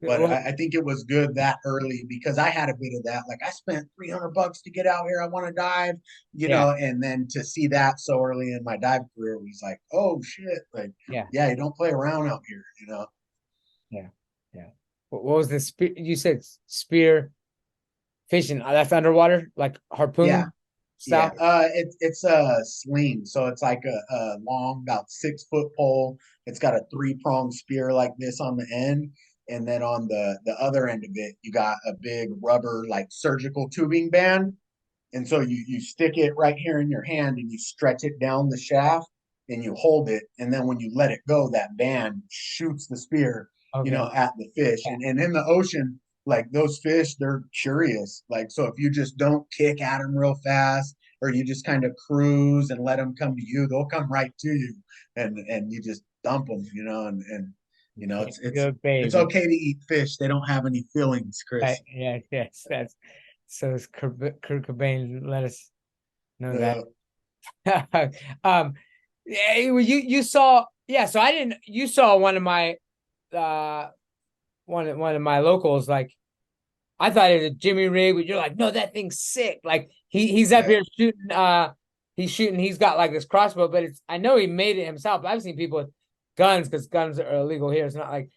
But Well, I think it was good that early because I had a bit of that. Like I spent $300 to get out here. I want to dive, yeah. and then to see that so early in my dive career was like, oh shit, like Yeah. yeah, you don't play around out here. Yeah. Yeah. What was the spear? You said spear fishing. That's underwater, like Yeah, harpoon yeah. style. It's a sling, so it's like a long, about 6 foot pole. It's got a 3 pronged spear like this on the end, and then on the other end of it, you got a big rubber like surgical tubing band. And so you stick it right here in your hand and you stretch it down the shaft and you hold it. And then when you let it go, that band shoots the spear, Okay. at the fish. Yeah. And in the ocean, like those fish, they're curious. Like, so if you just don't kick at them real fast or you just kind of cruise and let them come to you, they'll come right to you and you just dump them, and Okay. it's Good it's baby. okay to eat fish. They don't have any feelings, Right. Chris. Yeah. Yes. That's so. It's Kurt Cobain. Let us know that. Uh, Yeah. You saw. Yeah. So I didn't. You saw one of my uh one of my locals like. I thought it was a Jimmy rig, but you're like, no, that thing's sick. Like he's up yeah. here shooting. He's shooting. He's got like this crossbow, but it's. I know he made it himself. But I've seen people with guns because guns are illegal here. It's not like,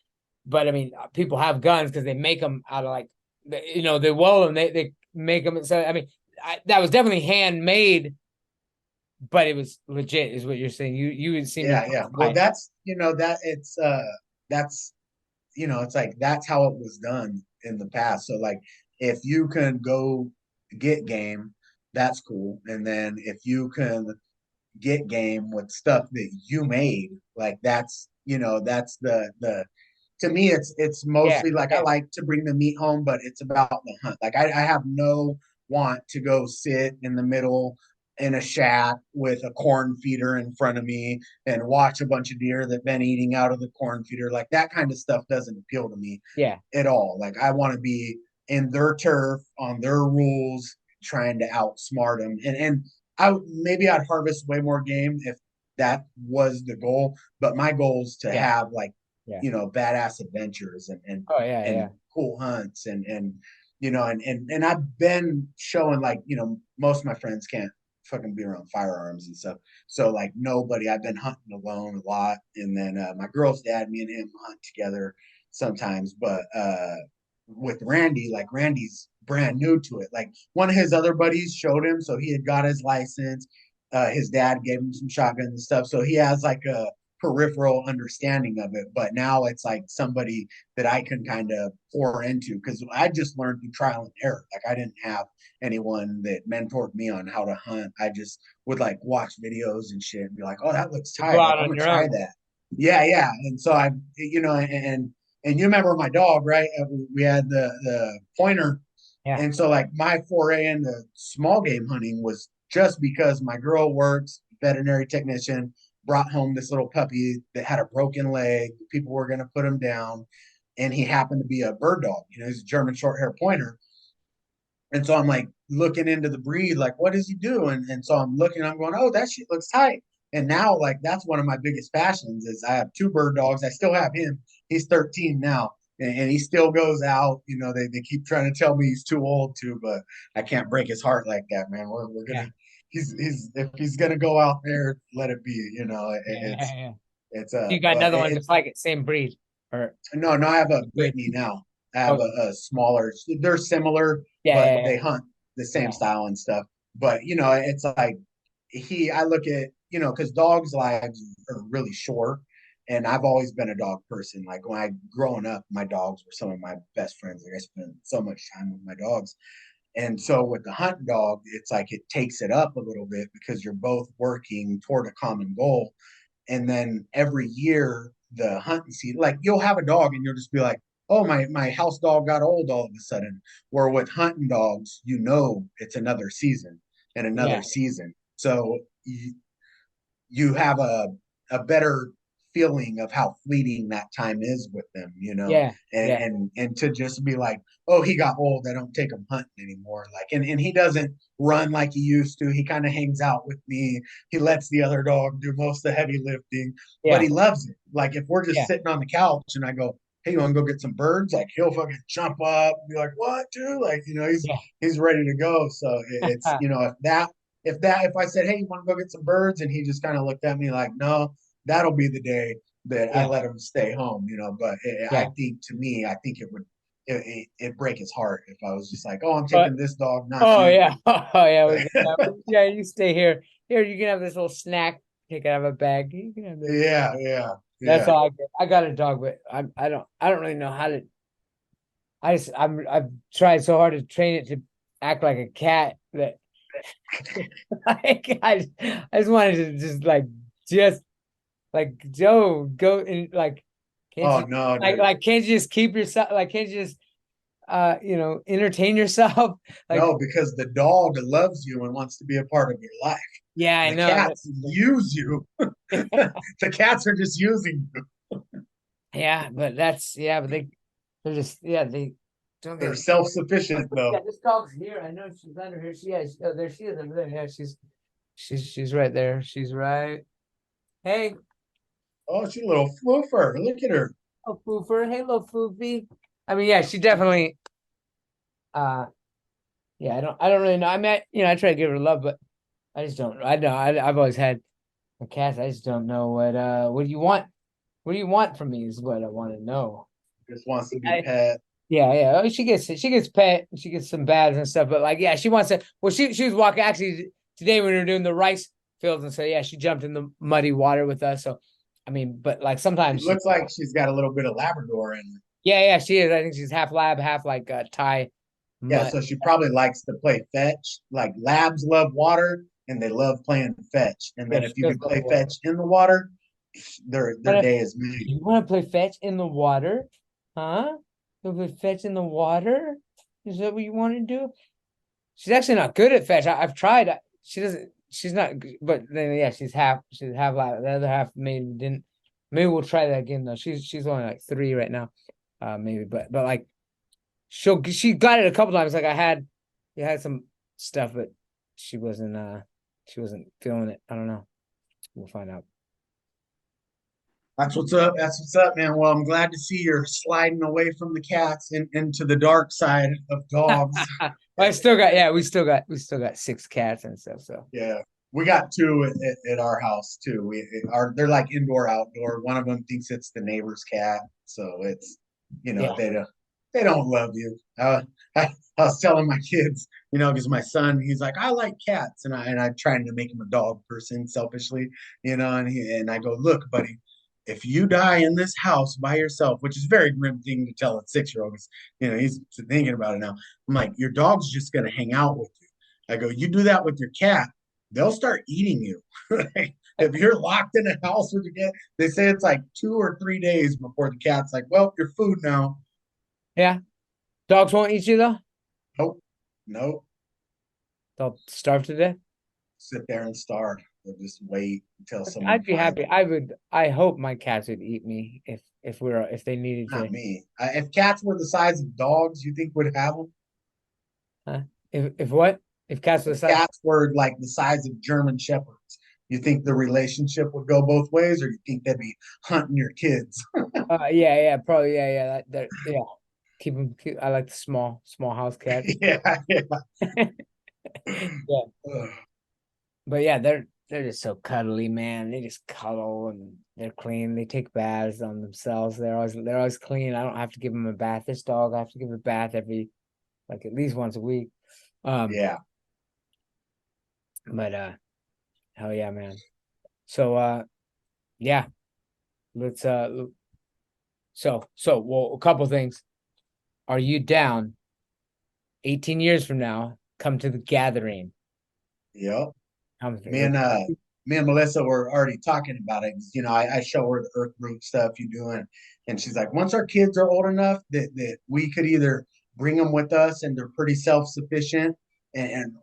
but I mean, people have guns because they make them out of like, they weld them. They make them. So I mean, that was definitely handmade, but it was legit, is what you're saying. You would seem Yeah, impressed yeah. by Well, it. that's that that's it's like that's how it was done in the past. So like if you can go get game, that's cool. And then if you can get game with stuff that you made, like that's, that's the to me it's Yeah, mostly like I yeah, like to bring the meat home, but it's about the hunt. Like I have no want to go sit in the middle in a shack with a corn feeder in front of me and watch a bunch of deer that been eating out of the corn feeder. Like that kind of stuff doesn't appeal to me yeah, at all. Like I want to be in their turf on their rules, trying to outsmart them. And I maybe I'd harvest way more game if that was the goal. But my goal is to yeah, have like, yeah. badass adventures Oh yeah, and yeah, cool hunts and and I've been showing like, most of my friends can't fucking be around firearms and stuff. So like nobody, I've been hunting alone a lot. And then my girl's dad, me and him hunt together sometimes. But with Randy, like Randy's brand new to it. Like one of his other buddies showed him, so he had got his license. His dad gave him some shotguns and stuff, so he has like a peripheral understanding of it. But now it's like somebody that I can kind of pour into because I just learned through trial and error. Like I didn't have anyone that mentored me on how to hunt. I just would like watch videos and shit and be like, "Oh, that looks you go tight. Like out I'm on gonna your try own. that." Yeah, yeah. And so I, and you remember my dog, right? We had the pointer, Yeah, and so like my foray into small game hunting was just because my girl works veterinary technician, brought home this little puppy that had a broken leg. People were going to put him down, and he happened to be a bird dog. He's a German short hair pointer. And so I'm like looking into the breed, like, what does he do? And so I'm looking, I'm going, oh, that shit looks tight. And now, like, that's one of my biggest passions is I have two bird dogs. I still have him. He's 13 now, and he still goes out. They keep trying to tell me he's too old to, but I can't break his heart like that, man. We're yeah, gonna, he's if he's gonna go out there, let it be. yeah, yeah, yeah. It's You got but another one just like it, same breed, or no, I have a breed. Brittany now. I have Okay. a smaller. They're similar, Yeah, but yeah, they hunt the same yeah, style and stuff. But it's like I look at because dogs' lives are really short, and I've always been a dog person. Like when I growing up, my dogs were some of my best friends. Like I spent so much time with my dogs, and so with the hunt dog, it's like it takes it up a little bit because you're both working toward a common goal. And then every year the hunting season, like you'll have a dog and you'll just be like, oh, my house dog got old all of a sudden. Where with hunting dogs, it's another season and yeah, another season. So you have a better feeling of how fleeting that time is with them, yeah, yeah, and to just be like, oh, he got old, I don't take him hunting anymore. Like, and he doesn't run like he used to. He kind of hangs out with me. He lets the other dog do most of the heavy lifting, but yeah, he loves it. Like if we're just yeah, sitting on the couch and I go, hey, you want to go get some birds? Like he'll fucking jump up and be like, what, dude? Like, yeah. he's ready to go. So it's if I said, hey, you want to go get some birds? And he just kind of looked at me like, no, that'll be the day that I Yeah, let him stay home, But yeah. I think it would, it break his heart if I was just like, oh, I'm But taking this dog, not oh you. yeah, oh yeah, yeah. You stay here. Here, you can have this little snack. Take it out of a bag. You can have this. Yeah, yeah, That's yeah. all I get. I got a dog, but I don't really know how to. I've tried so hard to train it to act like a cat that like I just wanted to just like Joe go and like can't Oh you no, dude. can't you just keep yourself like can't you just entertain yourself like No, because the dog loves you and wants to be a part of your life. yeah I The know cats use you. The cats are just using you. yeah but they're just they don't They're get self-sufficient yeah though. this dog's here I know she's under here oh, there she is over there yeah she's right there she's right hey Oh, she's a little floofer. Look at her. little foofer hey little foofy I mean yeah she definitely uh yeah I don't really know I mean I try to give her love but I just don't I know I've always had a cat I just don't know what do you want what do you want from me is what I want to know Just wants to be I, pet. yeah yeah oh, she gets pet she gets some baths and stuff but like yeah she wants to well she was walking actually today when we were doing the rice fields and so yeah she jumped in the muddy water with us so I mean but like She sometimes she looks like she's got a little bit of Labrador in her. yeah, yeah, she is. I think she's half lab, half like Thai. Yeah, Mutt. so she probably likes to play fetch. Like labs love water and they love playing fetch. And Yeah, then she if you does can love play water. fetch in the water, their day is made. You want to play fetch in the water? Huh? You wanna play fetch in the water? Is that what you want to do? She's actually not good at fetch. I've tried. She doesn't. She's not. But then yeah, she's half. She's half. Like the other half maybe didn't. Maybe we'll try that again though. She's only like 3 right now, maybe. But like she got it a couple times. Like we had some stuff, but she wasn't feeling it. I don't know. We'll find out. That's what's up. That's what's up, man. Well, I'm glad to see you're sliding away from the cats and into the dark side of dogs. I still got yeah. We still got 6 cats and stuff. So Yeah, we got two at our house too. They're like indoor outdoor. One of them thinks it's the neighbor's cat, so it's yeah. they don't love you. I was telling my kids, because my son, he's like, I like cats, and I trying to make him a dog person selfishly, and I go, look, buddy, if you die in this house by yourself, which is a very grim thing to tell a 6-year old, because he's thinking about it now. I'm like, your dog's just gonna hang out with you. I go, you do that with your cat, they'll start eating you. If you're locked in a house with your cat, they say it's like 2 or 3 days before the cat's like, well, your food now. Yeah. Dogs won't eat you though. Nope, nope. They'll starve to death. Sit there and starve. They'll just wait until I'd someone be finds happy. them. I hope my cats would eat me if they needed Not to. me. If cats were the size of dogs, you think would have them? Huh? If what? If cats were the If size. cats were like the size of German shepherds, you think the relationship would go both ways, or you think they'd be hunting your kids? Yeah, probably, yeah. Yeah. Keep them. I like the small house cats. Yeah, yeah. Yeah, but yeah, they're just so cuddly, man. They just cuddle and they're clean. They take baths on themselves. They're always clean. I don't have to give them a bath. This dog, I have to give a bath every like at least once a week. Um, Yeah. but hell yeah, man. So yeah, let's well, a couple things. Are you down 18 years from now? Come to the gathering. Yep. Come Me to and uh me and Melissa were already talking about it. I show her the Earthroot stuff you do, and she's like, once our kids are old enough that we could either bring them with us and they're pretty self-sufficient,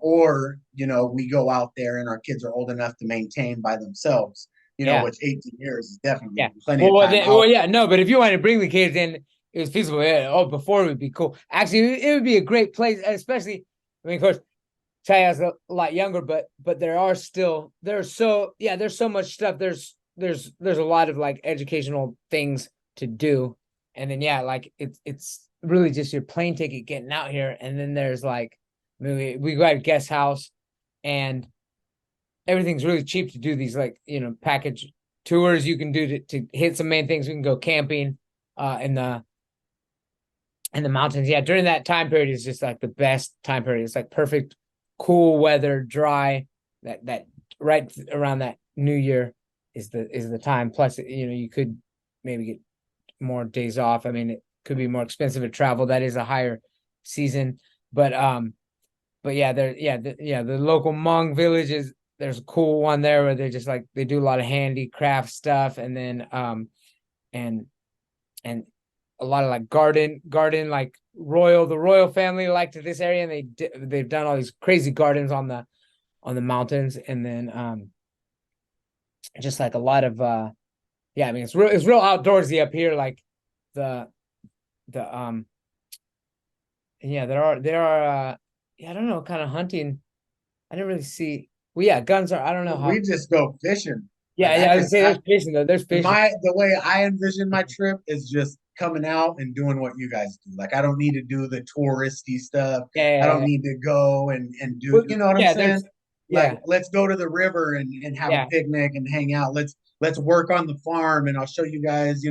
or we go out there and our kids are old enough to maintain by themselves. yeah. Which 18 years is definitely Yeah. plenty Well, of time out. yeah, no, but if you want to bring the kids in, it was feasible. Yeah. Oh, before it would be cool. Actually, it would be a great place, especially. I mean, of course, Chaya's a lot younger, but there's so much stuff. There's a lot of like educational things to do, and then yeah, like it's really just your plane ticket getting out here, and then there's like, I mean, we got a guest house, and everything's really cheap to do these like package tours you can do to hit some main things. We can go camping in the mountains. Yeah, during that time period is just like the best time period. It's like perfect, cool weather, dry. That right around that New Year is the time. Plus, you could maybe get more days off. I mean, it could be more expensive to travel. That is a higher season, but yeah, the local Hmong villages. There's a cool one there where they're just like they do a lot of handicraft stuff, and then and and a lot of like garden like the royal family like to this area, and they've done all these crazy gardens on the mountains, and then just like a lot of yeah, I mean it's real outdoorsy up here, like the the yeah there are yeah, I don't know, kind of hunting. I didn't really see. Well, yeah, guns are. I don't know how. We just go fishing. Yeah, Like yeah. I was gonna say there's fishing though. There's fishing. the way I envision my trip is just coming out and doing what you guys do. Like I don't need to do the touristy stuff. Yeah, I yeah, don't yeah. need to go and do, Well, you know what I'm yeah, saying? there's Like yeah, let's go to the river and have a yeah. picnic and hang out. Let's work on the farm and I'll show you guys,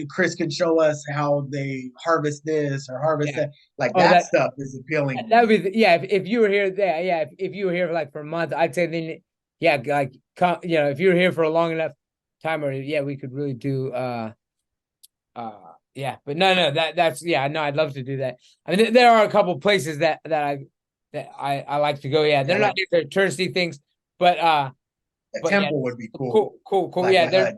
Chris can show us how they harvest this or harvest Yeah. that. Like Oh, that that stuff is appealing to that me. would be yeah. If you were here, there, yeah. If you were here for like for a month, I'd say then yeah, like if you were here for a long enough time, or yeah, we could really do Yeah, but no, that's yeah, no, I'd love to do that. I mean, there are a couple places that I like to go. Yeah, Yeah, they're not like they're touristy things, but a but yeah, temple would be cool. cool. Like Yeah,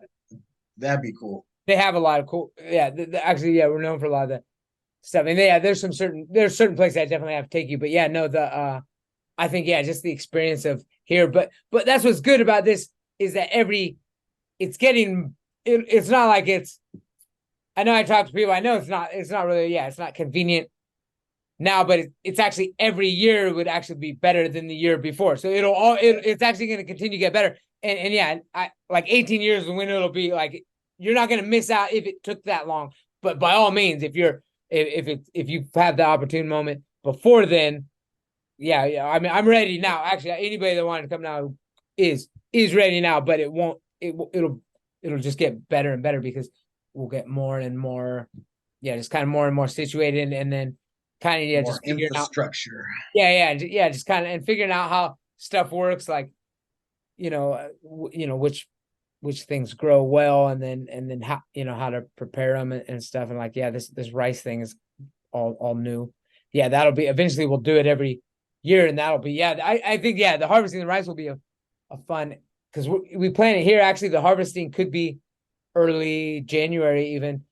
that'd be cool. they have a lot of cool. Yeah, actually, yeah, we're known for a lot of that stuff. And yeah, there's certain places I definitely have to take you. But yeah, no, the I think yeah, just the experience of here. But that's what's good about this is that it's getting it's not like it's. I know I talk to people. I know it's not really it's not convenient now, but it's actually every year would actually be better than the year before. So it's actually going to continue to get better. And yeah, I like 18 years when it'll be like you're not going to miss out if it took that long. But by all means, if you have the opportune moment before then, yeah. I mean, I'm ready now. Actually, anybody that wanted to come now is ready now. But it won't. It'll just get better and better because we'll get more and more. Yeah, just kind of more and more situated, and then kind of More just figuring out. infrastructure. Yeah, just kind of and figuring out how stuff works, like which things grow well, and then how how to prepare them and stuff, and like this rice thing is all new. Yeah, that'll be eventually we'll do it every year, and that'll be I think the harvesting the rice will be a fun because we plan it here. Actually, the harvesting could be early January even.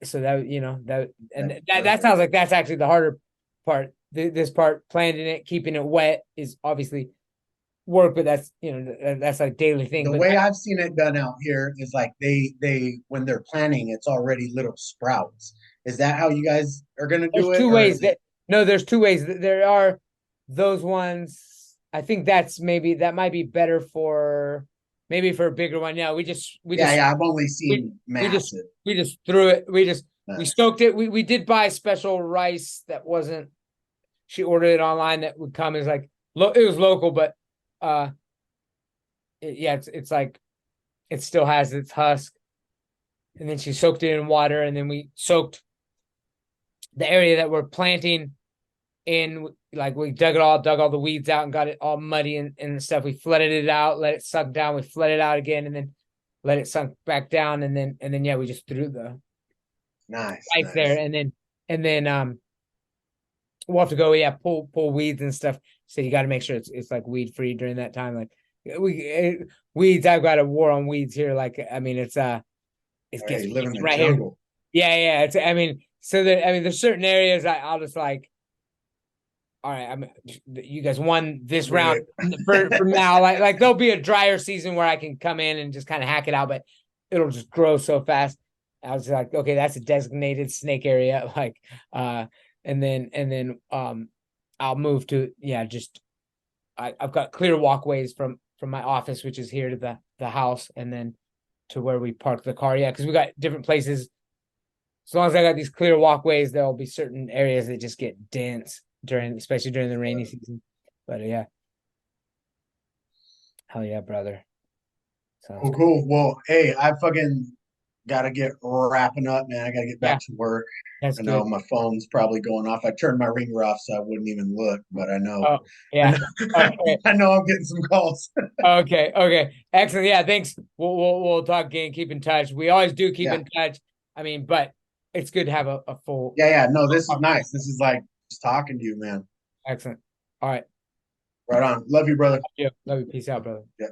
So that that sounds like that's actually the harder part. This part, planting it, keeping it wet is obviously work, but that's that's like daily thing. The But way I've seen it done out here is like they when they're planting, it's already little sprouts. Is that how you guys are gonna there's do it, two or ways is it? that no, there's two ways. There are those ones. I think that might be better for maybe for a bigger one. Yeah, Yeah, yeah. I've only we seen we just massive. we just threw it. We Nice. soaked it. We did buy special rice that wasn't. She ordered it online that would come as like it was local, but uh, it's like it still has its husk, and then she soaked it in water, and then we soaked the area that we're planting in. Like we dug all the weeds out and got it all muddy and stuff. We flooded it out, let it suck down. We flooded it out again, and then let it sunk back down, and then yeah, we just threw the Nice, rice there, nice. and then we'll have to go pull weeds and stuff. So you got to make sure it's like weed free during that time. Like weeds, I've got a war on weeds here. Like I mean, it gets Hey, live in the right here. jungle. Yeah. It's I mean, so that I mean, there's certain areas I'll just like. All right, you guys won this round Rip. for now. Like there'll be a drier season where I can come in and just kind of hack it out, but it'll just grow so fast. I was like, okay, that's a designated snake area. Like, and then I'll move to just I've got clear walkways from my office, which is here to the house, and then to where we park the car. Yeah, because we got different places. As long as I got these clear walkways, there'll be certain areas that just get dense especially during the rainy season. But yeah, hell yeah, brother. Sounds Cool, good. cool. Well, hey, I fucking gotta get wrapping up, man. I gotta get Yeah, back to work. that's I know good. my phone's probably going off. I turned my ringer off so I wouldn't even look, but Oh I know, yeah. Okay. I know I'm getting some calls. Okay. Excellent. Yeah, thanks. We'll talk again. Keep in touch. We always do keep Yeah, in touch. I mean, but it's good to have a full. yeah, yeah. No, this is nice. This is like just talking to you, man. Excellent. All right. Right on. Love you, brother. Yeah. Love you. Peace out, brother. Yeah.